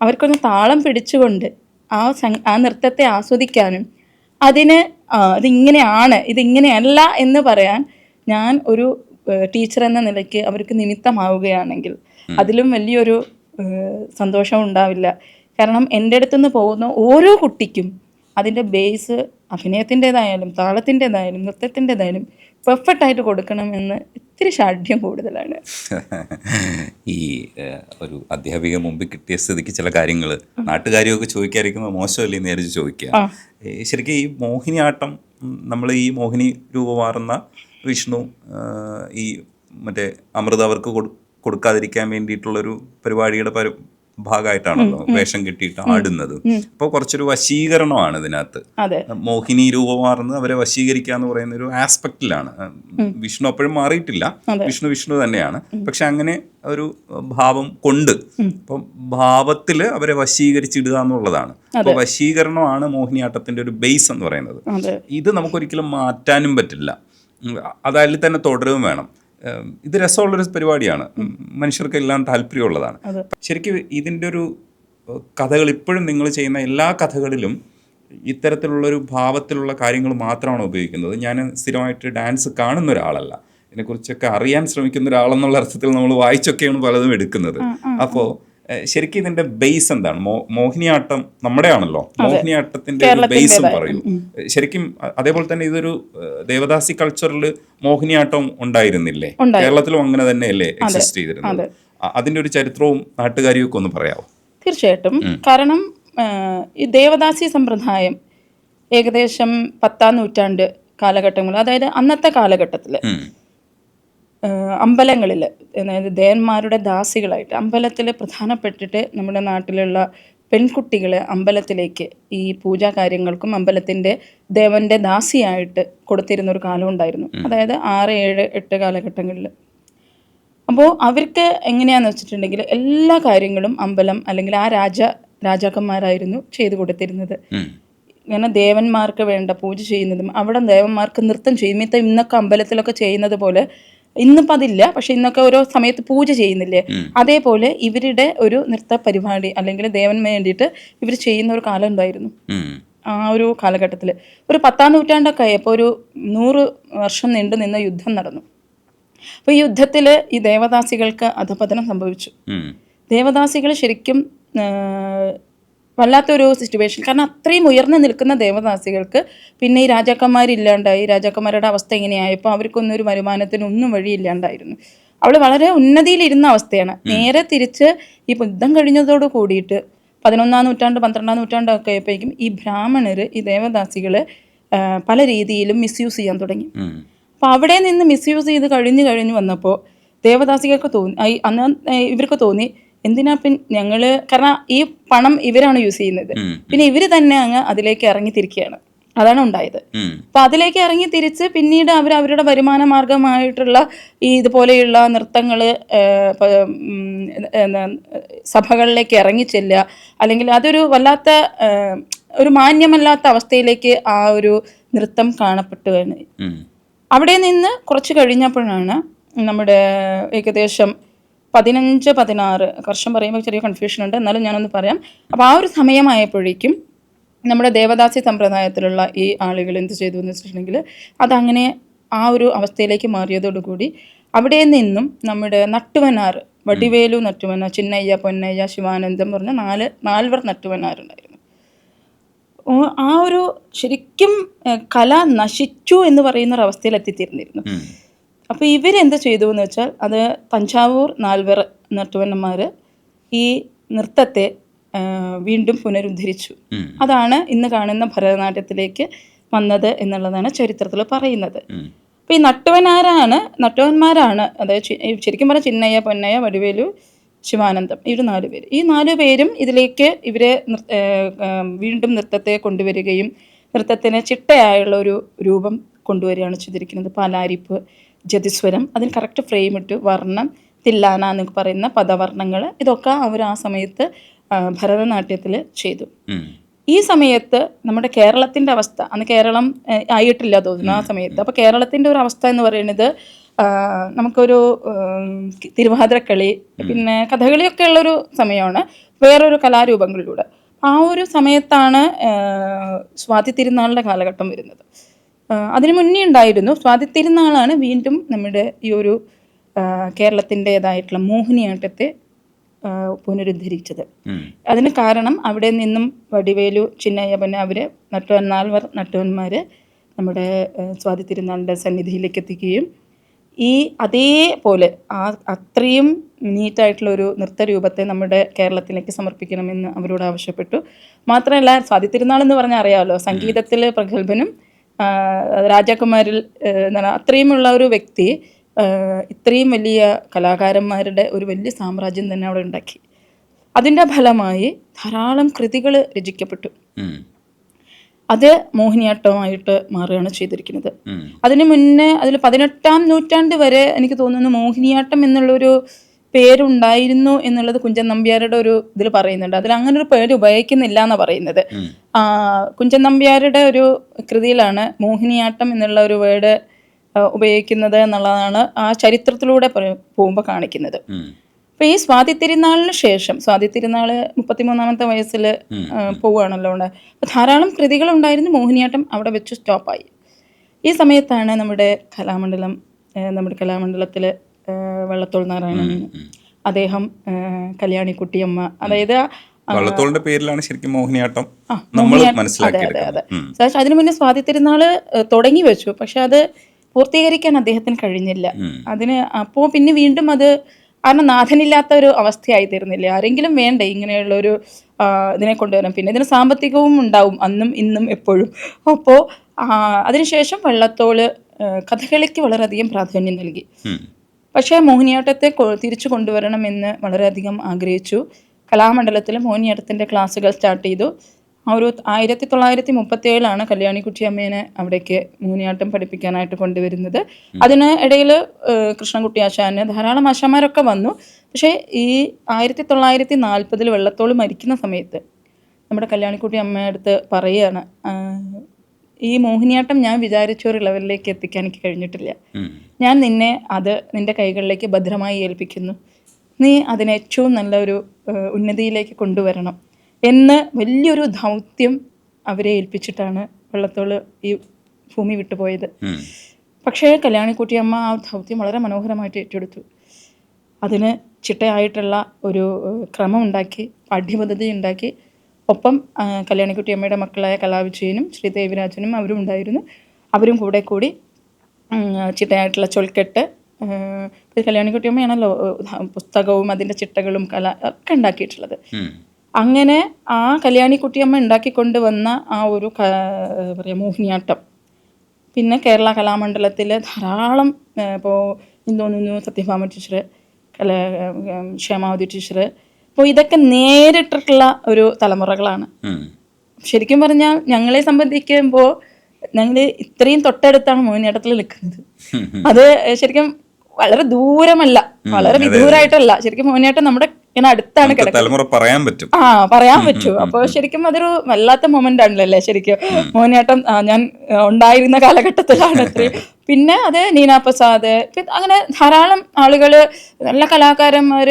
അവർക്കൊന്ന് താളം പിടിച്ചുകൊണ്ട് ആ നൃത്തത്തെ ആസ്വദിക്കാനും ഇതിങ്ങനെയാണ് ഇതിങ്ങനെയല്ല എന്ന് പറയാൻ ഞാൻ ഒരു ടീച്ചർ എന്ന നിലയ്ക്ക് അവർക്ക് നിമിത്തമാവുകയാണെങ്കിൽ അതിലും വലിയൊരു സന്തോഷം ഉണ്ടാവില്ല. കാരണം എൻ്റെ അടുത്തുനിന്ന് പോകുന്ന ഓരോ കുട്ടിക്കും അതിൻ്റെ ബേസ് അഭിനയത്തിൻ്റെതായാലും താളത്തിൻ്റെതായാലും നൃത്തത്തിൻ്റെതായാലും പെർഫെക്റ്റ് ആയിട്ട് കൊടുക്കണമെന്ന് ഇത്തിരി ഷാഠ്യം കൂടുതലാണ്. ഈ ഒരു അധ്യാപിക മുമ്പിൽ കിട്ടിയ സ്ഥിതിക്ക് ചില കാര്യങ്ങൾ നാട്ടുകാരിയൊക്കെ ചോദിക്കാതിരിക്കുമ്പോൾ മോശമല്ലേ എന്ന് വിചാരിച്ച് ചോദിക്കുക. ശരിക്കും ഈ മോഹിനിയാട്ടം, നമ്മൾ ഈ മോഹിനി രൂപമാറുന്ന വിഷ്ണു ഈ മറ്റേ അമൃത അവർക്ക് കൊടുക്കാതിരിക്കാൻ വേണ്ടിയിട്ടുള്ളൊരു പരിപാടിയുടെ ഭാഗമായിട്ടാണല്ലോ വേഷം കെട്ടിയിട്ട് ആടുന്നത്. അപ്പോൾ കുറച്ചൊരു വശീകരണമാണ് ഇതിനകത്ത്. മോഹിനി രൂപമാറുന്നത് അവരെ വശീകരിക്കുക എന്ന് പറയുന്ന ഒരു ആസ്പെക്റ്റിലാണ്. വിഷ്ണു അപ്പോഴും മാറിയിട്ടില്ല, വിഷ്ണു തന്നെയാണ്. പക്ഷെ അങ്ങനെ ഒരു ഭാവം കൊണ്ട് ഇപ്പം ഭാവത്തിൽ അവരെ വശീകരിച്ചിടുക എന്നുള്ളതാണ്. അപ്പോൾ വശീകരണമാണ് മോഹിനിയാട്ടത്തിന്റെ ഒരു ബേസ് എന്ന് പറയുന്നത്. ഇത് നമുക്കൊരിക്കലും മാറ്റാനും പറ്റില്ല, അതിൽ തന്നെ തുടരുകയും വേണം. ഇത് രസമുള്ളൊരു പരിപാടിയാണ്, മനുഷ്യർക്കെല്ലാം താല്പര്യമുള്ളതാണ്. ശരിക്കും ഇതിൻ്റെ ഒരു കഥകൾ ഇപ്പോഴും നിങ്ങൾ ചെയ്യുന്ന എല്ലാ കഥകളിലും ഇത്തരത്തിലുള്ളൊരു ഭാവത്തിലുള്ള കാര്യങ്ങൾ മാത്രമാണ് ഉപയോഗിക്കുന്നത്. ഞാൻ സ്ഥിരമായിട്ട് ഡാൻസ് കാണുന്ന ഒരാളല്ല, ഇതിനെക്കുറിച്ചൊക്കെ അറിയാൻ ശ്രമിക്കുന്ന ഒരാളെന്നുള്ള അർത്ഥത്തിൽ നമ്മൾ വായിച്ചൊക്കെയാണ് പലതും എടുക്കുന്നത്. അപ്പോൾ ശരിക്കും ഇതിന്റെ ബേസ് എന്താണ്? മോഹിനിയാട്ടം നമ്മുടെ ആണല്ലോ, മോഹിനിയാട്ടത്തിന്റെ ഒരു ബേസും പറയൂ ശരിക്കും. അതേപോലെ തന്നെ ഇതൊരു ദേവദാസി കൾച്ചറിൽ മോഹിനിയാട്ടം ഉണ്ടായിരുന്നില്ലേ? കേരളത്തിലും അങ്ങനെ തന്നെയല്ലേ എക്സിസ്റ്റ് ചെയ്തിരുന്നത്? അതിന്റെ ഒരു ചരിത്രവും നാട്ടുകാരിയും ഒക്കെ ഒന്ന് പറയാമോ? തീർച്ചയായിട്ടും. കാരണം ഈ ദേവദാസി സമ്പ്രദായം ഏകദേശം 10-ാം നൂറ്റാണ്ട് കാലഘട്ടങ്ങൾ, അതായത് അന്നത്തെ കാലഘട്ടത്തിൽ അമ്പലങ്ങളിൽ, അതായത് ദേവന്മാരുടെ ദാസികളായിട്ട് അമ്പലത്തിൽ പ്രധാനപ്പെട്ടിട്ട് നമ്മുടെ നാട്ടിലുള്ള പെൺകുട്ടികൾ അമ്പലത്തിലേക്ക് ഈ പൂജാ കാര്യങ്ങൾക്കും അമ്പലത്തിൻ്റെ ദേവൻ്റെ ദാസിയായിട്ട് കൊടുത്തിരുന്ന ഒരു കാലം ഉണ്ടായിരുന്നു. അതായത് 6, 7, 8 കാലഘട്ടങ്ങളിൽ. അപ്പോൾ അവർക്ക് എങ്ങനെയാണെന്ന് വെച്ചിട്ടുണ്ടെങ്കിൽ എല്ലാ കാര്യങ്ങളും അമ്പലം അല്ലെങ്കിൽ ആ രാജാക്കന്മാരായിരുന്നു ചെയ്തു കൊടുത്തിരുന്നത്. ഇങ്ങനെ ദേവന്മാർക്ക് വേണ്ട പൂജ ചെയ്യുന്നതും അവിടെ ദേവന്മാർക്ക് നൃത്തം ചെയ്യും. ഇന്നൊക്കെ അമ്പലത്തിലൊക്കെ ചെയ്യുന്നത് പോലെ ഇന്നിപ്പോൾ അതില്ല, പക്ഷെ ഇന്നൊക്കെ ഓരോ സമയത്ത് പൂജ ചെയ്യുന്നില്ലേ, അതേപോലെ ഇവരുടെ ഒരു നൃത്ത പരിപാടി അല്ലെങ്കിൽ ദേവന് വേണ്ടിയിട്ട് ഇവർ ചെയ്യുന്ന ഒരു കാലം ഉണ്ടായിരുന്നു. ആ ഒരു കാലഘട്ടത്തിൽ ഒരു 10-ാം നൂറ്റാണ്ടൊക്കെ ആയപ്പോൾ ഒരു 100 വർഷം നീണ്ടു നിന്ന യുദ്ധം നടന്നു. അപ്പോൾ ഈ യുദ്ധത്തിൽ ഈ ദേവദാസികൾക്ക് അധപതനം സംഭവിച്ചു. ദേവദാസികൾ ശരിക്കും വല്ലാത്തൊരു സിറ്റുവേഷൻ. കാരണം അത്രയും ഉയർന്നു നിൽക്കുന്ന ദേവദാസികൾക്ക് പിന്നെ ഈ രാജാക്കന്മാരില്ലാണ്ടായി. രാജാക്കന്മാരുടെ അവസ്ഥ എങ്ങനെയായപ്പോൾ അവർക്കൊന്നും ഒരു വരുമാനത്തിനൊന്നും വഴിയില്ലാണ്ടായിരുന്നു. അവൾ വളരെ ഉന്നതിയിലിരുന്ന അവസ്ഥയാണ്. നേരെ തിരിച്ച് ഈ യുദ്ധം കഴിഞ്ഞതോട് കൂടിയിട്ട് 11-ാം നൂറ്റാണ്ട് 12-ാം നൂറ്റാണ്ടൊക്കെ ആയപ്പോഴേക്കും ഈ ബ്രാഹ്മണർ ഈ ദേവദാസികൾ പല രീതിയിലും മിസ്യൂസ് ചെയ്യാൻ തുടങ്ങി. അപ്പോൾ അവിടെ നിന്ന് മിസ്യൂസ് ചെയ്ത് കഴിഞ്ഞു വന്നപ്പോൾ ദേവദാസികൾക്ക് തോന്നി, അന്ന് ഇവർക്ക് തോന്നി, എന്തിനാ ഞങ്ങൾ, കാരണം ഈ പണം ഇവരാണ് യൂസ് ചെയ്യുന്നത്, പിന്നെ ഇവർ തന്നെ അങ്ങ് അതിലേക്ക് ഇറങ്ങി തിരിക്കുകയാണ്. അതാണ് ഉണ്ടായത്. അപ്പം അതിലേക്ക് ഇറങ്ങി തിരിച്ച് പിന്നീട് അവരുടെ വരുമാന മാർഗമായിട്ടുള്ള ഈ ഇതുപോലെയുള്ള നൃത്തങ്ങൾ സഭകളിലേക്ക് ഇറങ്ങിച്ചെല്ലുക, അല്ലെങ്കിൽ അതൊരു വല്ലാത്ത ഒരു മാന്യമല്ലാത്ത അവസ്ഥയിലേക്ക് ആ ഒരു നൃത്തം കാണപ്പെട്ടു. അവിടെ നിന്ന് കുറച്ച് കഴിഞ്ഞപ്പോഴാണ് നമ്മുടെ ഏകദേശം 15-16 വർഷം പറയുമ്പോൾ ചെറിയ കൺഫ്യൂഷൻ ഉണ്ട്, എന്നാലും ഞാനൊന്ന് പറയാം. അപ്പോൾ ആ ഒരു സമയമായപ്പോഴേക്കും നമ്മുടെ ദേവദാസി സമ്പ്രദായത്തിലുള്ള ഈ ആളുകൾ എന്ത് ചെയ്തു എന്ന് വെച്ചിട്ടുണ്ടെങ്കിൽ അതങ്ങനെ ആ ഒരു അവസ്ഥയിലേക്ക് മാറിയതോടുകൂടി അവിടെ നിന്നും നമ്മുടെ നട്ടുവനാർ, വടിവേലു നട്ടുവനാർ, ചിന്നയ്യ, പൊന്നയ്യ, ശിവാനന്ദം പറഞ്ഞ 4 നട്ടുവനാറുണ്ടായിരുന്നു. ആ ഒരു ശരിക്കും കല നശിച്ചു എന്ന് പറയുന്ന ഒരു അവസ്ഥയിൽ എത്തിത്തീർന്നിരുന്നു. അപ്പോൾ ഇവരെന്ത് ചെയ്തു എന്ന് വെച്ചാൽ, അത് തഞ്ചാവൂർ 4 നട്ടുവന്മാർ ഈ നൃത്തത്തെ വീണ്ടും പുനരുദ്ധരിച്ചു. അതാണ് ഇന്ന് കാണുന്ന ഭരതനാട്യത്തിലേക്ക് വന്നത് എന്നുള്ളതാണ് ചരിത്രത്തിൽ പറയുന്നത്. അപ്പോൾ ഈ നട്ടുവന്മാരാണ്, അതായത് ശരിക്കും പറഞ്ഞാൽ ചിന്നയ്യ, പൊന്നയ്യ, വടിവേലു, ശിവാനന്ദം, ഇവർ 4 പേര്. ഈ 4 പേരും ഇതിലേക്ക് ഇവരെ വീണ്ടും നൃത്തത്തെ കൊണ്ടുവരികയും നൃത്തത്തിന് ചിട്ടയായുള്ള ഒരു രൂപം കൊണ്ടുവരികയാണ് ചെയ്തിരിക്കുന്നത്. പാലാരിപ്പ്, ജതിസ്വരം, അതിന് കറക്റ്റ് ഫ്രെയിം ഇട്ട്, വർണ്ണം, തില്ലാന എന്നൊക്കെ പറയുന്ന പദവർണ്ണങ്ങൾ, ഇതൊക്കെ അവർ ആ സമയത്ത് ഭരതനാട്യത്തിൽ ചെയ്തു. ഈ സമയത്ത് നമ്മുടെ കേരളത്തിൻ്റെ അവസ്ഥ, അന്ന് കേരളം ആയിട്ടില്ല തോന്നുന്നു ആ സമയത്ത്. അപ്പോൾ കേരളത്തിൻ്റെ ഒരു അവസ്ഥ എന്ന് പറയുന്നത്, നമുക്കൊരു തിരുവാതിരക്കളി പിന്നെ കഥകളിയൊക്കെ ഉള്ളൊരു സമയമാണ്, വേറൊരു കലാരൂപങ്ങളിലൂടെ. ആ ഒരു സമയത്താണ് സ്വാതി തിരുനാളിൻ്റെ കാലഘട്ടം വരുന്നത്. അതിനു മുന്നേ ഉണ്ടായിരുന്നു. സ്വാതി തിരുനാളാണ് വീണ്ടും നമ്മുടെ ഈ ഒരു കേരളത്തിൻ്റെതായിട്ടുള്ള മോഹിനിയാട്ടത്തെ പുനരുദ്ധരിച്ചത്. അതിന് കാരണം അവിടെ നിന്നും വടിവേലു, ചിന്നയ്യ, പൊന്ന, അവർ 4 നട്ടുവന്മാർ നമ്മുടെ സ്വാതി തിരുനാളിൻ്റെ സന്നിധിയിലേക്ക് എത്തിക്കുകയും ഈ അതേപോലെ അത്രയും നീറ്റായിട്ടുള്ളൊരു നൃത്തരൂപത്തെ നമ്മുടെ കേരളത്തിലേക്ക് സമർപ്പിക്കണമെന്ന് അവരോട് ആവശ്യപ്പെട്ടു. മാത്രമല്ല സ്വാതി തിരുനാൾ എന്ന് പറഞ്ഞാൽ അറിയാമല്ലോ, സംഗീതത്തിൽ പ്രഗത്ഭനും രാജാക്കന്മാരിൽ എന്താണ് അത്രയുമുള്ള ഒരു വ്യക്തി ഇത്രയും വലിയ കലാകാരന്മാരുടെ ഒരു വലിയ സാമ്രാജ്യം തന്നെ അവിടെ ഉണ്ടാക്കി. അതിൻ്റെ ഫലമായി ധാരാളം കൃതികൾ രചിക്കപ്പെട്ടു. അത് മോഹിനിയാട്ടമായിട്ട് മാറുകയാണ് ചെയ്തിരിക്കുന്നത്. അതിനു മുന്നേ അതിൽ 18-ാം നൂറ്റാണ്ട് വരെ എനിക്ക് തോന്നുന്നു മോഹിനിയാട്ടം എന്നുള്ളൊരു പേരുണ്ടായിരുന്നു എന്നുള്ളത് കുഞ്ചൻ നമ്പ്യാരുടെ ഒരു ഇതിൽ പറയുന്നുണ്ട്. അതിൽ അങ്ങനെ ഒരു പേര് ഉപയോഗിക്കുന്നില്ല എന്നാണ് പറയുന്നത്. കുഞ്ചൻ നമ്പ്യാരുടെ ഒരു കൃതിയിലാണ് മോഹിനിയാട്ടം എന്നുള്ള ഒരു വേർഡ് ഉപയോഗിക്കുന്നത് എന്നുള്ളതാണ് ആ ചരിത്രത്തിലൂടെ പോകുമ്പോൾ കാണിക്കുന്നത്. അപ്പോൾ ഈ സ്വാതി തിരുനാളിന് ശേഷം, സ്വാതി തിരുനാൾ 33-ാമത്തെ വയസ്സിൽ പോവുകയാണല്ലോ അവിടെ, അപ്പോൾ ധാരാളം കൃതികളുണ്ടായിരുന്നു. മോഹിനിയാട്ടം അവിടെ വെച്ച് സ്റ്റോപ്പായി. ഈ സമയത്താണ് നമ്മുടെ കലാമണ്ഡലത്തിൽ വള്ളത്തോൾ നാരായണൻ അദ്ദേഹം കല്യാണിക്കുട്ടിയമ്മ, അതായത് വള്ളത്തോളിന്റെ പേരിലാണ് ശരിക്കും മോഹിനിയാട്ടം നമ്മൾ മോഹിനിയാട്ടം. അതെ മനസ്സിലാക്കിയെടുക്കുന്നത്. അതിനു മുന്നേ സ്വാതി തിരുനാള് തുടങ്ങി വെച്ചു, പക്ഷെ അത് പൂർത്തീകരിക്കാൻ അദ്ദേഹത്തിന് കഴിഞ്ഞില്ല. അതിന് അപ്പോൾ പിന്നെ വീണ്ടും അത് കാരണം നാഥനില്ലാത്ത ഒരു അവസ്ഥയായി തീർന്നില്ല. ആരെങ്കിലും വേണ്ടേ ഇങ്ങനെയുള്ളൊരു ഇതിനെ കൊണ്ടുവരാൻ. പിന്നെ ഇതിന് സാമ്പത്തികവും ഉണ്ടാവും അന്നും ഇന്നും എപ്പോഴും. അപ്പോൾ അതിനുശേഷം വള്ളത്തോള് കഥകളിക്ക് വളരെയധികം പ്രാധാന്യം നൽകി. പക്ഷേ മോഹിനിയാട്ടത്തെ തിരിച്ചു കൊണ്ടുവരണമെന്ന് വളരെയധികം ആഗ്രഹിച്ചു. കലാമണ്ഡലത്തിൽ മോഹിനിയാട്ടത്തിൻ്റെ ക്ലാസ്സുകൾ സ്റ്റാർട്ട് ചെയ്തു. ഒരു 1937 കല്യാണിക്കുട്ടിയമ്മേനെ അവിടേക്ക് മോഹിനിയാട്ടം പഠിപ്പിക്കാനായിട്ട് കൊണ്ടുവരുന്നത്. അതിന് ഇടയിൽ കൃഷ്ണൻകുട്ടി ആശാന് ധാരാളം ആശാന്മാരൊക്കെ വന്നു. പക്ഷേ ഈ 1940 വള്ളത്തോൾ മരിക്കുന്ന സമയത്ത് നമ്മുടെ കല്യാണിക്കുട്ടി അമ്മയുടെ അടുത്ത് പറയുകയാണ്, ഈ മോഹിനിയാട്ടം ഞാൻ വിചാരിച്ച ഒരു ലെവലിലേക്ക് എത്തിക്കാൻ എനിക്ക് കഴിഞ്ഞിട്ടില്ല. ഞാൻ നിന്റെ കൈകളിലേക്ക് ഭദ്രമായി ഏൽപ്പിക്കുന്നു. നീ അതിനെ ഏറ്റവും നല്ല ഒരു ഉന്നതിയിലേക്ക് കൊണ്ടുവരണം എന്ന് വലിയൊരു ദൗത്യം അവരെ ഏൽപ്പിച്ചിട്ടാണ് വള്ളത്തോൾ ഈ ഭൂമി വിട്ടുപോയത്. പക്ഷേ കല്യാണിക്കുട്ടിയമ്മ ആ ദൗത്യം വളരെ മനോഹരമായിട്ട് ഏറ്റെടുത്തു. അതിന് ചിട്ടയായിട്ടുള്ള ഒരു ക്രമം ഉണ്ടാക്കി, പാഠ്യപദ്ധതി ഉണ്ടാക്കി. ഒപ്പം കല്യാണിക്കുട്ടിയമ്മയുടെ മക്കളായ കലാവിജയനും ശ്രീദേവിരാജനും അവരും ഉണ്ടായിരുന്നു. അവരും കൂടെ കൂടി ചിട്ടയായിട്ടുള്ള ചൊൽക്കെട്ട്, കല്യാണിക്കുട്ടിയമ്മയാണല്ലോ പുസ്തകവും അതിൻ്റെ ചിട്ടകളും ഒക്കെ ഉണ്ടാക്കിയിട്ടുള്ളത്. അങ്ങനെ ആ കല്യാണിക്കുട്ടിയമ്മ ഉണ്ടാക്കിക്കൊണ്ട് വന്ന ആ ഒരു മോഹിനിയാട്ടം പിന്നെ കേരള കലാമണ്ഡലത്തിൽ ധാരാളം, ഇപ്പോൾ എനിക്ക് തോന്നുന്നു സത്യഭാമ ടീച്ചർ, ക്ഷേമാവതി ടീച്ചർ, അപ്പോൾ ഇതൊക്കെ നേരിട്ടിട്ടുള്ള ഒരു തലമുറകളാണ്. ശരിക്കും പറഞ്ഞാൽ ഞങ്ങളെ സംബന്ധിക്കുമ്പോൾ ഞങ്ങൾ ഇത്രയും തൊട്ടടുത്താണ് മോഹിനിയാട്ടത്തിൽ നിൽക്കുന്നത്. അത് ശരിക്കും വളരെ ദൂരമല്ല, വളരെ വിദൂരമായിട്ടല്ല. ശരിക്കും മോഹിനിയാട്ടം നമ്മുടെ ഇങ്ങനെ അടുത്താണ് കിടക്കുന്നത്. പറയാൻ പറ്റും. അപ്പോൾ ശരിക്കും അതൊരു വല്ലാത്ത മൊമെന്റ് ആണല്ലേ ശരിക്കും മോഹിനിയാട്ടം. ഞാൻ ഉണ്ടായിരുന്ന കാലഘട്ടത്തിലാണ് അത്രയും. പിന്നെ അത് നീന പ്രസാദ്, അങ്ങനെ ധാരാളം ആളുകൾ, നല്ല കലാകാരന്മാർ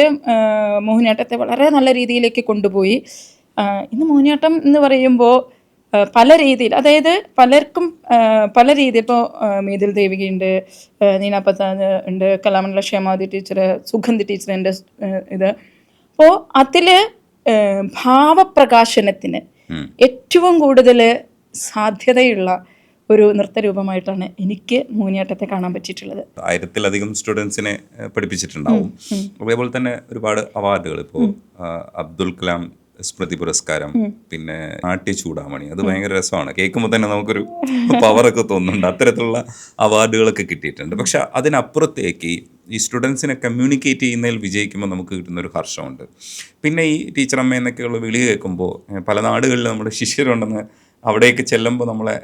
മോഹിനിയാട്ടത്തെ വളരെ നല്ല രീതിയിലേക്ക് കൊണ്ടുപോയി. ഇന്ന് മോഹിനിയാട്ടം എന്ന് പറയുമ്പോൾ പല രീതിയിൽ, അതായത് പലർക്കും പല രീതിയിൽ, ഇപ്പോൾ മീതിൽ ദേവികയുണ്ട്, നീന പ്രസാദ് ഉണ്ട്, കലാമണ്ഡല ക്ഷേമാവതി ടീച്ചർ, സുഗന്ധി ടീച്ചറിൻ്റെ ഇത്. അപ്പോൾ അതിൽ ഭാവപ്രകാശനത്തിന് ഏറ്റവും കൂടുതൽ സാധ്യതയുള്ള ഒരു നൃത്തരൂപമായിട്ടാണ് എനിക്ക് മോഹിനിയാട്ടത്തെ കാണാൻ പറ്റിയിട്ടുള്ളത്. 1000-ലധികം സ്റ്റുഡൻസിനെ പഠിപ്പിച്ചിട്ടുണ്ടാവും. അതേപോലെ തന്നെ ഒരുപാട് അവാർഡുകൾ, ഇപ്പോൾ അബ്ദുൽ കലാം സ്മൃതി പുരസ്കാരം, പിന്നെ നാട്യ ചൂടാമണി, അത് ഭയങ്കര രസമാണ്. കേൾക്കുമ്പോൾ തന്നെ നമുക്കൊരു പവറൊക്കെ തോന്നുന്നുണ്ട്. അത്തരത്തിലുള്ള അവാർഡുകളൊക്കെ കിട്ടിയിട്ടുണ്ട്. പക്ഷെ അതിനപ്പുറത്തേക്ക് ഈ സ്റ്റുഡൻസിനെ കമ്മ്യൂണിക്കേറ്റ് ചെയ്യുന്നതിൽ വിജയിക്കുമ്പോൾ നമുക്ക് കിട്ടുന്നൊരു ഹർഷമുണ്ട്. പിന്നെ ഈ ടീച്ചർ അമ്മ എന്നൊക്കെയുള്ള വിളി കേൾക്കുമ്പോൾ പല നാടുകളിൽ നമ്മുടെ ശിഷ്യരുണ്ടെന്ന്, അവിടേക്ക് ചെല്ലുമ്പോൾ നമ്മളെ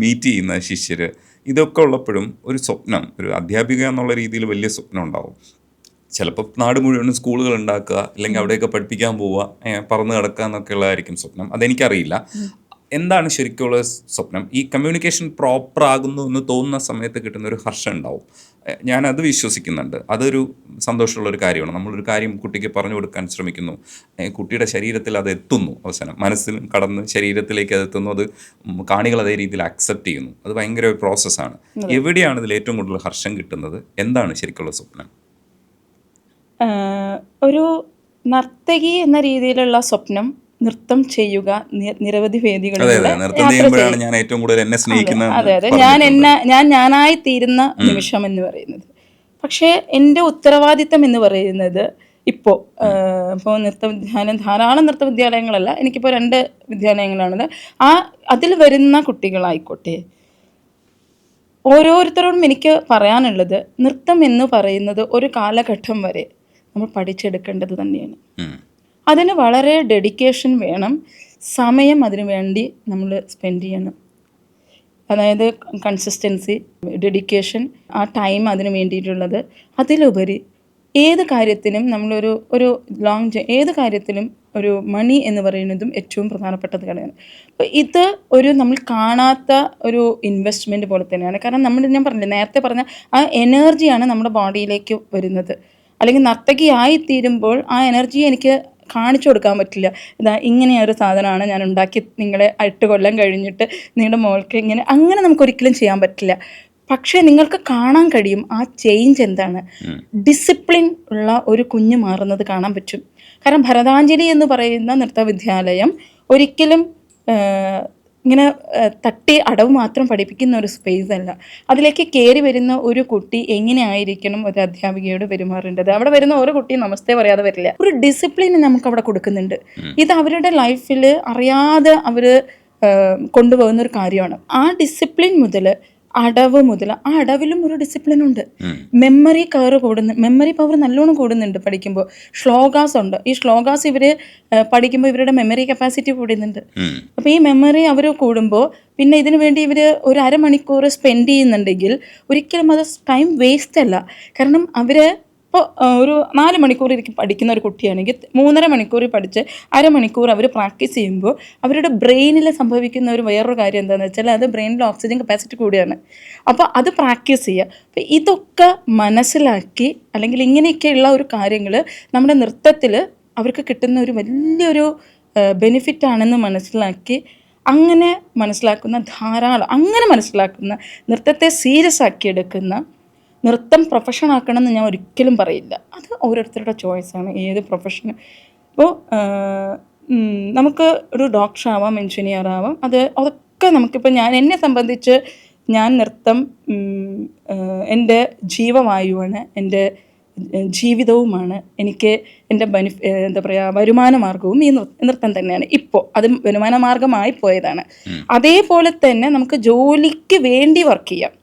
മീറ്റ് ചെയ്യുന്ന ശിഷ്യർ, ഇതൊക്കെ ഉള്ളപ്പോഴും ഒരു സ്വപ്നം, ഒരു അധ്യാപിക എന്നുള്ള രീതിയിൽ വലിയ സ്വപ്നം ഉണ്ടാവും. ചിലപ്പോൾ നാട് മുഴുവനും സ്കൂളുകൾ ഉണ്ടാക്കുക, അല്ലെങ്കിൽ അവിടെയൊക്കെ പഠിപ്പിക്കാൻ പോവുക, പറന്ന് കിടക്കുക എന്നൊക്കെ ഉള്ളതായിരിക്കും സ്വപ്നം. അതെനിക്കറിയില്ല എന്താണ് ശരിക്കുള്ള സ്വപ്നം. ഈ കമ്മ്യൂണിക്കേഷൻ പ്രോപ്പർ ആകുന്നു എന്ന് തോന്നുന്ന സമയത്ത് കിട്ടുന്ന ഒരു ഹർഷം ഉണ്ടാവും. ഞാനത് വിശ്വസിക്കുന്നുണ്ട്. അതൊരു സന്തോഷമുള്ളൊരു കാര്യമാണ്. നമ്മളൊരു കാര്യം കുട്ടിക്ക് പറഞ്ഞു കൊടുക്കാൻ ശ്രമിക്കുന്നു, കുട്ടിയുടെ ശരീരത്തിൽ അത് എത്തുന്നു, അവസാനം മനസ്സിൽ കടന്ന് ശരീരത്തിലേക്ക് അത് എത്തുന്നു, അത് കാണികൾ അതേ രീതിയിൽ അക്സെപ്റ്റ് ചെയ്യുന്നു. അത് ഭയങ്കര ഒരു പ്രോസസ്സാണ്. എവിടെയാണ് ഇതിൽ ഏറ്റവും കൂടുതൽ ഹർഷം കിട്ടുന്നത്? എന്താണ് ശരിക്കുള്ള സ്വപ്നം? ഒരു നർത്തകി എന്ന രീതിയിലുള്ള സ്വപ്നം, നൃത്തം ചെയ്യുക, നിരവധി വേദികളിലൂടെ ഞാൻ ഏറ്റവും കൂടുതൽ എന്നെ സ്നേഹിക്കുന്ന, അതെ ഞാൻ ഞാനായി തീരുന്ന നിമിഷം എന്ന് പറയുന്നത്. പക്ഷേ എൻ്റെ ഉത്തരവാദിത്തം എന്ന് പറയുന്നത് ഇപ്പോൾ നൃത്തവിദ്യാലയം, ധാരാളം നൃത്തവിദ്യാലയങ്ങളല്ല, എനിക്കിപ്പോൾ 2 വിദ്യാലയങ്ങളാണത്. അതിൽ വരുന്ന കുട്ടികളായിക്കോട്ടെ, ഓരോരുത്തരോടും എനിക്ക് പറയാനുള്ളത്, നൃത്തം എന്ന് പറയുന്നത് ഒരു കാലഘട്ടം വരെ നമ്മൾ പഠിച്ചെടുക്കേണ്ടത് തന്നെയാണ്. അതിന് വളരെ ഡെഡിക്കേഷൻ വേണം, സമയം അതിനു വേണ്ടി നമ്മൾ സ്പെൻഡ് ചെയ്യണം. അതായത് കൺസിസ്റ്റൻസി, ഡെഡിക്കേഷൻ, ആ ടൈം അതിന് വേണ്ടിയിട്ടുള്ളത്. അതിലുപരി ഏത് കാര്യത്തിനും നമ്മളൊരു ഏത് കാര്യത്തിലും ഒരു മണി എന്ന് പറയുന്നതും ഏറ്റവും പ്രധാനപ്പെട്ടത് കാര്യമാണ്. അപ്പോൾ ഇത് നമ്മൾ കാണാത്ത ഒരു ഇൻവെസ്റ്റ്മെൻറ്റ് പോലെ തന്നെയാണ്. കാരണം ഞാൻ പറഞ്ഞില്ലേ, നേരത്തെ പറഞ്ഞ ആ എനർജിയാണ് നമ്മുടെ ബോഡിയിലേക്ക് വരുന്നത്. അല്ലെങ്കിൽ നർത്തകിയായി തീരുമ്പോൾ ആ എനർജി എനിക്ക് കാണിച്ചു കൊടുക്കാൻ പറ്റില്ല. ഇങ്ങനെയൊരു സാധനമാണ് ഞാൻ ഉണ്ടാക്കി നിങ്ങളെ 8 കൊല്ലം കഴിഞ്ഞിട്ട് നിങ്ങളുടെ മോൾക്ക് അങ്ങനെ നമുക്കൊരിക്കലും ചെയ്യാൻ പറ്റില്ല. പക്ഷേ നിങ്ങൾക്ക് കാണാൻ കഴിയും ആ ചേഞ്ച് എന്താണ്. ഡിസിപ്ലിൻ ഉള്ള ഒരു കുഞ്ഞ് മാറുന്നത് കാണാൻ പറ്റും. കാരണം ഭരതാഞ്ജലി എന്ന് പറയുന്ന നൃത്തവിദ്യാലയം ഒരിക്കലും ഇങ്ങനെ തട്ടി അടവ് മാത്രം പഠിപ്പിക്കുന്ന ഒരു സ്പേസ് അല്ല. അതിലേക്ക് കയറി വരുന്ന ഒരു കുട്ടി എങ്ങനെയായിരിക്കണം ഒരു അധ്യാപികയോട് പെരുമാറേണ്ടത്. അവിടെ വരുന്ന ഓരോ കുട്ടിയും നമസ്തേ പറയാതെ വരില്ല. ഒരു ഡിസിപ്ലിൻ നമുക്ക് അവിടെ കൊടുക്കുന്നുണ്ട്. ഇത് അവരുടെ ലൈഫിൽ അറിയാതെ അവർ കൊണ്ടുപോകുന്ന ഒരു കാര്യമാണ്. ആ ഡിസിപ്ലിൻ മുതൽ അടവ് മുതൽ ആ അടവിലും ഒരു ഡിസിപ്ലിൻ ഉണ്ട്. മെമ്മറി പവർ നല്ലോണം കൂടുന്നുണ്ട് പഠിക്കുമ്പോൾ. ശ്ലോകാസ് ഉണ്ട്. ഈ ശ്ലോകാസ് ഇവർ പഠിക്കുമ്പോൾ ഇവരുടെ മെമ്മറി കപ്പാസിറ്റി കൂടുന്നുണ്ട്. അപ്പോൾ ഈ മെമ്മറി അവർ കൂടുമ്പോൾ പിന്നെ ഇതിനു വേണ്ടി ഇവർ ഒരു അരമണിക്കൂർ സ്പെൻഡ് ചെയ്യുന്നുണ്ടെങ്കിൽ ഒരിക്കലും അത് ടൈം വേസ്റ്റ് അല്ല. കാരണം അവർ ഇപ്പോൾ ഒരു 4 മണിക്കൂർ പഠിക്കുന്ന ഒരു കുട്ടിയാണെങ്കിൽ 3.5 മണിക്കൂർ പഠിച്ച് അരമണിക്കൂർ അവർ പ്രാക്ടീസ് ചെയ്യുമ്പോൾ അവരുടെ ബ്രെയിനിൽ സംഭവിക്കുന്ന ഒരു വേറൊരു കാര്യം എന്താണെന്ന് വെച്ചാൽ അത് ബ്രെയിനിൽ ഓക്സിജൻ കപ്പാസിറ്റി കൂടിയാണ്. അപ്പോൾ അത് പ്രാക്ടീസ് ചെയ്യുക. അപ്പോൾ ഇതൊക്കെ മനസ്സിലാക്കി അല്ലെങ്കിൽ ഇങ്ങനെയൊക്കെയുള്ള ഒരു കാര്യങ്ങൾ നമ്മുടെ നൃത്തത്തിൽ അവർക്ക് കിട്ടുന്ന ഒരു വലിയൊരു ബെനിഫിറ്റ് ആണെന്ന് മനസ്സിലാക്കി അങ്ങനെ മനസ്സിലാക്കുന്ന നൃത്തത്തെ സീരിയസ് ആക്കി എടുക്കുന്ന നൃത്തം പ്രൊഫഷൻ ആക്കണമെന്ന് ഞാൻ ഒരിക്കലും പറയില്ല. അത് ഓരോരുത്തരുടെ ചോയ്സാണ് ഏത് പ്രൊഫഷൻ. ഇപ്പോൾ നമുക്ക് ഒരു ഡോക്ടർ ആവാം, എൻജിനീയർ ആവാം. അതൊക്കെ നമുക്കിപ്പോൾ എന്നെ സംബന്ധിച്ച് ഞാൻ നൃത്തം എൻ്റെ ജീവവായുവാണ്, എൻ്റെ ജീവിതവുമാണ്. എനിക്ക് എൻ്റെ വരുമാന മാർഗവും ഈ നൃത്തം തന്നെയാണ്. ഇപ്പോൾ അത് വരുമാന മാർഗമായി പോയതാണ്. അതേപോലെ തന്നെ നമുക്ക് ജോലിക്ക് വേണ്ടി വർക്ക് ചെയ്യാം.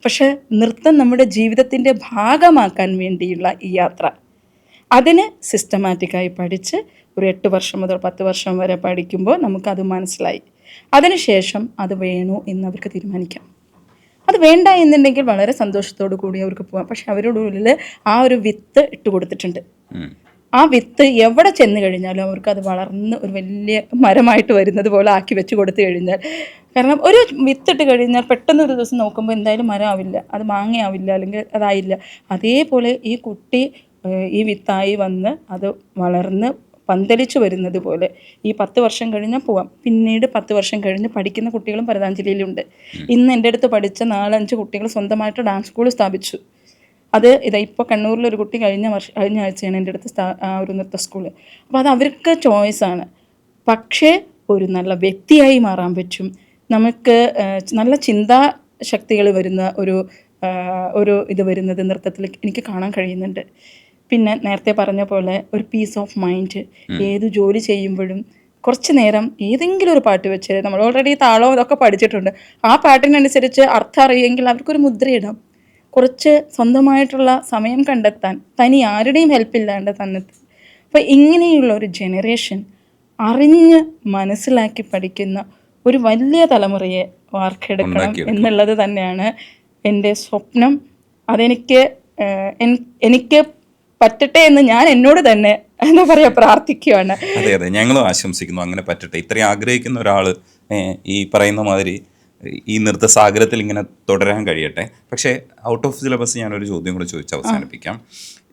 പക്ഷെ നൃത്തം നമ്മുടെ ജീവിതത്തിൻ്റെ ഭാഗമാക്കാൻ വേണ്ടിയുള്ള ഈ യാത്ര, അതിന് സിസ്റ്റമാറ്റിക്കായി പഠിച്ച് ഒരു 8 വർഷം മുതൽ 10 വർഷം വരെ പഠിക്കുമ്പോൾ നമുക്കത് മനസ്സിലായി. അതിനുശേഷം അത് വേണോ എന്ന് അവർക്ക് തീരുമാനിക്കാം. അത് വേണ്ട എന്നുണ്ടെങ്കിൽ വളരെ സന്തോഷത്തോടു കൂടി അവർക്ക് പോകാം. പക്ഷെ അവരുടെ ഉള്ളിൽ ആ ഒരു വിത്ത് ഇട്ട് കൊടുത്തിട്ടുണ്ട്. ആ വിത്ത് എവിടെ ചെന്ന് കഴിഞ്ഞാലും അവർക്ക് അത് വളർന്ന് ഒരു വലിയ മരമായിട്ട് വരുന്നത് പോലെ ആക്കി വെച്ച് കൊടുത്തു കഴിഞ്ഞാൽ, കാരണം ഒരു വിത്തിട്ട് കഴിഞ്ഞാൽ പെട്ടെന്ന് ഒരു ദിവസം നോക്കുമ്പോൾ എന്തായാലും മരമാവില്ല, അത് മാങ്ങയാവില്ല, അല്ലെങ്കിൽ അതായില്ല. അതേപോലെ ഈ കുട്ടി ഈ വിത്തായി വന്ന് അത് വളർന്ന് പന്തലിച്ചു വരുന്നത് പോലെ ഈ 10 വർഷം കഴിഞ്ഞാൽ പോവാം. പിന്നീട് 10 വർഷം കഴിഞ്ഞ് പഠിക്കുന്ന കുട്ടികളും ഭരതാഞ്ജലിയിലുണ്ട്. ഇന്ന് എൻ്റെ അടുത്ത് പഠിച്ച 4-5 കുട്ടികൾ സ്വന്തമായിട്ട് ഡാൻസ് സ്കൂൾ സ്ഥാപിച്ചു. അത് ഇപ്പോൾ കണ്ണൂരിലൊരു കുട്ടി കഴിഞ്ഞ ആഴ്ചയാണ് എൻ്റെ അടുത്ത് ഒരു നൃത്ത സ്കൂള്. അപ്പോൾ അത് അവർക്ക് ചോയ്സാണ്. പക്ഷേ ഒരു നല്ല വ്യക്തിയായി മാറാൻ പറ്റും. നമുക്ക് നല്ല ചിന്താശക്തികൾ വരുന്ന ഒരു ഇത് വരുന്നത് നൃത്തത്തിൽ എനിക്ക് കാണാൻ കഴിയുന്നുണ്ട്. പിന്നെ നേരത്തെ പറഞ്ഞ പോലെ ഒരു പീസ് ഓഫ് മൈൻഡ്. ഏത് ജോലി ചെയ്യുമ്പോഴും കുറച്ച് നേരം ഏതെങ്കിലും ഒരു പാട്ട് വെച്ച്, നമ്മൾ ഓൾറെഡി താളവും ഇതൊക്കെ പഠിച്ചിട്ടുണ്ട്, ആ പാട്ടിനനുസരിച്ച് അർത്ഥം അറിയുമെങ്കിൽ അവർക്കൊരു മുദ്രയിടാം. കുറച്ച് സ്വന്തമായിട്ടുള്ള സമയം കണ്ടെത്താൻ, തനി ആരുടെയും ഹെൽപ്പില്ലാണ്ട് തന്നെ. അപ്പോൾ ഇങ്ങനെയുള്ള ഒരു ജനറേഷൻ അറിഞ്ഞ് മനസ്സിലാക്കി പഠിക്കുന്ന ഒരു വലിയ തലമുറയെ വാർത്തെടുക്കണം എന്നുള്ളത് തന്നെയാണ് എൻ്റെ സ്വപ്നം. അതെനിക്ക് എനിക്ക് പറ്റട്ടെ എന്ന് ഞാൻ എന്നോട് തന്നെ എന്താ പറയുക പ്രാർത്ഥിക്കുകയാണ്. അതെ അതെ, ഞങ്ങളും ആശംസിക്കുന്നു അങ്ങനെ പറ്റട്ടെ. ഇത്രയും ആഗ്രഹിക്കുന്ന ഒരാൾ ഈ പറയുന്ന മാതിരി ഈ നൃത്തസാഗരത്തിൽ ഇങ്ങനെ തുടരാൻ കഴിയട്ടെ. പക്ഷേ ഔട്ട് ഓഫ് സിലബസ് ഞാനൊരു ചോദ്യം കൂടെ ചോദിച്ച് അവസാനിപ്പിക്കാം.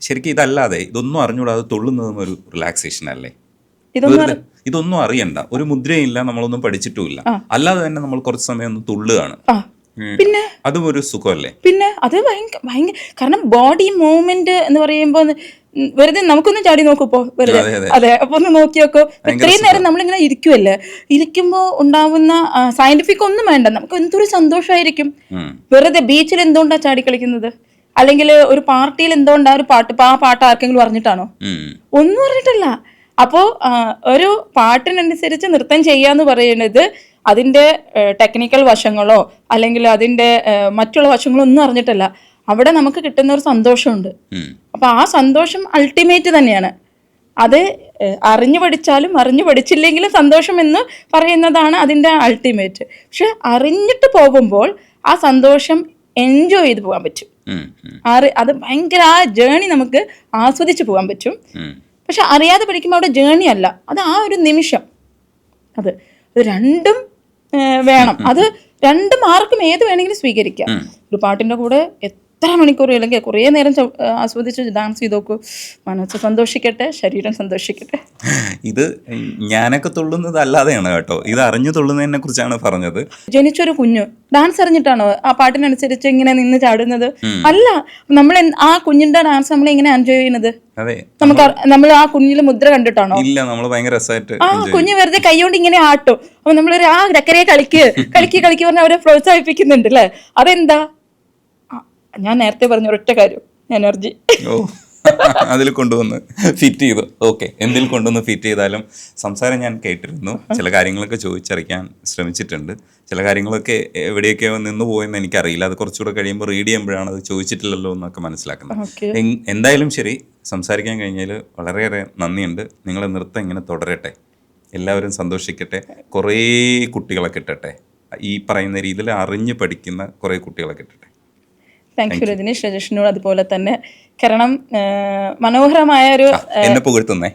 ശരിക്കും ഇതല്ലാതെ ഇതൊന്നും അറിഞ്ഞുകൂടാതെ തുള്ളുന്നതും ഒരു റിലാക്സേഷൻ അല്ലേ? ഇതൊന്നും അറിയണ്ട, ഒരു മുദ്രയില്ല, നമ്മളൊന്നും പഠിച്ചിട്ടുമില്ല, അല്ലാതെ തന്നെ നമ്മൾ കുറച്ച് സമയം ഒന്ന് തുള്ളുകയാണ്. പിന്നെ അതും ഒരു സുഖമല്ലേ? പിന്നെ അത് ഭയങ്കര കാരണം ബോഡി മൂവ്മെന്റ് എന്ന് പറയുമ്പോൾ വെറുതെ നമുക്കൊന്നും ചാടി നോക്കൂപ്പോ വെറുതെ. അതെ, അപ്പൊ ഒന്ന് നോക്കി നോക്കോ. ഇത്രയും നേരം നമ്മളിങ്ങനെ ഇരിക്കുമല്ലേ, ഇരിക്കുമ്പോൾ ഉണ്ടാവുന്ന സയന്റിഫിക് ഒന്നും വേണ്ട, നമുക്ക് എന്തൊരു സന്തോഷമായിരിക്കും. വെറുതെ ബീച്ചിൽ എന്തുകൊണ്ടാ ചാടി കളിക്കുന്നത്, അല്ലെങ്കിൽ ഒരു പാർട്ടിയിൽ എന്തുകൊണ്ടാ ഒരു പാട്ട്, ആ പാട്ട് ആർക്കെങ്കിലും പറഞ്ഞിട്ടാണോ? ഒന്നും പറഞ്ഞിട്ടല്ല. അപ്പോൾ ഒരു പാട്ടിനനുസരിച്ച് നൃത്തം ചെയ്യാന്ന് പറയുന്നത് അതിൻ്റെ ടെക്നിക്കൽ വശങ്ങളോ അല്ലെങ്കിൽ അതിൻ്റെ മറ്റുള്ള വശങ്ങളോ ഒന്നും അറിഞ്ഞിട്ടല്ല. അവിടെ നമുക്ക് കിട്ടുന്ന ഒരു സന്തോഷമുണ്ട്. അപ്പോൾ ആ സന്തോഷം അൾട്ടിമേറ്റ് തന്നെയാണ്. അത് അറിഞ്ഞു പഠിച്ചാലും അറിഞ്ഞു പഠിച്ചില്ലെങ്കിലും സന്തോഷം എന്ന് പറയുന്നതാണ് അതിൻ്റെ അൾട്ടിമേറ്റ്. പക്ഷെ അറിഞ്ഞിട്ട് പോകുമ്പോൾ ആ സന്തോഷം എൻജോയ് ചെയ്ത് പോകാൻ പറ്റും. അത് ഭയങ്കര ആ ജേണി നമുക്ക് ആസ്വദിച്ച് പോകാൻ പറ്റും. പക്ഷെ അറിയാതെ പഠിക്കുമ്പോൾ അവിടെ ജേണി അല്ല, അത് ആ ഒരു നിമിഷം. അത് രണ്ടും വേണം. അത് രണ്ടും ആർക്കും ഏത് വേണമെങ്കിലും സ്വീകരിക്കാം. ഒരു പാട്ടിൻ്റെ കൂടെ എത്ര മണിക്കൂർ അല്ലെങ്കിൽ കുറേ നേരം ആസ്വദിച്ച് ഡാൻസ് ചെയ്ത് നോക്കൂ. മനസ്സ് സന്തോഷിക്കട്ടെ, ശരീരം സന്തോഷിക്കട്ടെ. ഇത് ഞാനൊക്കെ തുള്ളുന്നത് അല്ലാതെയാണ് കേട്ടോ, ഇത് അറിഞ്ഞു തുള്ളുന്നതിനെ കുറിച്ചാണ് പറഞ്ഞത്. ജനിച്ചൊരു കുഞ്ഞു ഡാൻസ് അറിഞ്ഞിട്ടാണോ ആ പാട്ടിനനുസരിച്ച് ഇങ്ങനെ നിന്ന് ചാടുന്നത്? അല്ല, നമ്മൾ ആ കുഞ്ഞിന്റെ ഡാൻസ് നമ്മൾ എങ്ങനെ എൻജോയ് ചെയ്യുന്നത്? നമ്മൾ ആ കുഞ്ഞില് മുദ്ര കണ്ടിട്ടാണോ? ഇല്ല, നമ്മൾ ഭയങ്കര രസമായിട്ട് ആ കുഞ്ഞ് വെറുതെ കൈകൊണ്ട് ഇങ്ങനെ ആട്ടും. അപ്പൊ നമ്മളൊരു ആ ചക്കരയെ കളിക്ക് പറഞ്ഞ് അവരെ പ്രോത്സാഹിപ്പിക്കുന്നുണ്ട് അല്ലേ? അതെന്താ? ഞാൻ നേരത്തെ പറഞ്ഞ ഒരൊറ്റ കാര്യം, എനർജി. അതിൽ കൊണ്ടുവന്ന് ഫിറ്റ് ചെയ്തു. ഓക്കെ, എന്തിൽ കൊണ്ടുവന്ന് ഫിറ്റ് ചെയ്താലും സംസാരം ഞാൻ കേട്ടിരുന്നു. ചില കാര്യങ്ങളൊക്കെ ചോദിച്ചറിയാൻ ശ്രമിച്ചിട്ടുണ്ട്. ചില കാര്യങ്ങളൊക്കെ എവിടെയൊക്കെയോ നിന്ന് പോയെന്ന് എനിക്കറിയില്ല. അത് കുറച്ചുകൂടെ കഴിയുമ്പോൾ റീഡ് ചെയ്യുമ്പോഴാണ് അത് ചോദിച്ചിട്ടില്ലല്ലോ എന്നൊക്കെ മനസ്സിലാക്കുന്നത്. എന്തായാലും ശരി, സംസാരിക്കാൻ കഴിഞ്ഞതിൽ വളരെയേറെ നന്ദിയുണ്ട്. നിങ്ങളെ നൃത്തം ഇങ്ങനെ തുടരട്ടെ, എല്ലാവരും സന്തോഷിക്കട്ടെ, കുറേ കുട്ടികളെ കിട്ടട്ടെ, ഈ പറയുന്ന രീതിയിൽ അറിഞ്ഞ് പഠിക്കുന്ന കുറേ കുട്ടികളെ കിട്ടട്ടെ. Thank you Rajneesh. രജേഷിനോട് അതുപോലെ തന്നെ. കാരണം മനോഹരമായ ഒരു എന്നെ പുകഴ്ത്തുന്നേ.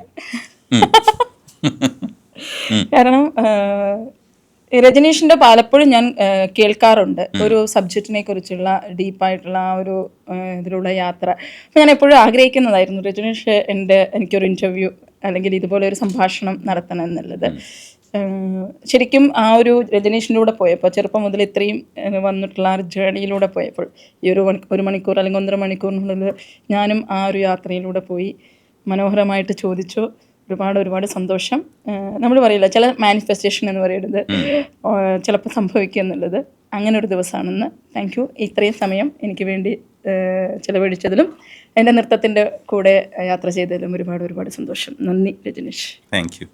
കാരണം രജനീഷിന്റെ പലപ്പോഴും ഞാൻ കേൾക്കാറുണ്ട് ഒരു സബ്ജക്റ്റിനെ കുറിച്ചുള്ള ഡീപ്പായിട്ടുള്ള ആ ഒരു ഇതിലുള്ള യാത്ര. അപ്പം ഞാൻ എപ്പോഴും ആഗ്രഹിക്കുന്നതായിരുന്നു രജനീഷ് എനിക്കൊരു ഇൻ്റർവ്യൂ അല്ലെങ്കിൽ ഇതുപോലെ ഒരു സംഭാഷണം നടത്തണം എന്നുള്ളത്. ശരിക്കും ആ ഒരു രജനീഷിൻ്റെ കൂടെ പോയപ്പോൾ, ചെറുപ്പം മുതൽ ഇത്രയും വന്നിട്ടുള്ള ആ ഒരു ജേണിയിലൂടെ പോയപ്പോൾ, ഈ ഒരു മണിക്കൂർ അല്ലെങ്കിൽ 1.5 മണിക്കൂറിനുള്ളിൽ ഞാനും ആ ഒരു യാത്രയിലൂടെ പോയി. മനോഹരമായിട്ട് ചോദിച്ചു. ഒരുപാട് സന്തോഷം. നമ്മൾ പറയില്ല, ചില മാനിഫെസ്റ്റേഷൻ എന്ന് പറയുന്നത് ചിലപ്പോൾ സംഭവിക്കുക എന്നുള്ളത്, അങ്ങനെ ഒരു ദിവസമാണെന്ന്. Thank you. ഇത്രയും സമയം എനിക്ക് വേണ്ടി ചിലവഴിച്ചതിലും എൻ്റെ നൃത്തത്തിൻ്റെ കൂടെ യാത്ര ചെയ്തതിലും ഒരുപാട് സന്തോഷം. നന്ദി രജനീഷ്. Thank you.